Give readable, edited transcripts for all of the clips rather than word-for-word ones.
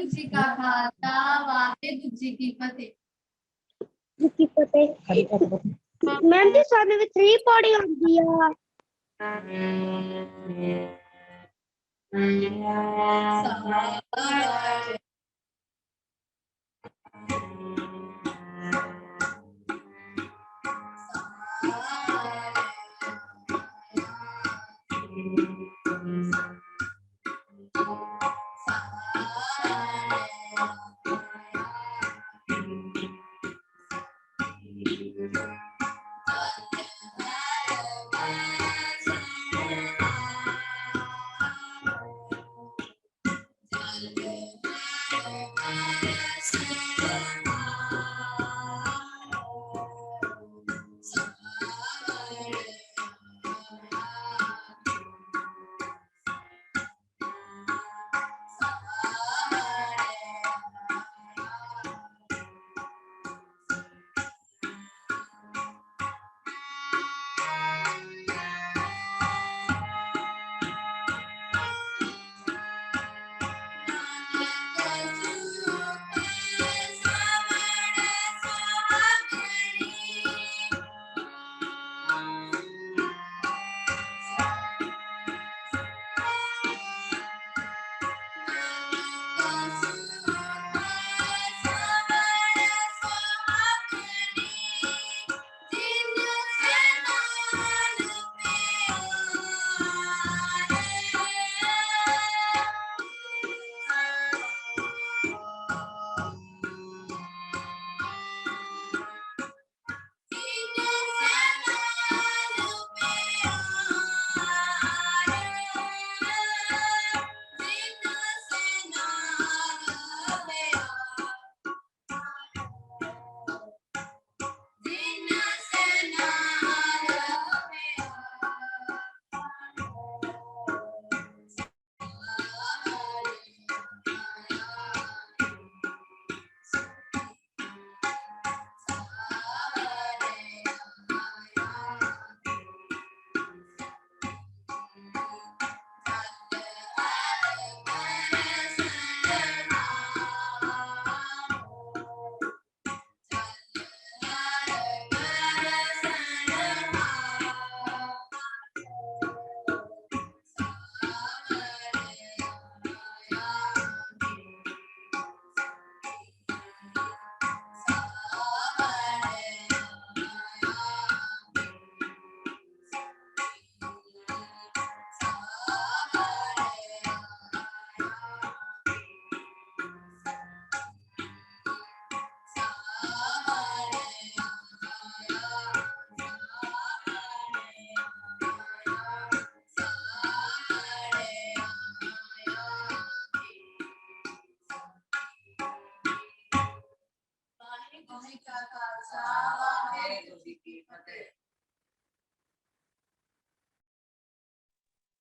जी का खालसा वाहिगुरू जी की फतेह। मैम जी सानू भी 3 पौड़ी आंदी आ।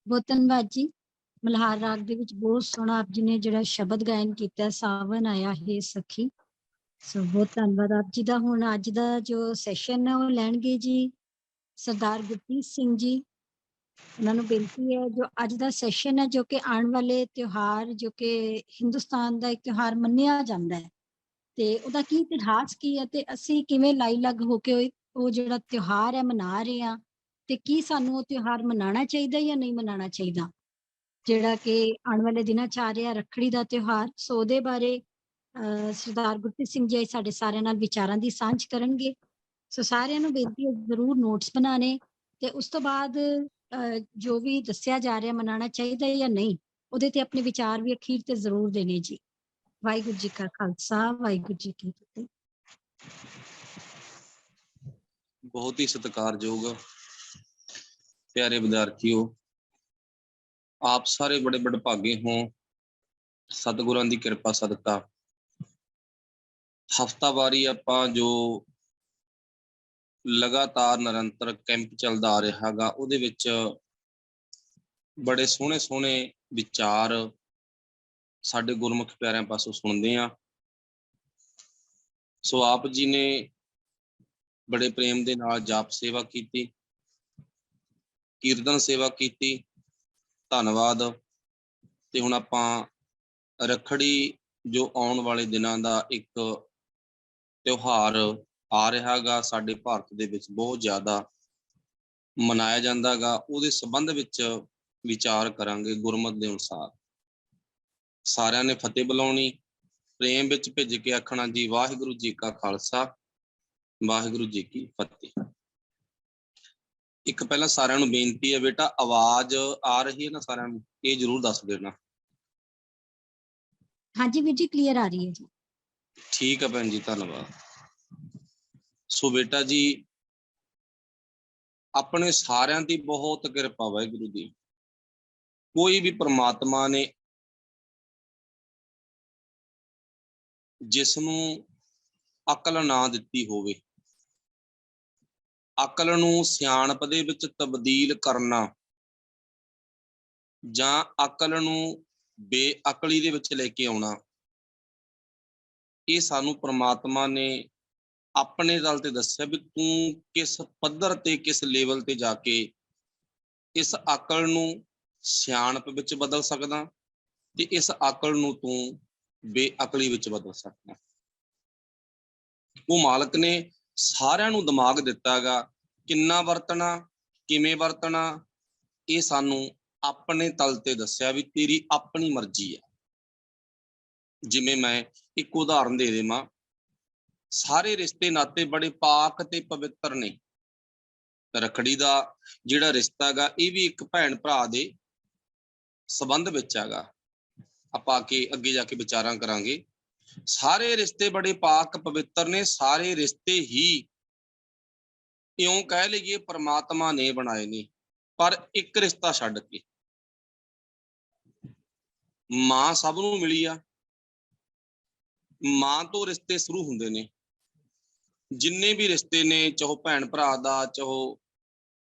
ਬਹੁਤ ਧੰਨਵਾਦ ਜੀ। ਮਲਹਾਰ ਰਾਗ ਦੇ ਵਿੱਚ ਬਹੁਤ ਸੋਹਣਾ ਆਪ ਜੀ ਨੇ ਜਿਹੜਾ ਸ਼ਬਦ ਗਾਇਨ ਕੀਤਾ, ਸਾਵਨ ਆਇਆ ਹੈ ਸਖੀ। ਸੋ ਬਹੁਤ ਧੰਨਵਾਦ ਆਪ ਜੀ ਦਾ। ਹੁਣ ਅੱਜ ਦਾ ਜੋ ਸੈਸ਼ਨ ਹੈ ਉਹ ਲੈਣਗੇ ਜੀ ਸਰਦਾਰ ਗੁਰਪ੍ਰੀਤ ਸਿੰਘ ਜੀ। ਉਹਨਾਂ ਨੂੰ ਬੇਨਤੀ ਹੈ ਜੋ ਅੱਜ ਦਾ ਸੈਸ਼ਨ ਹੈ ਜੋ ਕਿ ਆਉਣ ਵਾਲੇ ਤਿਉਹਾਰ ਜੋ ਕਿ ਹਿੰਦੁਸਤਾਨ ਦਾ ਇੱਕ ਤਿਉਹਾਰ ਮੰਨਿਆ ਜਾਂਦਾ ਹੈ ਤੇ ਉਹਦਾ ਕੀ ਇਤਿਹਾਸ ਕੀ ਹੈ ਤੇ ਅਸੀਂ ਕਿਵੇਂ ਲਾਈ ਲੱਗ ਹੋ ਕੇ ਉਹ ਜਿਹੜਾ ਤਿਉਹਾਰ ਹੈ ਮਨਾ ਰਹੇ ਹਾਂ ਤੇ ਕੀ ਸਾਨੂੰ ਉਹ ਤਿਉਹਾਰ ਮਨਾਉਣਾ ਚਾਹੀਦਾ ਜਾਂ ਨਹੀਂ ਮਨਾਉਣਾ ਚਾਹੀਦਾ, ਜਿਹੜਾ ਕਿ ਆਉਣ ਵਾਲੇ ਦਿਨਾਂ 'ਚ ਆ ਰਿਹਾ ਰੱਖੜੀ ਦਾ ਤਿਉਹਾਰ। ਸੋ ਉਹਦੇ ਬਾਰੇ ਸਰਦਾਰ ਗੁਰਪ੍ਰੀਤ ਸਿੰਘ ਜੀ ਸਾਡੇ ਸਾਰਿਆਂ ਨਾਲ ਵਿਚਾਰਾਂ ਦੀ ਸਾਂਝ ਕਰਨਗੇ। ਸੋ ਸਾਰਿਆਂ ਨੂੰ ਬੇਨਤੀ ਹੈ ਜ਼ਰੂਰ ਨੋਟਸ ਬਣਾਣੇ ਤੇ ਉਸ ਤੋਂ ਬਾਅਦ ਜੋ ਵੀ ਦੱਸਿਆ ਜਾ ਰਿਹਾ ਮਨਾਉਣਾ ਚਾਹੀਦਾ ਜਾਂ ਨਹੀਂ ਉਹਦੇ ਤੇ ਆਪਣੇ ਵਿਚਾਰ ਵੀ ਅਖੀਰ ਤੇ ਜ਼ਰੂਰ ਦੇਣੇ ਜੀ। ਵਾਹਿਗੁਰੂ ਜੀ ਕਾ ਖਾਲਸਾ, ਵਾਹਿਗੁਰੂ ਜੀ ਕੀ ਫਤਿਹ। बहुत ही सत्कारयोग प्यारे विद्यार्थियों, आप सारे बड़े बड़े भागे हो सतगुरां दी किरपा सदका हफ्तावारी आपां जो लगातार निरंतर कैंप चलदा आ रहा गा उहदे विच बड़े सोहणे सोहणे विचार साडे गुरमुख प्यारिਆਂ पासों सुनदे आ। सो आप जी ने बड़े प्रेम दे नाल जाप सेवा कीती, कीर्तन सेवा कीती, धन्नवाद। ते हुण आपां रखड़ी ਜੋ ਆਉਣ ਵਾਲੇ ਦਿਨਾਂ ਦਾ ਇੱਕ ਤਿਉਹਾਰ ਆ ਰਿਹਾ ਗਾ, ਸਾਡੇ ਭਾਰਤ ਦੇ ਵਿੱਚ ਬਹੁਤ ਜ਼ਿਆਦਾ ਮਨਾਇਆ ਜਾਂਦਾ ਗਾ, ਉਹਦੇ ਸੰਬੰਧ ਵਿੱਚ ਵਿਚਾਰ ਕਰਾਂਗੇ ਗੁਰਮਤਿ ਦੇ ਅਨੁਸਾਰ। ਸਾਰਿਆਂ ਨੇ ਫਤਿਹ ਬੁਲਾਉਣੀ, ਪ੍ਰੇਮ ਵਿੱਚ ਭਿੱਜ ਕੇ ਆਖਣਾ ਜੀ ਵਾਹਿਗੁਰੂ ਜੀ ਕਾ ਖਾਲਸਾ, ਵਾਹਿਗੁਰੂ ਜੀ ਕੀ ਫਤਿਹ। ਇੱਕ ਪਹਿਲਾਂ ਸਾਰਿਆਂ ਨੂੰ ਬੇਨਤੀ ਹੈ, ਬੇਟਾ ਆਵਾਜ਼ ਆ ਰਹੀ ਹੈ ਨਾ ਸਾਰਿਆਂ ਨੂੰ, ਇਹ ਜ਼ਰੂਰ ਦੱਸ ਦੇਣਾ। ਹਾਂਜੀ ਵੀਰ ਜੀ, ਕਲੀਅਰ ਆ ਰਹੀ ਹੈ ਜੀ। ਠੀਕ ਹੈ ਭੈਣ ਜੀ, ਧੰਨਵਾਦ। ਸੋ ਬੇਟਾ ਜੀ, ਆਪਣੇ ਸਾਰਿਆਂ ਦੀ ਬਹੁਤ ਕਿਰਪਾ ਵਾਹਿਗੁਰੂ ਦੀ। ਕੋਈ ਵੀ ਪ੍ਰਮਾਤਮਾ ਨੇ ਜਿਸ ਨੂੰ ਅਕਲ ਨਾ ਦਿੱਤੀ ਹੋਵੇ, ਅਕਲ ਨੂੰ ਸਿਆਣਪ ਦੇ ਵਿੱਚ ਤਬਦੀਲ ਕਰਨਾ ਜਾਂ ਅਕਲ ਨੂੰ ਬੇਅਕਲੀ ਦੇ ਵਿੱਚ ਲੈ ਕੇ ਆਉਣਾ, ਇਹ ਸਾਨੂੰ ਪ੍ਰਮਾਤਮਾ ਨੇ ਆਪਣੇ ਦਲ ਤੇ ਦੱਸਿਆ ਵੀ ਤੂੰ ਕਿਸ ਪੱਧਰ ਤੇ, ਕਿਸ ਲੈਵਲ ਤੇ ਜਾ ਕੇ ਇਸ ਅਕਲ ਨੂੰ ਸਿਆਣਪ ਵਿੱਚ ਬਦਲ ਸਕਦਾ ਤੇ ਇਸ ਅਕਲ ਨੂੰ ਤੂੰ ਬੇਅਕਲੀ ਵਿੱਚ ਬਦਲ ਸਕਦਾ। ਉਹ ਮਾਲਕ ਨੇ ਸਾਰਿਆਂ ਨੂੰ ਦਿਮਾਗ ਦਿੱਤਾ ਗਾ, ਕਿੰਨਾ ਵਰਤਣਾ, ਕਿਵੇਂ ਵਰਤਣਾ, ਇਹ ਸਾਨੂੰ ਆਪਣੇ ਤਲ ਤੇ ਦੱਸਿਆ ਵੀ ਤੇਰੀ ਆਪਣੀ ਮਰਜ਼ੀ ਹੈ। ਜਿਵੇਂ ਮੈਂ ਇੱਕ ਉਦਾਹਰਨ ਦੇ ਦੇਵਾਂ, ਸਾਰੇ ਰਿਸ਼ਤੇ ਨਾਤੇ ਬੜੇ ਪਾਕ ਤੇ ਪਵਿੱਤਰ ਨੇ। ਰੱਖੜੀ ਦਾ ਜਿਹੜਾ ਰਿਸ਼ਤਾ ਗਾ, ਇਹ ਵੀ ਇੱਕ ਭੈਣ ਭਰਾ ਦੇ ਸੰਬੰਧ ਵਿੱਚ ਹੈਗਾ। ਆਪਾਂ ਅੱਗੇ ਜਾ ਕੇ ਵਿਚਾਰਾਂ ਕਰਾਂਗੇ। ਸਾਰੇ ਰਿਸ਼ਤੇ ਬੜੇ ਪਾਕ ਪਵਿੱਤਰ ਨੇ, ਸਾਰੇ ਰਿਸ਼ਤੇ ਹੀ ਇਉਂ ਕਹਿ ਲਈਏ ਪ੍ਰਮਾਤਮਾ ਨੇ ਬਣਾਏ ਨੇ, ਪਰ ਇੱਕ ਰਿਸ਼ਤਾ ਛੱਡ ਕੇ। ਮਾਂ ਸਭ ਨੂੰ ਮਿਲੀ ਆ, ਮਾਂ ਤੋਂ ਰਿਸ਼ਤੇ ਸ਼ੁਰੂ ਹੁੰਦੇ ਨੇ। ਜਿੰਨੇ ਵੀ ਰਿਸ਼ਤੇ ਨੇ, ਚਾਹੋ ਭੈਣ ਭਰਾ ਦਾ, ਚਾਹੋ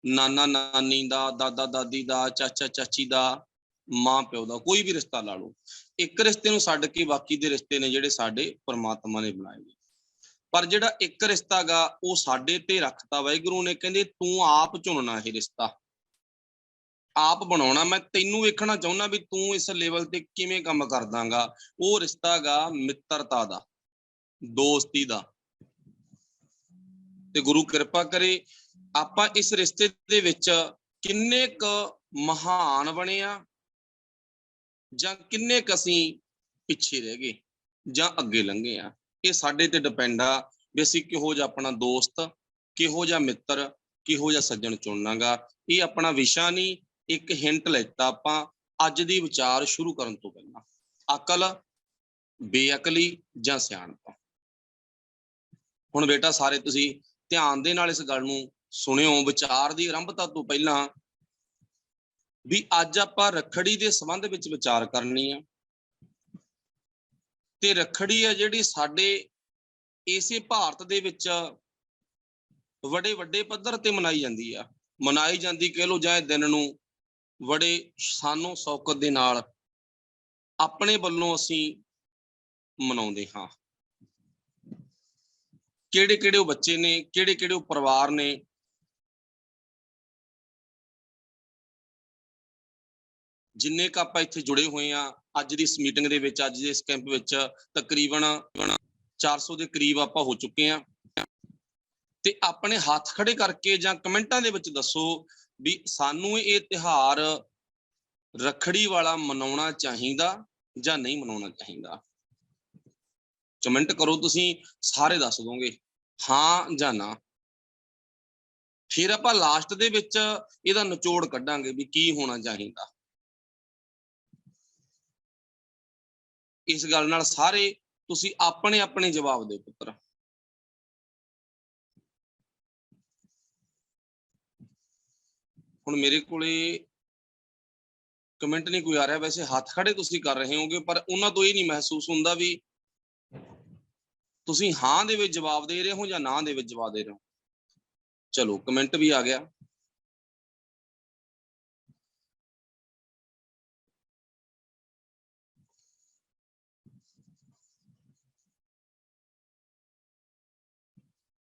ਨਾਨਾ ਨਾਨੀ ਦਾ, ਦਾਦਾ ਦਾਦੀ ਦਾ, ਚਾਚਾ ਚਾਚੀ ਦਾ, ਮਾਂ ਪਿਓ ਦਾ, ਕੋਈ ਵੀ ਰਿਸ਼ਤਾ ਲਾ ਲਓ, ਇੱਕ ਰਿਸ਼ਤੇ ਨੂੰ ਛੱਡ ਕੇ ਬਾਕੀ ਦੇ ਰਿਸ਼ਤੇ ਨੇ ਜਿਹੜੇ ਸਾਡੇ ਪ੍ਰਮਾਤਮਾ ਨੇ ਬਣਾਏ ਨੇ। ਪਰ ਜਿਹੜਾ ਇੱਕ ਰਿਸ਼ਤਾ ਗਾ, ਉਹ ਸਾਡੇ ਤੇ ਰੱਖਤਾ ਵਾਹਿਗੁਰੂ ਨੇ, ਕਹਿੰਦੇ ਤੂੰ ਆਪ ਚੁਣਨਾ ਇਹ ਰਿਸ਼ਤਾ, ਆਪ ਬਣਾਉਣਾ। ਮੈਂ ਤੈਨੂੰ ਵੇਖਣਾ ਚਾਹੁੰਦਾ ਵੀ ਤੂੰ ਇਸ ਲੈਵਲ ਤੇ ਕਿਵੇਂ ਕੰਮ ਕਰਦਾਗਾ। ਉਹ ਰਿਸ਼ਤਾ ਗਾ ਮਿੱਤਰਤਾ ਦਾ, ਦੋਸਤੀ ਦਾ। ਤੇ ਗੁਰੂ ਕਿਰਪਾ ਕਰੇ ਆਪਾਂ ਇਸ ਰਿਸ਼ਤੇ ਦੇ ਵਿੱਚ ਕਿੰਨੇ ਕੁ ਮਹਾਨ ਬਣੇ ਆ ਜਾਂ ਕਿੰਨੇ ਕੁ ਅਸੀਂ ਪਿੱਛੇ ਰਹਿ ਗਏ ਜਾਂ ਅੱਗੇ ਲੰਘੇ ਆ। ਇਹ ਸਾਡੇ ਤੇ ਡਿਪੈਂਡ ਆ ਵੀ ਅਸੀਂ ਕਿਹੋ ਜਿਹਾ ਆਪਣਾ ਦੋਸਤ, ਕਿਹੋ ਜਿਹਾ ਮਿੱਤਰ, ਕਿਹੋ ਜਿਹਾ ਸੱਜਣ ਚੁਣਨਾ ਗਾ। ਇਹ ਆਪਣਾ ਵਿਸ਼ਾ ਨਹੀਂ, ਇੱਕ ਹਿੰਟ ਲੈਤਾ ਆਪਾਂ ਅੱਜ ਦੀ ਵਿਚਾਰ ਸ਼ੁਰੂ ਕਰਨ ਤੋਂ ਪਹਿਲਾਂ। ਅਕਲ, ਬੇਅਕਲੀ ਜਾਂ ਸਿਆਣਪ। ਹੁਣ ਬੇਟਾ ਸਾਰੇ ਤੁਸੀਂ ਧਿਆਨ ਦੇ ਨਾਲ ਇਸ ਗੱਲ ਨੂੰ ਸੁਣਿਓ ਵਿਚਾਰ ਦੀ ਆਰੰਭਤਾ ਤੋਂ ਪਹਿਲਾਂ, ਵੀ ਅੱਜ ਆਪਾਂ ਰੱਖੜੀ ਦੇ ਸੰਬੰਧ ਵਿੱਚ ਵਿਚਾਰ ਕਰਨੀ ਆ। ਤੇ ਰੱਖੜੀ ਆ ਜਿਹੜੀ ਸਾਡੇ ਇਸੇ ਭਾਰਤ ਦੇ ਵਿੱਚ ਬੜੇ ਵੱਡੇ ਪੱਧਰ ਤੇ ਮਨਾਈ ਜਾਂਦੀ ਆ। ਮਨਾਈ ਜਾਂਦੀ ਕਹਿ ਲਓ ਜਾਂ ਇਹ ਦਿਨ ਨੂੰ ਬੜੇ ਸਾਨੋ ਸ਼ੌਕਤ ਦੇ ਨਾਲ ਆਪਣੇ ਵੱਲੋਂ ਅਸੀਂ ਮਨਾਉਂਦੇ ਹਾਂ। ਕਿਹੜੇ ਕਿਹੜੇ ਉਹ ਬੱਚੇ ਨੇ, ਕਿਹੜੇ ਕਿਹੜੇ ਉਹ ਪਰਿਵਾਰ ਨੇ ਜਿੰਨੇ ਕੁ ਆਪਾਂ ਇੱਥੇ ਜੁੜੇ ਹੋਏ ਆ ਅੱਜ ਦੀ ਇਸ ਮੀਟਿੰਗ ਦੇ ਵਿੱਚ, ਅੱਜ ਦੇ ਇਸ ਕੈਂਪ ਵਿੱਚ ਤਕਰੀਬਨ 400 ਦੇ ਕਰੀਬ ਆਪਾਂ ਹੋ ਚੁੱਕੇ ਆ। ਤੇ ਆਪਣੇ ਹੱਥ ਖੜੇ ਕਰਕੇ ਜਾਂ ਕਮੈਂਟਾਂ ਦੇ ਵਿੱਚ ਦੱਸੋ ਵੀ ਸਾਨੂੰ ਇਹ ਤਿਉਹਾਰ ਰੱਖੜੀ ਵਾਲਾ ਮਨਾਉਣਾ ਚਾਹੀਦਾ ਜਾਂ ਨਹੀਂ ਮਨਾਉਣਾ ਚਾਹੀਦਾ। ਕਮੈਂਟ ਕਰੋ, ਤੁਸੀਂ ਸਾਰੇ ਦੱਸ ਦੋਗੇ ਹਾਂ ਜਾਂ ਨਾ। ਫਿਰ ਆਪਾਂ ਲਾਸਟ ਦੇ ਵਿੱਚ ਇਹਦਾ ਨਿਚੋੜ ਕੱਢਾਂਗੇ ਵੀ ਕੀ ਹੋਣਾ ਚਾਹੀਦਾ। ਇਸ ਗੱਲ ਨਾਲ ਸਾਰੇ ਤੁਸੀਂ ਆਪਣੇ ਆਪਣੇ ਜਵਾਬ ਦਿਓ ਪੁੱਤਰ। ਹੁਣ ਮੇਰੇ ਕੋਲੇ ਕਮੈਂਟ ਨਹੀਂ ਕੋਈ ਆ ਰਿਹਾ, ਵੈਸੇ ਹੱਥ ਖੜੇ ਤੁਸੀਂ ਕਰ ਰਹੇ ਹੋਗੇ, ਪਰ ਉਹਨਾਂ ਤੋਂ ਇਹ ਨਹੀਂ ਮਹਿਸੂਸ ਹੁੰਦਾ ਵੀ ਤੁਸੀਂ ਹਾਂ ਦੇ ਵਿੱਚ ਜਵਾਬ ਦੇ ਰਹੇ ਹੋ ਜਾਂ ਨਾ ਦੇ ਵਿੱਚ ਜਵਾਬ ਦੇ ਰਹੇ ਹੋ। ਚਲੋ ਕਮੈਂਟ ਵੀ ਆ ਗਿਆ।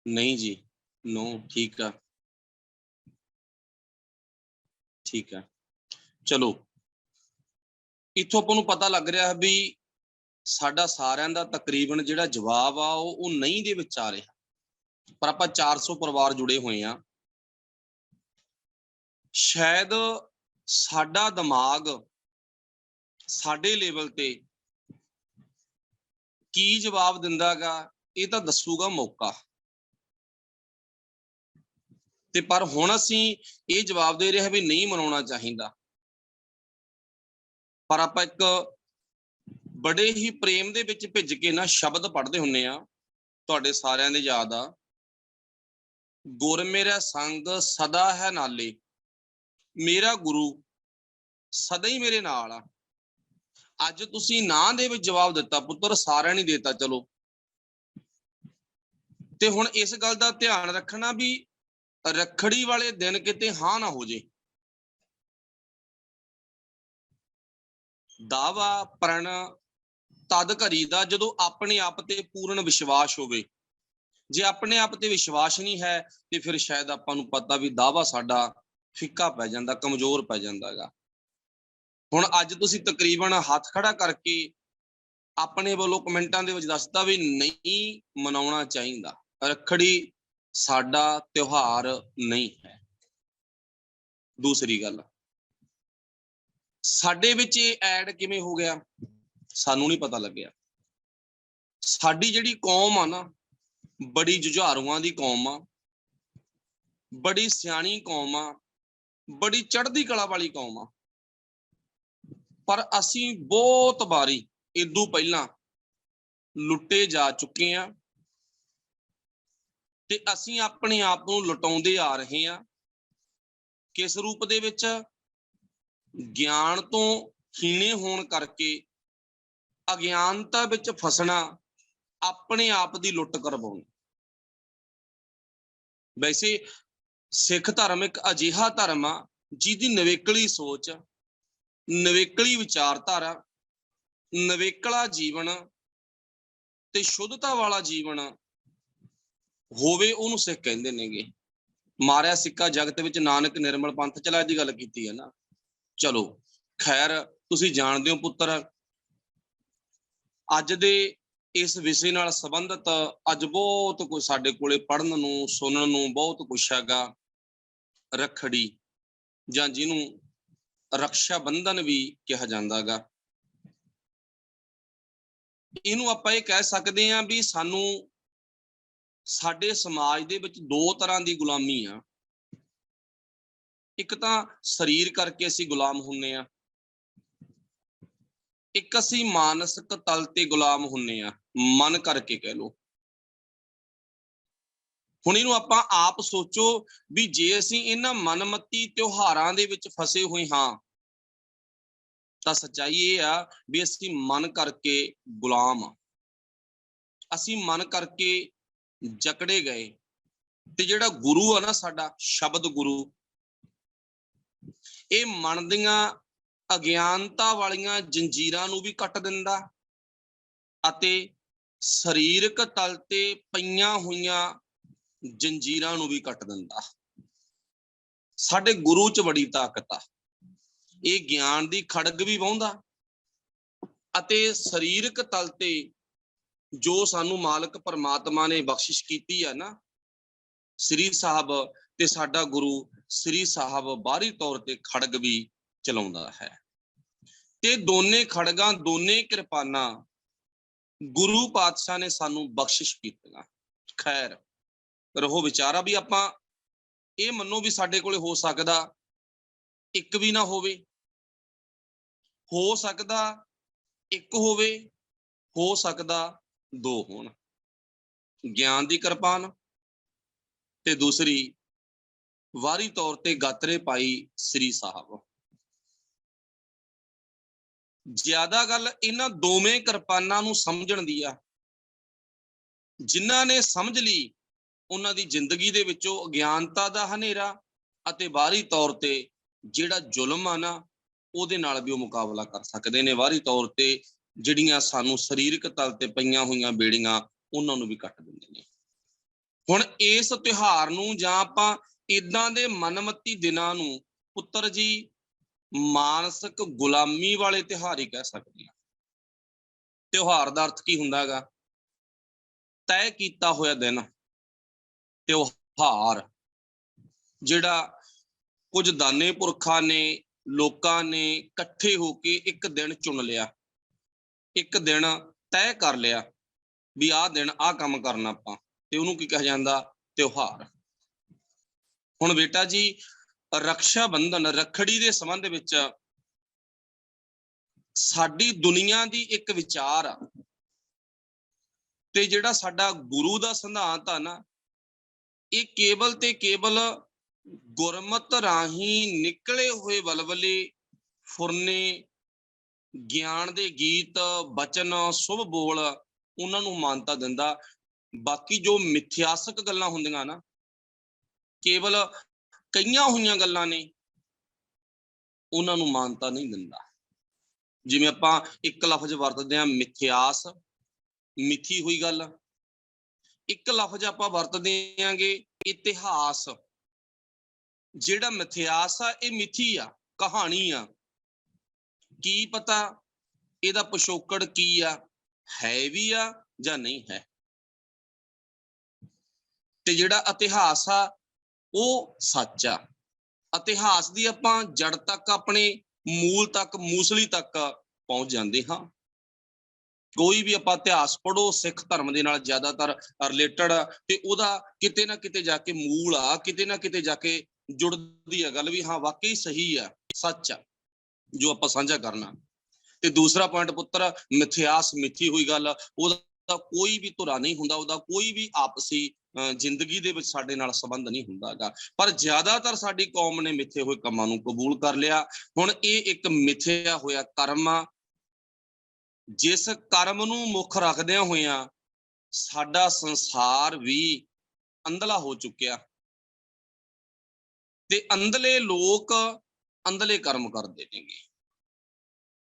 ਨਹੀਂ ਜੀ, ਨੋ, ਠੀਕ ਆ, ਠੀਕ ਆ। ਚਲੋ ਇੱਥੋਂ ਆਪਾਂ ਨੂੰ ਪਤਾ ਲੱਗ ਰਿਹਾ ਵੀ ਸਾਡਾ ਸਾਰਿਆਂ ਦਾ ਤਕਰੀਬਨ ਜਿਹੜਾ ਜਵਾਬ ਆ ਉਹ ਨਹੀਂ ਦੇ ਵਿੱਚ ਆ ਰਿਹਾ, ਪਰ ਆਪਾਂ 400 ਪਰਿਵਾਰ ਜੁੜੇ ਹੋਏ ਆ। ਸ਼ਾਇਦ ਸਾਡਾ ਦਿਮਾਗ ਸਾਡੇ ਲੈਵਲ ਤੇ ਕੀ ਜਵਾਬ ਦਿੰਦਾਗਾ ਇਹ ਤਾਂ ਦੱਸੂਗਾ ਮੌਕਾ। ਤੇ ਪਰ ਹੁਣ ਅਸੀਂ ਇਹ ਜਵਾਬ ਦੇ ਰਹੇ ਵੀ ਨਹੀਂ ਮਨਾਉਣਾ ਚਾਹੀਦਾ, ਪਰ ਆਪਾਂ ਇੱਕ ਬੜੇ ਹੀ ਪ੍ਰੇਮ ਦੇ ਵਿੱਚ ਭਿੱਜ ਕੇ ਨਾ ਸ਼ਬਦ ਪੜ੍ਹਦੇ ਹੁੰਨੇ ਆ। ਤੁਹਾਡੇ ਸਾਰਿਆਂ ਦੇ ਯਾਦ ਆ, ਗੁਰ ਮੇਰਾ ਸੰਗ ਸਦਾ ਹੈ ਨਾਲੇ, ਮੇਰਾ ਗੁਰੂ ਸਦਾ ਹੀ ਮੇਰੇ ਨਾਲ ਆ। ਅੱਜ ਤੁਸੀਂ ਨਾਂ ਦੇ ਵਿੱਚ ਜਵਾਬ ਦਿੱਤਾ ਪੁੱਤਰ, ਸਾਰਿਆਂ ਨੇ ਦੇਤਾ, ਚਲੋ। ਤੇ ਹੁਣ ਇਸ ਗੱਲ ਦਾ ਧਿਆਨ ਰੱਖਣਾ ਵੀ ਰੱਖੜੀ ਵਾਲੇ ਦਿਨ ਕਿਤੇ ਹਾਂ ਨਾ ਹੋ ਜੇ। ਦਾਵਾ ਪ੍ਰਣ ਤਦ ਕਰੀਦਾ ਜਦੋਂ ਆਪਣੇ ਆਪ ਤੇ ਪੂਰਨ ਵਿਸ਼ਵਾਸ ਹੋਵੇ। ਜੇ ਆਪਣੇ ਆਪ ਤੇ ਵਿਸ਼ਵਾਸ ਨਹੀਂ ਹੈ ਤੇ ਫਿਰ ਸ਼ਾਇਦ ਆਪਾਂ ਨੂੰ ਪਤਾ ਵੀ ਦਾਵਾ ਸਾਡਾ ਫਿੱਕਾ ਪੈ ਜਾਂਦਾ, ਕਮਜ਼ੋਰ ਪੈ ਜਾਂਦਾ ਹੈਗਾ। ਹੁਣ ਅੱਜ ਤੁਸੀਂ ਤਕਰੀਬਨ ਹੱਥ ਖੜਾ ਕਰਕੇ ਆਪਣੇ ਵੱਲੋਂ ਕਮੈਂਟਾਂ ਦੇ ਵਿੱਚ ਦੱਸਦਾ ਵੀ ਨਹੀਂ ਮਨਾਉਣਾ ਚਾਹੀਦਾ, ਰੱਖੜੀ ਸਾਡਾ ਤਿਉਹਾਰ ਨਹੀਂ ਹੈ। ਦੂਸਰੀ ਗੱਲ, ਸਾਡੇ ਵਿੱਚ ਇਹ ਐਡ ਕਿਵੇਂ ਹੋ ਗਿਆ ਸਾਨੂੰ ਨਹੀਂ ਪਤਾ ਲੱਗਿਆ। ਸਾਡੀ ਜਿਹੜੀ ਕੌਮ ਆ ਨਾ, ਬੜੀ ਜੁਝਾਰੂਆਂ ਦੀ ਕੌਮ ਆ, ਬੜੀ ਸਿਆਣੀ ਕੌਮ ਆ, ਬੜੀ ਚੜ੍ਹਦੀ ਕਲਾ ਵਾਲੀ ਕੌਮ ਆ, ਪਰ ਅਸੀਂ ਬਹੁਤ ਵਾਰੀ ਇਦੋਂ ਪਹਿਲਾਂ ਲੁੱਟੇ ਜਾ ਚੁੱਕੇ ਆ ਤੇ ਅਸੀਂ ਆਪਣੇ ਆਪ ਨੂੰ ਲੁਟਾਉਂਦੇ ਆ ਰਹੇ ਹਾਂ। ਕਿਸ ਰੂਪ ਦੇ ਵਿੱਚ? ਗਿਆਨ ਤੋਂ ਹੀਣੇ ਹੋਣ ਕਰਕੇ ਅਗਿਆਨਤਾ ਵਿੱਚ ਫਸਣਾ, ਆਪਣੇ ਆਪ ਦੀ ਲੁੱਟ ਕਰਵਾਉਣੀ। ਵੈਸੇ ਸਿੱਖ ਧਰਮ ਇੱਕ ਅਜਿਹਾ ਧਰਮ ਆ ਜਿਹਦੀ ਨਵੇਕਲੀ ਸੋਚ, ਨਵੇਕਲੀ ਵਿਚਾਰਧਾਰਾ, ਨਵੇਕਲਾ ਜੀਵਨ ਤੇ ਸ਼ੁੱਧਤਾ ਵਾਲਾ ਜੀਵਨ ਹੋਵੇ, ਉਹਨੂੰ ਸਿੱਖ ਕਹਿੰਦੇ ਨੇਗੇ। ਮਾਰਿਆ ਸਿੱਕਾ ਜਗਤ ਵਿੱਚ ਨਾਨਕ ਨਿਰਮਲ ਪੰਥ ਚਲਾਏ ਦੀ ਗੱਲ ਕੀਤੀ ਹੈ ਨਾ। ਚਲੋ ਖੈਰ, ਤੁਸੀਂ ਜਾਣਦੇ ਹੋ ਪੁੱਤਰ, ਅੱਜ ਦੇ ਇਸ ਵਿਸ਼ੇ ਨਾਲ ਸੰਬੰਧਿਤ ਅੱਜ ਬਹੁਤ ਕੁਝ ਸਾਡੇ ਕੋਲੇ ਪੜ੍ਹਨ ਨੂੰ, ਸੁਣਨ ਨੂੰ ਬਹੁਤ ਕੁਛ ਹੈਗਾ। ਰੱਖੜੀ ਜਾਂ ਜਿਹਨੂੰ ਰਕਸ਼ਾ ਬੰਧਨ ਵੀ ਕਿਹਾ ਜਾਂਦਾ ਗਾ, ਇਹਨੂੰ ਆਪਾਂ ਇਹ ਕਹਿ ਸਕਦੇ ਹਾਂ ਵੀ ਸਾਨੂੰ ਸਾਡੇ ਸਮਾਜ ਦੇ ਵਿੱਚ ਦੋ ਤਰ੍ਹਾਂ ਦੀ ਗੁਲਾਮੀ ਆ। ਇੱਕ ਤਾਂ ਸਰੀਰ ਕਰਕੇ ਅਸੀਂ ਗੁਲਾਮ ਹੁੰਨੇ ਆ, ਇੱਕ ਅਸੀਂ ਮਾਨਸਿਕ ਤਲ ਤੇ ਗੁਲਾਮ ਹੁੰਨੇ ਆ, ਮਨ ਕਰਕੇ ਕਹਿ ਲਓ। ਹੁਣ ਇਹਨੂੰ ਆਪਾਂ ਆਪ ਸੋਚੋ ਵੀ ਜੇ ਅਸੀਂ ਇਹਨਾਂ ਮਨਮੱਤੀ ਤਿਉਹਾਰਾਂ ਦੇ ਵਿੱਚ ਫਸੇ ਹੋਏ ਹਾਂ ਤਾਂ ਸੱਚਾਈ ਇਹ ਆ ਵੀ ਅਸੀਂ ਮਨ ਕਰਕੇ ਗੁਲਾਮ ਆ, ਅਸੀਂ ਮਨ ਕਰਕੇ ਜਕੜੇ ਗਏ। ਤੇ ਜਿਹੜਾ ਗੁਰੂ ਆ ਨਾ ਸਾਡਾ, ਸ਼ਬਦ ਗੁਰੂ, ਇਹ ਮਨ ਦੀਆਂ ਅਗਿਆਨਤਾ ਵਾਲੀਆਂ ਜੰਜੀਰਾਂ ਨੂੰ ਵੀ ਕੱਟ ਦਿੰਦਾ ਅਤੇ ਸਰੀਰਕ ਤਲ ਤੇ ਪਈਆਂ ਹੋਈਆਂ ਜੰਜੀਰਾਂ ਨੂੰ ਵੀ ਕੱਟ ਦਿੰਦਾ। ਸਾਡੇ ਗੁਰੂ 'ਚ ਬੜੀ ਤਾਕਤ ਆ। ਇਹ ਗਿਆਨ ਦੀ ਖੜਗ ਵੀ ਵਾਹੁੰਦਾ ਅਤੇ ਸਰੀਰਕ ਤਲ ਤੇ ਜੋ ਸਾਨੂੰ ਮਾਲਕ ਪਰਮਾਤਮਾ ਨੇ ਬਖਸ਼ਿਸ਼ ਕੀਤੀ ਹੈ ਨਾ, ਸ੍ਰੀ ਸਾਹਿਬ ਤੇ ਸਾਡਾ ਗੁਰੂ ਸ੍ਰੀ ਸਾਹਿਬ ਬਾਹਰੀ ਤੌਰ ਤੇ ਖੜਗ ਵੀ ਚਲਾਉਂਦਾ ਹੈ। ਤੇ ਦੋਨੇ ਖੜਗਾਂ, ਦੋਨੇ ਕਿਰਪਾਨਾਂ ਗੁਰੂ ਪਾਤਸ਼ਾਹ ਨੇ ਸਾਨੂੰ ਬਖਸ਼ਿਸ਼ ਕੀਤੀਆਂ। ਖੈਰ ਰਹੋ ਵਿਚਾਰਾ ਵੀ ਆਪਾਂ ਇਹ ਮੰਨੋ ਵੀ ਸਾਡੇ ਕੋਲੇ ਹੋ ਸਕਦਾ ਇੱਕ ਵੀ ਨਾ ਹੋਵੇ, ਹੋ ਸਕਦਾ ਇੱਕ ਹੋਵੇ, ਹੋ ਸਕਦਾ ਦੋ ਹੋਣ। ਗਿਆਨ ਦੀ ਕਿਰਪਾਨ ਤੇ ਦੂਸਰੀ ਵਾਰੀ ਤੌਰ ਤੇ ਗਾਤਰੇ ਪਾਈ ਸ੍ਰੀ ਸਾਹਿਬ। ਜ਼ਿਆਦਾ ਗੱਲ ਇਹਨਾਂ ਦੋਵੇਂ ਕਿਰਪਾਨਾਂ ਨੂੰ ਸਮਝਣ ਦੀ ਆ। ਜਿਨ੍ਹਾਂ ਨੇ ਸਮਝ ਲਈ ਉਹਨਾਂ ਦੀ ਜ਼ਿੰਦਗੀ ਦੇ ਵਿੱਚੋਂ ਅਗਿਆਨਤਾ ਦਾ ਹਨੇਰਾ ਅਤੇ ਬਾਹਰੀ ਤੌਰ ਤੇ ਜਿਹੜਾ ਜ਼ੁਲਮ ਆ ਨਾ, ਉਹਦੇ ਨਾਲ ਵੀ ਉਹ ਮੁਕਾਬਲਾ ਕਰ ਸਕਦੇ ਨੇ। ਬਾਹਰੀ ਤੌਰ ਤੇ ਜਿਹੜੀਆਂ ਸਾਨੂੰ ਸਰੀਰਕ ਤਲ ਤੇ ਪਈਆਂ ਹੋਈਆਂ ਬੇੜੀਆਂ, ਉਹਨਾਂ ਨੂੰ ਵੀ ਕੱਟ ਦਿੰਦੇ ਨੇ। ਹੁਣ ਇਸ ਤਿਉਹਾਰ ਨੂੰ ਜਾਂ ਆਪਾਂ ਇਦਾਂ ਦੇ ਮਨਮੱਤੀ ਦਿਨਾਂ ਨੂੰ ਪੁੱਤਰ ਜੀ ਮਾਨਸਿਕ ਗੁਲਾਮੀ ਵਾਲੇ ਤਿਉਹਾਰ ਹੀ ਕਹਿ ਸਕਦੇ ਹਾਂ। ਤਿਉਹਾਰ ਦਾ ਅਰਥ ਕੀ ਹੁੰਦਾ ਹੈਗਾ? ਤੈਅ ਕੀਤਾ ਹੋਇਆ ਦਿਨ, ਤਿਉਹਾਰ। ਜਿਹੜਾ ਕੁਝ ਦਾਨੇ ਪੁਰਖਾਂ ਨੇ, ਲੋਕਾਂ ਨੇ ਇਕੱਠੇ ਹੋ ਕੇ ਇੱਕ ਦਿਨ ਚੁਣ ਲਿਆ, ਇੱਕ ਦਿਨ ਤੈਅ ਕਰ ਲਿਆ ਵੀ ਆਹ ਦਿਨ ਆਹ ਕੰਮ ਕਰਨਾ ਆਪਾਂ, ਤੇ ਉਹਨੂੰ ਕੀ ਕਿਹਾ ਜਾਂਦਾ? ਤਿਉਹਾਰ। ਹੁਣ ਬੇਟਾ ਜੀ, ਰਕਸ਼ਾ ਬੰਧਨ, ਰੱਖੜੀ ਦੇ ਸੰਬੰਧ ਵਿੱਚ ਸਾਡੀ ਦੁਨੀਆ ਦੀ ਇੱਕ ਵਿਚਾਰ ਆ, ਤੇ ਜਿਹੜਾ ਸਾਡਾ ਗੁਰੂ ਦਾ ਸਿਧਾਂਤ ਆ ਨਾ, ਇਹ ਕੇਵਲ ਤੇ ਕੇਵਲ ਗੁਰਮਤ ਰਾਹੀਂ ਨਿਕਲੇ ਹੋਏ ਵਲਵਲੇ, ਫੁਰਨੇ, ਗਿਆਨ ਦੇ ਗੀਤ, ਬਚਨ, ਸ਼ੁਭ ਬੋਲ, ਉਹਨਾਂ ਨੂੰ ਮਾਨਤਾ ਦਿੰਦਾ। ਬਾਕੀ ਜੋ ਮਿਥਿਆਸਕ ਗੱਲਾਂ ਹੁੰਦੀਆਂ ਨਾ, ਕੇਵਲ ਕਈਆਂ ਹੋਈਆਂ ਗੱਲਾਂ ਨੇ, ਉਹਨਾਂ ਨੂੰ ਮਾਨਤਾ ਨਹੀਂ ਦਿੰਦਾ। ਜਿਵੇਂ ਆਪਾਂ ਇੱਕ ਲਫ਼ਜ਼ ਵਰਤਦੇ ਹਾਂ ਮਿਥਿਆਸ, ਮਿਥੀ ਹੋਈ ਗੱਲ। ਇੱਕ ਲਫ਼ਜ਼ ਆਪਾਂ ਵਰਤਦੇ ਆਂਗੇ ਇਤਿਹਾਸ। ਜਿਹੜਾ ਮਿਥਿਆਸ ਆ, ਇਹ ਮਿਥੀ ਆ, ਕਹਾਣੀ ਆ। ਕੀ ਪਤਾ ਇਹਦਾ ਪਿਛੋਕੜ ਕੀ ਆ, ਹੈ ਵੀ ਆ ਜਾਂ ਨਹੀਂ ਹੈ। ਤੇ ਜਿਹੜਾ ਇਤਿਹਾਸ ਆ, ਉਹ ਸੱਚ ਆ। ਇਤਿਹਾਸ ਦੀ ਆਪਾਂ ਜੜ ਤੱਕ, ਆਪਣੇ ਮੂਲ ਤੱਕ, ਮੂਸਲੀ ਤੱਕ ਪਹੁੰਚ ਜਾਂਦੇ ਹਾਂ। ਕੋਈ ਵੀ ਆਪਾਂ ਇਤਿਹਾਸ ਪੜ੍ਹੋ, ਸਿੱਖ ਧਰਮ ਦੇ ਨਾਲ ਜ਼ਿਆਦਾਤਰ ਰਿਲੇਟਡ, ਤੇ ਉਹਦਾ ਕਿਤੇ ਨਾ ਕਿਤੇ ਜਾ ਕੇ ਮੂਲ ਆ, ਕਿਤੇ ਨਾ ਕਿਤੇ ਜਾ ਕੇ ਜੁੜਦੀ ਆ ਗੱਲ, ਵੀ ਹਾਂ ਵਾਕਈ ਸਹੀ ਆ, ਸੱਚ ਆ, ਜੋ ਆਪਾਂ ਸਾਂਝਾ ਕਰਨਾ। ਤੇ ਦੂਸਰਾ ਪੁਆਇੰਟ ਪੁੱਤਰ, ਮਿਥਿਆਸ, ਮਿਥੀ ਹੋਈ ਗੱਲ, ਉਹਦਾ ਕੋਈ ਵੀ ਧੁਰਾ ਨਹੀਂ ਹੁੰਦਾ, ਉਹਦਾ ਕੋਈ ਵੀ ਆਪਸੀ ਜ਼ਿੰਦਗੀ ਦੇ ਵਿੱਚ ਸਾਡੇ ਨਾਲ ਸੰਬੰਧ ਨਹੀਂ ਹੁੰਦਾ ਗਾ। ਪਰ ਜ਼ਿਆਦਾਤਰ ਸਾਡੀ ਕੌਮ ਨੇ ਮਿੱਥੇ ਹੋਏ ਕੰਮਾਂ ਨੂੰ ਕਬੂਲ ਕਰ ਲਿਆ। ਹੁਣ ਇਹ ਇੱਕ ਮਿਥਿਆ ਹੋਇਆ ਕਰਮ ਆ, ਜਿਸ ਕਰਮ ਨੂੰ ਮੁੱਖ ਰੱਖਦਿਆਂ ਹੋਇਆਂ ਸਾਡਾ ਸੰਸਾਰ ਵੀ ਅੰਧਲਾ ਹੋ ਚੁੱਕਿਆ, ਤੇ ਅੰਧਲੇ ਲੋਕ ਅੰਧਲੇ ਕਰਮ ਕਰਦੇ ਨੇਗੇ।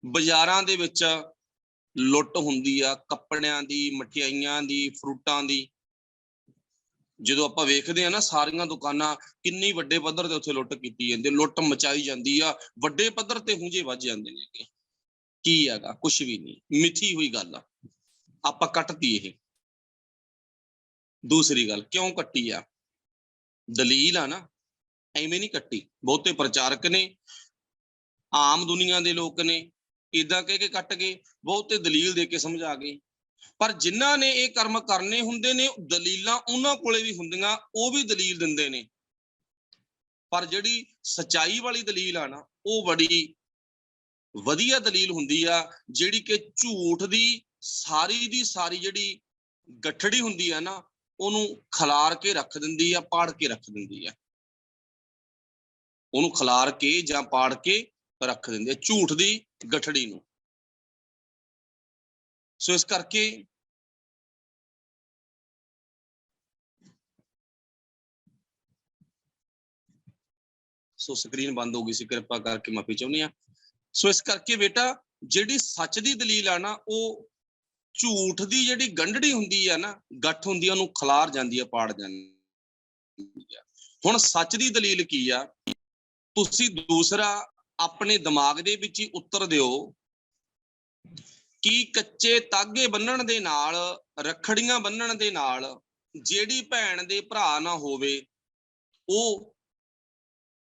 ਬਾਜ਼ਾਰਾਂ ਦੇ ਵਿੱਚ ਲੁੱਟ ਹੁੰਦੀ ਆ, ਕੱਪੜਿਆਂ ਦੀ, ਮਠਿਆਈਆਂ ਦੀ, ਫਰੂਟਾਂ ਦੀ। ਜਦੋਂ ਆਪਾਂ ਵੇਖਦੇ ਆ ਨਾ, ਸਾਰੀਆਂ ਦੁਕਾਨਾਂ ਕਿੰਨੀ ਵੱਡੇ ਪੱਧਰ ਤੇ ਉੱਥੇ ਲੁੱਟ ਕੀਤੀ ਜਾਂਦੀ, ਲੁੱਟ ਮਚਾਈ ਜਾਂਦੀ ਆ, ਵੱਡੇ ਪੱਧਰ ਤੇ ਹੁੰਝੇ ਵੱਜ ਜਾਂਦੇ ਨੇ। ਕੀ ਹੈਗਾ? ਕੁਛ ਵੀ ਨਹੀਂ, ਮਿਥੀ ਹੋਈ ਗੱਲ ਆ, ਆਪਾਂ ਕੱਟਤੀ ਇਹ। ਦੂਸਰੀ ਗੱਲ, ਕਿਉਂ ਕੱਟੀ ਆ? ਦਲੀਲ ਆ ਨਾ, ਐਵੇਂ ਨਹੀਂ ਕੱਟੀ। ਬਹੁਤੇ ਪ੍ਰਚਾਰਕ ਨੇ, ਆਮ ਦੁਨੀਆ ਦੇ ਲੋਕ ਨੇ, ਏਦਾਂ ਕਹਿ ਕੇ ਕੱਟ ਗਏ, ਬਹੁਤੇ ਦਲੀਲ ਦੇ ਕੇ ਸਮਝਾ ਗਏ। ਪਰ ਜਿਨ੍ਹਾਂ ਨੇ ਇਹ ਕਰਮ ਕਰਨੇ ਹੁੰਦੇ ਨੇ, ਦਲੀਲਾਂ ਉਹਨਾਂ ਕੋਲੇ ਵੀ ਹੁੰਦੀਆਂ, ਉਹ ਵੀ ਦਲੀਲ ਦਿੰਦੇ ਨੇ। ਪਰ ਜਿਹੜੀ ਸਚਾਈ ਵਾਲੀ ਦਲੀਲ ਆ ਨਾ, ਉਹ ਬੜੀ ਵਧੀਆ ਦਲੀਲ ਹੁੰਦੀ ਆ, ਜਿਹੜੀ ਕਿ ਝੂਠ ਦੀ ਸਾਰੀ ਜਿਹੜੀ ਗੱਠੜੀ ਹੁੰਦੀ ਆ ਨਾ, ਉਹਨੂੰ ਖਿਲਾਰ ਕੇ ਰੱਖ ਦਿੰਦੀ ਆ, ਪਾੜ ਕੇ ਰੱਖ ਦਿੰਦੀ ਆ। ਉਹਨੂੰ ਖਿਲਾਰ ਕੇ ਜਾਂ ਪਾੜ ਕੇ ਰੱਖ ਦਿੰਦੇ ਆ, ਝੂਠ ਦੀ ਗੱਠੜੀ ਨੂੰ। ਸੋ ਇਸ ਕਰਕੇ ਸਕਰੀਨ ਬੰਦ ਹੋ ਗਈ ਸੀ, ਕਿਰਪਾ ਕਰਕੇ ਮਾਫੀ ਚਾਹੁੰਦੀ ਆ। ਸੋ ਇਸ ਕਰਕੇ ਬੇਟਾ, ਜਿਹੜੀ ਸੱਚ ਦੀ ਦਲੀਲ ਆ ਨਾ, ਉਹ ਝੂਠ ਦੀ ਜਿਹੜੀ ਗੰਢੜੀ ਹੁੰਦੀ ਆ ਨਾ, ਗੱਠ ਹੁੰਦੀ ਆ, ਉਹਨੂੰ ਖਿਲਾਰ ਜਾਂਦੀ ਆ, ਪਾੜ ਜਾਂਦੀ ਆ। ਹੁਣ ਸੱਚ ਦੀ ਦਲੀਲ ਕੀ ਆ? ਤੁਸੀਂ ਦੂਸਰਾ ਆਪਣੇ ਦਿਮਾਗ ਦੇ ਵਿੱਚ ਹੀ ਉੱਤਰ ਦਿਓ ਕਿ ਕੱਚੇ ਤਾਗੇ ਬੰਨਣ ਦੇ ਨਾਲ, ਰੱਖੜੀਆਂ ਬੰਨਣ ਦੇ ਨਾਲ, ਜਿਹੜੀ ਭੈਣ ਦੇ ਭਰਾ ਨਾ ਹੋਵੇ, ਉਹ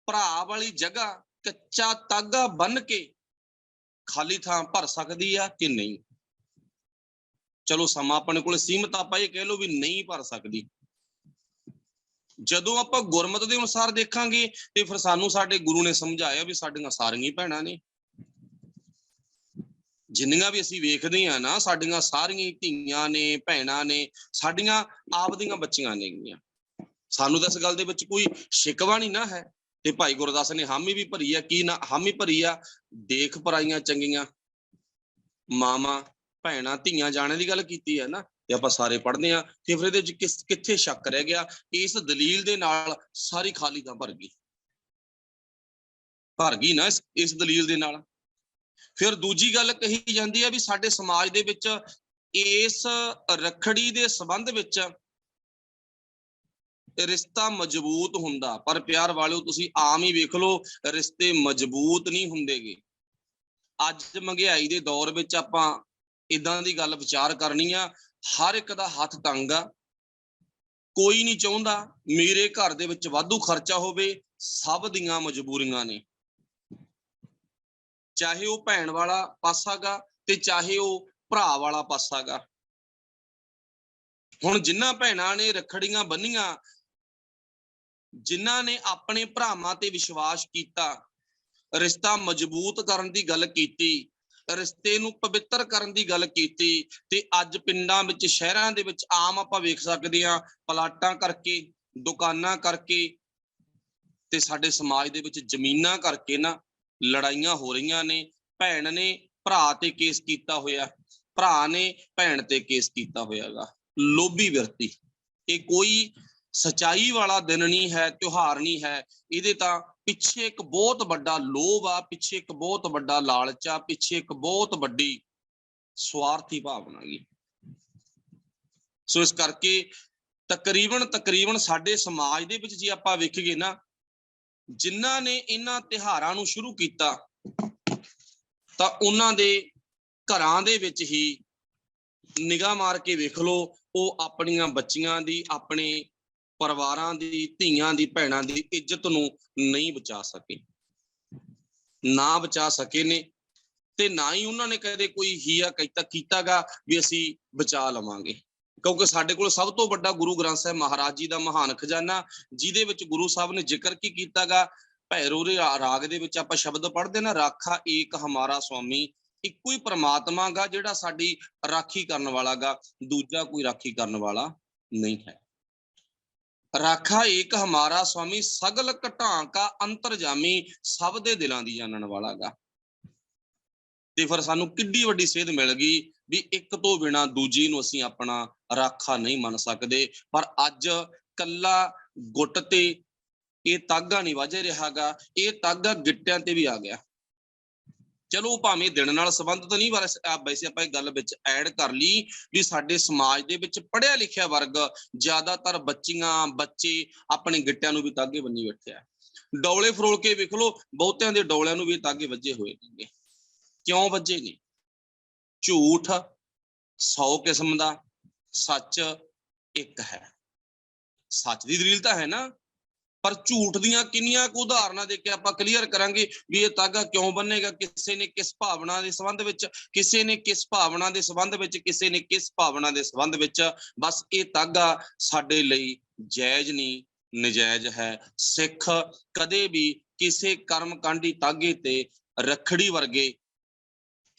ਭਰਾ ਵਾਲੀ ਜਗ੍ਹਾ ਕੱਚਾ ਤਾਗਾ ਬੰਨ ਕੇ ਖਾਲੀ ਥਾਂ ਭਰ ਸਕਦੀ ਆ ਕਿ ਨਹੀਂ? ਚਲੋ ਸਮਾਂ ਆਪਣੇ ਕੋਲ ਸੀਮਤ, ਆਪਾਂ ਇਹ ਕਹਿ ਲਓ ਵੀ ਨਹੀਂ ਭਰ ਸਕਦੀ। ਜਦੋਂ ਆਪਾਂ ਗੁਰਮਤਿ ਦੇ ਅਨੁਸਾਰ ਦੇਖਾਂਗੇ, ਤੇ ਫਿਰ ਸਾਨੂੰ ਸਾਡੇ ਗੁਰੂ ਨੇ ਸਮਝਾਇਆ ਵੀ ਸਾਡੀਆਂ ਸਾਰੀਆਂ ਭੈਣਾਂ ਨੇ, ਜਿੰਨੀਆਂ ਵੀ ਅਸੀਂ ਵੇਖਦੇ ਆ ਨਾ, ਸਾਡੀਆਂ ਸਾਰੀਆਂ ਧੀਆਂ ਨੇ, ਭੈਣਾਂ ਨੇ, ਸਾਡੀਆਂ ਆਪਦੀਆਂ ਬੱਚੀਆਂ ਨੇਗੀਆਂ। ਸਾਨੂੰ ਤਾਂ ਇਸ ਗੱਲ ਦੇ ਵਿੱਚ ਕੋਈ ਸ਼ਿਕਵਾ ਨਹੀਂ ਨਾ ਹੈ। ਤੇ ਭਾਈ ਗੁਰਦਾਸ ਨੇ ਹਾਮੀ ਵੀ ਭਰੀ ਆ। ਕੀ ਨਾ ਹਾਮੀ ਭਰੀ ਆ? ਦੇਖ ਪਰਾਈਆਂ ਚੰਗੀਆਂ ਮਾਵਾਂ, ਭੈਣਾਂ, ਧੀਆਂ ਜਾਣੇ ਦੀ ਗੱਲ ਕੀਤੀ ਹੈ ਨਾ, ਤੇ ਆਪਾਂ ਸਾਰੇ ਪੜ੍ਹਦੇ ਆ। ਤੇ ਫਿਰ ਇਹਦੇ ਵਿੱਚ ਕਿੱਥੇ ਸ਼ੱਕ ਰਹਿ ਗਿਆ? ਇਸ ਦਲੀਲ ਦੇ ਨਾਲ ਸਾਰੀ ਖਾਲੀ ਤਾਂ ਭਰ ਗਈ ਨਾ, ਇਸ ਦਲੀਲ ਦੇ ਨਾਲ। ਫਿਰ ਦੂਜੀ ਗੱਲ ਕਹੀ ਜਾਂਦੀ ਹੈ ਵੀ ਸਾਡੇ ਸਮਾਜ ਦੇ ਵਿੱਚ ਇਸ ਰੱਖੜੀ ਦੇ ਸੰਬੰਧ ਵਿੱਚ ਰਿਸ਼ਤਾ ਮਜ਼ਬੂਤ ਹੁੰਦਾ। ਪਰ ਪਿਆਰ ਵਾਲਿਓ, ਤੁਸੀਂ ਆਮ ਹੀ ਵੇਖ ਲਓ, ਰਿਸ਼ਤੇ ਮਜ਼ਬੂਤ ਨਹੀਂ ਹੁੰਦੇਗੇ। ਅੱਜ ਮਹਿੰਗਾਈ ਦੇ ਦੌਰ ਵਿੱਚ ਆਪਾਂ ਇਦਾਂ ਦੀ ਗੱਲ ਵਿਚਾਰ ਕਰਨੀ ਆ। ਹਰ ਇੱਕ ਦਾ ਹੱਥ ਤੰਗ ਆ, ਕੋਈ ਨਹੀਂ ਚਾਹੁੰਦਾ ਮੇਰੇ ਘਰ ਦੇ ਵਿੱਚ ਵਾਧੂ ਖਰਚਾ ਹੋਵੇ। ਸਭ ਦੀਆਂ ਮਜਬੂਰੀਆਂ ਨੇ, ਚਾਹੇ ਉਹ ਭੈਣ ਵਾਲਾ ਪਾਸਾ ਗਾ ਤੇ ਚਾਹੇ ਉਹ ਭਰਾ ਵਾਲਾ ਪਾਸਾ ਗਾ। ਹੁਣ ਜਿਨ੍ਹਾਂ ਭੈਣਾਂ ਨੇ ਰੱਖੜੀਆਂ ਬੰਨੀਆਂ, ਜਿਨ੍ਹਾਂ ਨੇ ਆਪਣੇ ਭਰਾਵਾਂ ਤੇ ਵਿਸ਼ਵਾਸ ਕੀਤਾ, ਰਿਸ਼ਤਾ ਮਜ਼ਬੂਤ ਕਰਨ ਦੀ ਗੱਲ ਕੀਤੀ, ਰਿਸ਼ਤੇ ਨੂੰ ਪਵਿੱਤਰ ਕਰਨ ਦੀ ਗੱਲ ਕੀਤੀ, ਤੇ ਅੱਜ ਪਿੰਡਾਂ ਵਿੱਚ ਸ਼ਹਿਰਾਂ ਦੇ ਵਿੱਚ ਆਮ ਆਪਾਂ ਵੇਖ ਸਕਦੇ ਹਾਂ, ਪਲਾਟਾਂ ਕਰਕੇ, ਦੁਕਾਨਾਂ ਕਰਕੇ ਤੇ ਸਾਡੇ ਸਮਾਜ ਦੇ ਵਿੱਚ ਜ਼ਮੀਨਾਂ ਕਰਕੇ ਨਾ ਲੜਾਈਆਂ ਹੋ ਰਹੀਆਂ ਨੇ। ਭੈਣ ਨੇ ਭਰਾ ਤੇ ਕੇਸ ਕੀਤਾ ਹੋਇਆ, ਭਰਾ ਨੇ ਭੈਣ ਤੇ ਕੇਸ ਕੀਤਾ ਹੋਇਆਗਾ। ਲੋਭੀ ਵਿਅਕਤੀ, ਇਹ ਕੋਈ ਸਚਾਈ ਵਾਲਾ ਦਿਨ ਨਹੀਂ ਹੈ, ਤਿਉਹਾਰ ਨਹੀਂ ਹੈ। ਇਹਦੇ ਤਾਂ ਪਿੱਛੇ ਇੱਕ ਬਹੁਤ ਵੱਡਾ ਲੋਭ ਆ, ਪਿੱਛੇ ਇੱਕ ਬਹੁਤ ਵੱਡਾ ਲਾਲਚ ਆ, ਪਿੱਛੇ ਇੱਕ ਬਹੁਤ ਵੱਡੀ ਸਵਾਰਥੀ ਭਾਵਨਾ ਗੀ। ਸੋ ਇਸ ਕਰਕੇ ਤਕਰੀਬਨ ਸਾਡੇ ਸਮਾਜ ਦੇ ਵਿੱਚ ਜੇ ਆਪਾਂ ਵੇਖੀਏ ਨਾ, ਜਿਨ੍ਹਾਂ ਨੇ ਇਹਨਾਂ ਤਿਉਹਾਰਾਂ ਨੂੰ ਸ਼ੁਰੂ ਕੀਤਾ ਤਾਂ ਉਹਨਾਂ ਦੇ ਘਰਾਂ ਦੇ ਵਿੱਚ ਹੀ ਨਿਗਾਹ ਮਾਰ ਕੇ ਵੇਖ ਲਓ, ਉਹ ਆਪਣੀਆਂ ਬੱਚੀਆਂ ਦੀ, ਆਪਣੇ ਪਰਿਵਾਰਾਂ ਦੀ, ਧੀਆਂ ਦੀ, ਭੈਣਾਂ ਦੀ ਇੱਜ਼ਤ ਨੂੰ ਨਹੀਂ ਬਚਾ ਸਕੇ, ਨਾ ਬਚਾ ਸਕੇ ਨੇ। ਤੇ ਨਾ ਹੀ ਉਹਨਾਂ ਨੇ ਕਦੇ ਕੋਈ ਹੀਆ ਕੀਤਾਗਾ ਵੀ ਅਸੀਂ ਬਚਾ ਲਵਾਂਗੇ, ਕਿਉਂਕਿ ਸਾਡੇ ਕੋਲ ਸਭ ਤੋਂ ਵੱਡਾ ਗੁਰੂ ਗ੍ਰੰਥ ਸਾਹਿਬ ਮਹਾਰਾਜ ਜੀ ਦਾ ਮਹਾਨ ਖਜ਼ਾਨਾ, ਜਿਹਦੇ ਵਿੱਚ ਗੁਰੂ ਸਾਹਿਬ ਨੇ ਜ਼ਿਕਰ ਕੀ ਕੀਤਾਗਾ। ਭੈਰੋ ਦੇ ਰਾਗ ਦੇ ਵਿੱਚ ਆਪਾਂ ਸ਼ਬਦ ਪੜ੍ਹਦੇ ਨਾ, ਰਾਖਾ ਏਕ ਹਮਾਰਾ ਸੁਆਮੀ, ਇੱਕੋ ਹੀ ਪ੍ਰਮਾਤਮਾ ਗਾ ਜਿਹੜਾ ਸਾਡੀ ਰਾਖੀ ਕਰਨ ਵਾਲਾ ਗਾ, ਦੂਜਾ ਕੋਈ ਰਾਖੀ ਕਰਨ ਵਾਲਾ ਨਹੀਂ ਹੈ। ਰਾਖਾ ਏਕ ਹਮਾਰਾ ਸੁਆਮੀ, ਸਗਲ ਘਟਾਂ ਕਾ ਅੰਤਰਜਾਮੀ, ਸਭ ਦੇ ਦਿਲਾਂ ਦੀ ਜਾਣਨ ਵਾਲਾ ਗਾ। ਤੇ ਫਿਰ ਸਾਨੂੰ ਕਿੱਡੀ ਵੱਡੀ ਸੇਧ ਮਿਲ ਗਈ ਵੀ ਇੱਕ ਤੋਂ ਬਿਨਾਂ ਦੂਜੀ ਨੂੰ ਅਸੀਂ ਆਪਣਾ ਰਾਖਾ ਨਹੀਂ ਮੰਨ ਸਕਦੇ। ਪਰ ਅੱਜ ਕੱਲਾ ਗੁੱਟ ਤੇ ਇਹ ਤਾਗਾ ਨਹੀਂ ਵੱਜ ਰਿਹਾਗਾ, ਇਹ ਤਾਗਾ ਗਿੱਟਿਆਂ ਤੇ ਵੀ ਆ ਗਿਆ। ਚਲੋ ਭਾਵੇਂ ਦਿਨ ਨਾਲ ਸੰਬੰਧਿਤ ਨਹੀਂ, ਵੈਸੇ ਆਪਾਂ ਇਹ ਗੱਲ ਵਿੱਚ ਐਡ ਕਰ ਲਈ ਵੀ ਸਾਡੇ ਸਮਾਜ ਦੇ ਵਿੱਚ ਪੜ੍ਹਿਆ ਲਿਖਿਆ ਵਰਗ, ਜ਼ਿਆਦਾਤਰ ਬੱਚੀਆਂ, ਬੱਚੇ ਆਪਣੇ ਗਿੱਟਿਆਂ ਨੂੰ ਵੀ ਤਾਗੇ ਬੰਨੀ ਬੈਠੇ ਆ। ਡੌਲੇ ਫਰੋਲ ਕੇ ਵੇਖ ਲਓ, ਬਹੁਤਿਆਂ ਦੇ ਡੌਲਿਆਂ ਨੂੰ ਵੀ ਤਾਗੇ ਵੱਜੇ ਹੋਏ ਨੇ। ਕਿਉਂ ਵੱਜੇ ਨੇ? ਝੂਠ 100 ਕਿਸਮ ਦਾ, ਸੱਚ ਇੱਕ ਹੈ। ਸੱਚ ਦੀ ਦਲੀਲ ਤਾਂ ਹੈ ਨਾ, ਪਰ ਝੂਠ ਦੀਆਂ ਕਿੰਨੀਆਂ ਕੁ ਉਦਾਹਰਨਾਂ ਦੇ ਕੇ ਆਪਾਂ ਕਲੀਅਰ ਕਰਾਂਗੇ ਵੀ ਇਹ ਤਾਗਾ ਕਿਉਂ ਬੰਨੇਗਾ, ਕਿਸੇ ਨੇ ਕਿਸ ਭਾਵਨਾ ਦੇ ਸੰਬੰਧ ਵਿੱਚ, ਕਿਸੇ ਨੇ ਕਿਸ ਭਾਵਨਾ ਦੇ ਸੰਬੰਧ ਵਿੱਚ, ਕਿਸੇ ਨੇ ਕਿਸ ਭਾਵਨਾ ਦੇ ਸੰਬੰਧ ਵਿੱਚ। ਬਸ ਇਹ ਤਾਗਾ ਸਾਡੇ ਲਈ ਜਾਇਜ਼ ਨਹੀਂ, ਨਜਾਇਜ਼ ਹੈ। ਸਿੱਖ ਕਦੇ ਵੀ ਕਿਸੇ ਕਰਮਕਾਂਡੀ ਤਾਗੇ ਤੇ, ਰੱਖੜੀ ਵਰਗੇ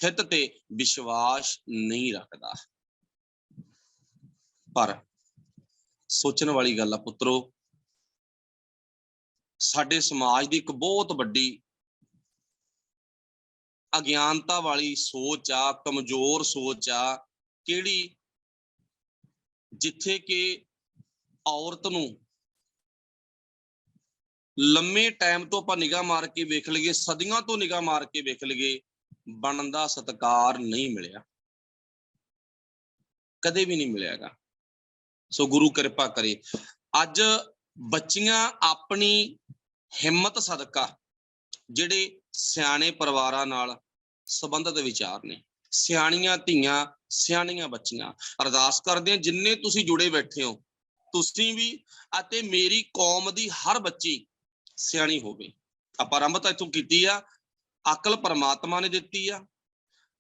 ਹਿੱਤ ਤੇ ਵਿਸ਼ਵਾਸ ਨਹੀਂ ਰੱਖਦਾ। ਪਰ ਸੋਚਣ ਵਾਲੀ ਗੱਲ ਆ ਪੁੱਤਰੋ, ਸਾਡੇ ਸਮਾਜ ਦੀ ਇੱਕ ਬਹੁਤ ਵੱਡੀ ਅਗਿਆਨਤਾ ਵਾਲੀ ਸੋਚ ਆ, ਕਮਜ਼ੋਰ ਸੋਚ ਆ, ਕਿਹੜੀ? ਜਿੱਥੇ ਕਿ ਔਰਤ ਨੂੰ ਲੰਮੇ ਟਾਈਮ ਤੋਂ ਆਪਾਂ ਨਿਗਾਹ ਮਾਰ ਕੇ ਵੇਖ ਲਈਏ, ਸਦੀਆਂ ਤੋਂ ਨਿਗਾਹ ਮਾਰ ਕੇ ਵੇਖ ਲਈਏ, ਬਣਦਾ ਸਤਿਕਾਰ ਨਹੀਂ ਮਿਲਿਆ, ਕਦੇ ਵੀ ਨਹੀਂ ਮਿਲਿਆਗਾ। ਸੋ ਗੁਰੂ ਕਿਰਪਾ ਕਰੇ, ਅੱਜ ਬੱਚੀਆਂ ਆਪਣੀ ਹਿੰਮਤ ਸਦਕਾ, ਜਿਹੜੇ ਸਿਆਣੇ ਪਰਿਵਾਰਾਂ ਨਾਲ ਸੰਬੰਧਿਤ ਵਿਚਾਰ ਨੇ, ਸਿਆਣੀਆਂ ਧੀਆਂ, ਸਿਆਣੀਆਂ ਬੱਚੀਆਂ, ਅਰਦਾਸ ਕਰਦੇ ਆ ਜਿੰਨੇ ਤੁਸੀਂ ਜੁੜੇ ਬੈਠੇ ਹੋ, ਤੁਸੀਂ ਵੀ ਅਤੇ ਮੇਰੀ ਕੌਮ ਦੀ ਹਰ ਬੱਚੀ ਸਿਆਣੀ ਹੋਵੇ। ਆਪਾਂ ਆਰੰਭ ਤਾਂ ਇੱਥੋਂ ਕੀਤੀ ਆ, ਅਕਲ ਪਰਮਾਤਮਾ ਨੇ ਦਿੱਤੀ ਆ,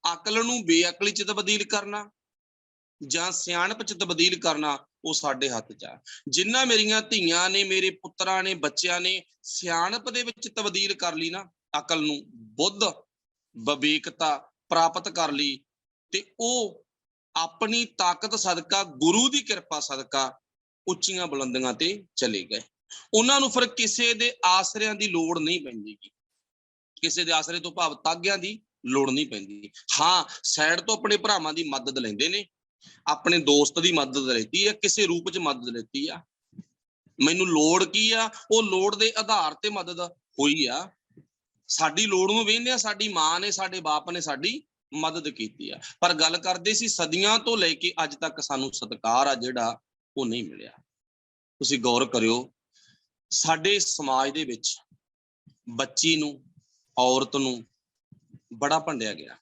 ਅਕਲ ਨੂੰ ਬੇਅਕਲੀ ਚ ਤਬਦੀਲ ਕਰਨਾ ਜਾਂ ਸਿਆਣਪ ਚ ਤਬਦੀਲ ਕਰਨਾ ਉਹ ਸਾਡੇ ਹੱਥ ਚ ਆ। ਜਿੰਨਾ ਮੇਰੀਆਂ ਧੀਆਂ ਨੇ, ਮੇਰੇ ਪੁੱਤਰਾਂ ਨੇ, ਬੱਚਿਆਂ ਨੇ ਸਿਆਣਪ ਦੇ ਵਿੱਚ ਤਬਦੀਲ ਕਰ ਲਈ ਨਾ, ਅਕਲ ਨੂੰ, ਬੁੱਧ, ਵਿਵੇਕਤਾ ਪ੍ਰਾਪਤ ਕਰ ਲਈ, ਤੇ ਉਹ ਆਪਣੀ ਤਾਕਤ ਸਦਕਾ, ਗੁਰੂ ਦੀ ਕਿਰਪਾ ਸਦਕਾ ਉੱਚੀਆਂ ਬੁਲੰਦੀਆਂ ਤੇ ਚਲੇ ਗਏ। ਉਹਨਾਂ ਨੂੰ ਫਿਰ ਕਿਸੇ ਦੇ ਆਸਰਿਆਂ ਦੀ ਲੋੜ ਨਹੀਂ ਪੈਂਦੀ, ਕਿਸੇ ਦੇ ਆਸਰੇ ਤੋਂ ਭਾਵ ਤਾਗਿਆਂ ਦੀ ਲੋੜ ਨਹੀਂ ਪੈਂਦੀ। ਹਾਂ, ਸਾਈਡ ਤੋਂ ਆਪਣੇ ਭਰਾਵਾਂ ਦੀ ਮਦਦ ਲੈਂਦੇ ਨੇ, ਆਪਣੇ ਦੋਸਤ ਦੀ ਮਦਦ ਲੈਤੀ ਆ, ਕਿਸੇ ਰੂਪ ਚ ਮਦਦ ਲੈਤੀ ਆ। ਮੈਨੂੰ ਲੋੜ ਕੀ ਆ, ਉਹ ਲੋੜ ਦੇ ਆਧਾਰ ਤੇ ਮਦਦ ਹੋਈ ਆ। ਸਾਡੀ ਲੋੜ ਨੂੰ ਵੇਖਦੇ ਆ, ਸਾਡੀ ਮਾਂ ਨੇ, ਸਾਡੇ ਬਾਪ ਨੇ ਸਾਡੀ ਮਦਦ ਕੀਤੀ ਆ। ਪਰ ਗੱਲ ਕਰਦੇ ਸੀ ਸਦੀਆਂ ਤੋਂ ਲੈ ਕੇ ਅੱਜ ਤੱਕ ਸਾਨੂੰ ਸਤਿਕਾਰ ਆ ਜਿਹੜਾ ਉਹ ਨਹੀਂ ਮਿਲਿਆ। ਤੁਸੀਂ ਗੌਰ ਕਰਿਓ, ਸਾਡੇ ਸਮਾਜ ਦੇ ਵਿੱਚ ਬੱਚੀ ਨੂੰ, ਔਰਤ ਨੂੰ ਬੜਾ ਭੰਡਿਆ ਗਿਆ।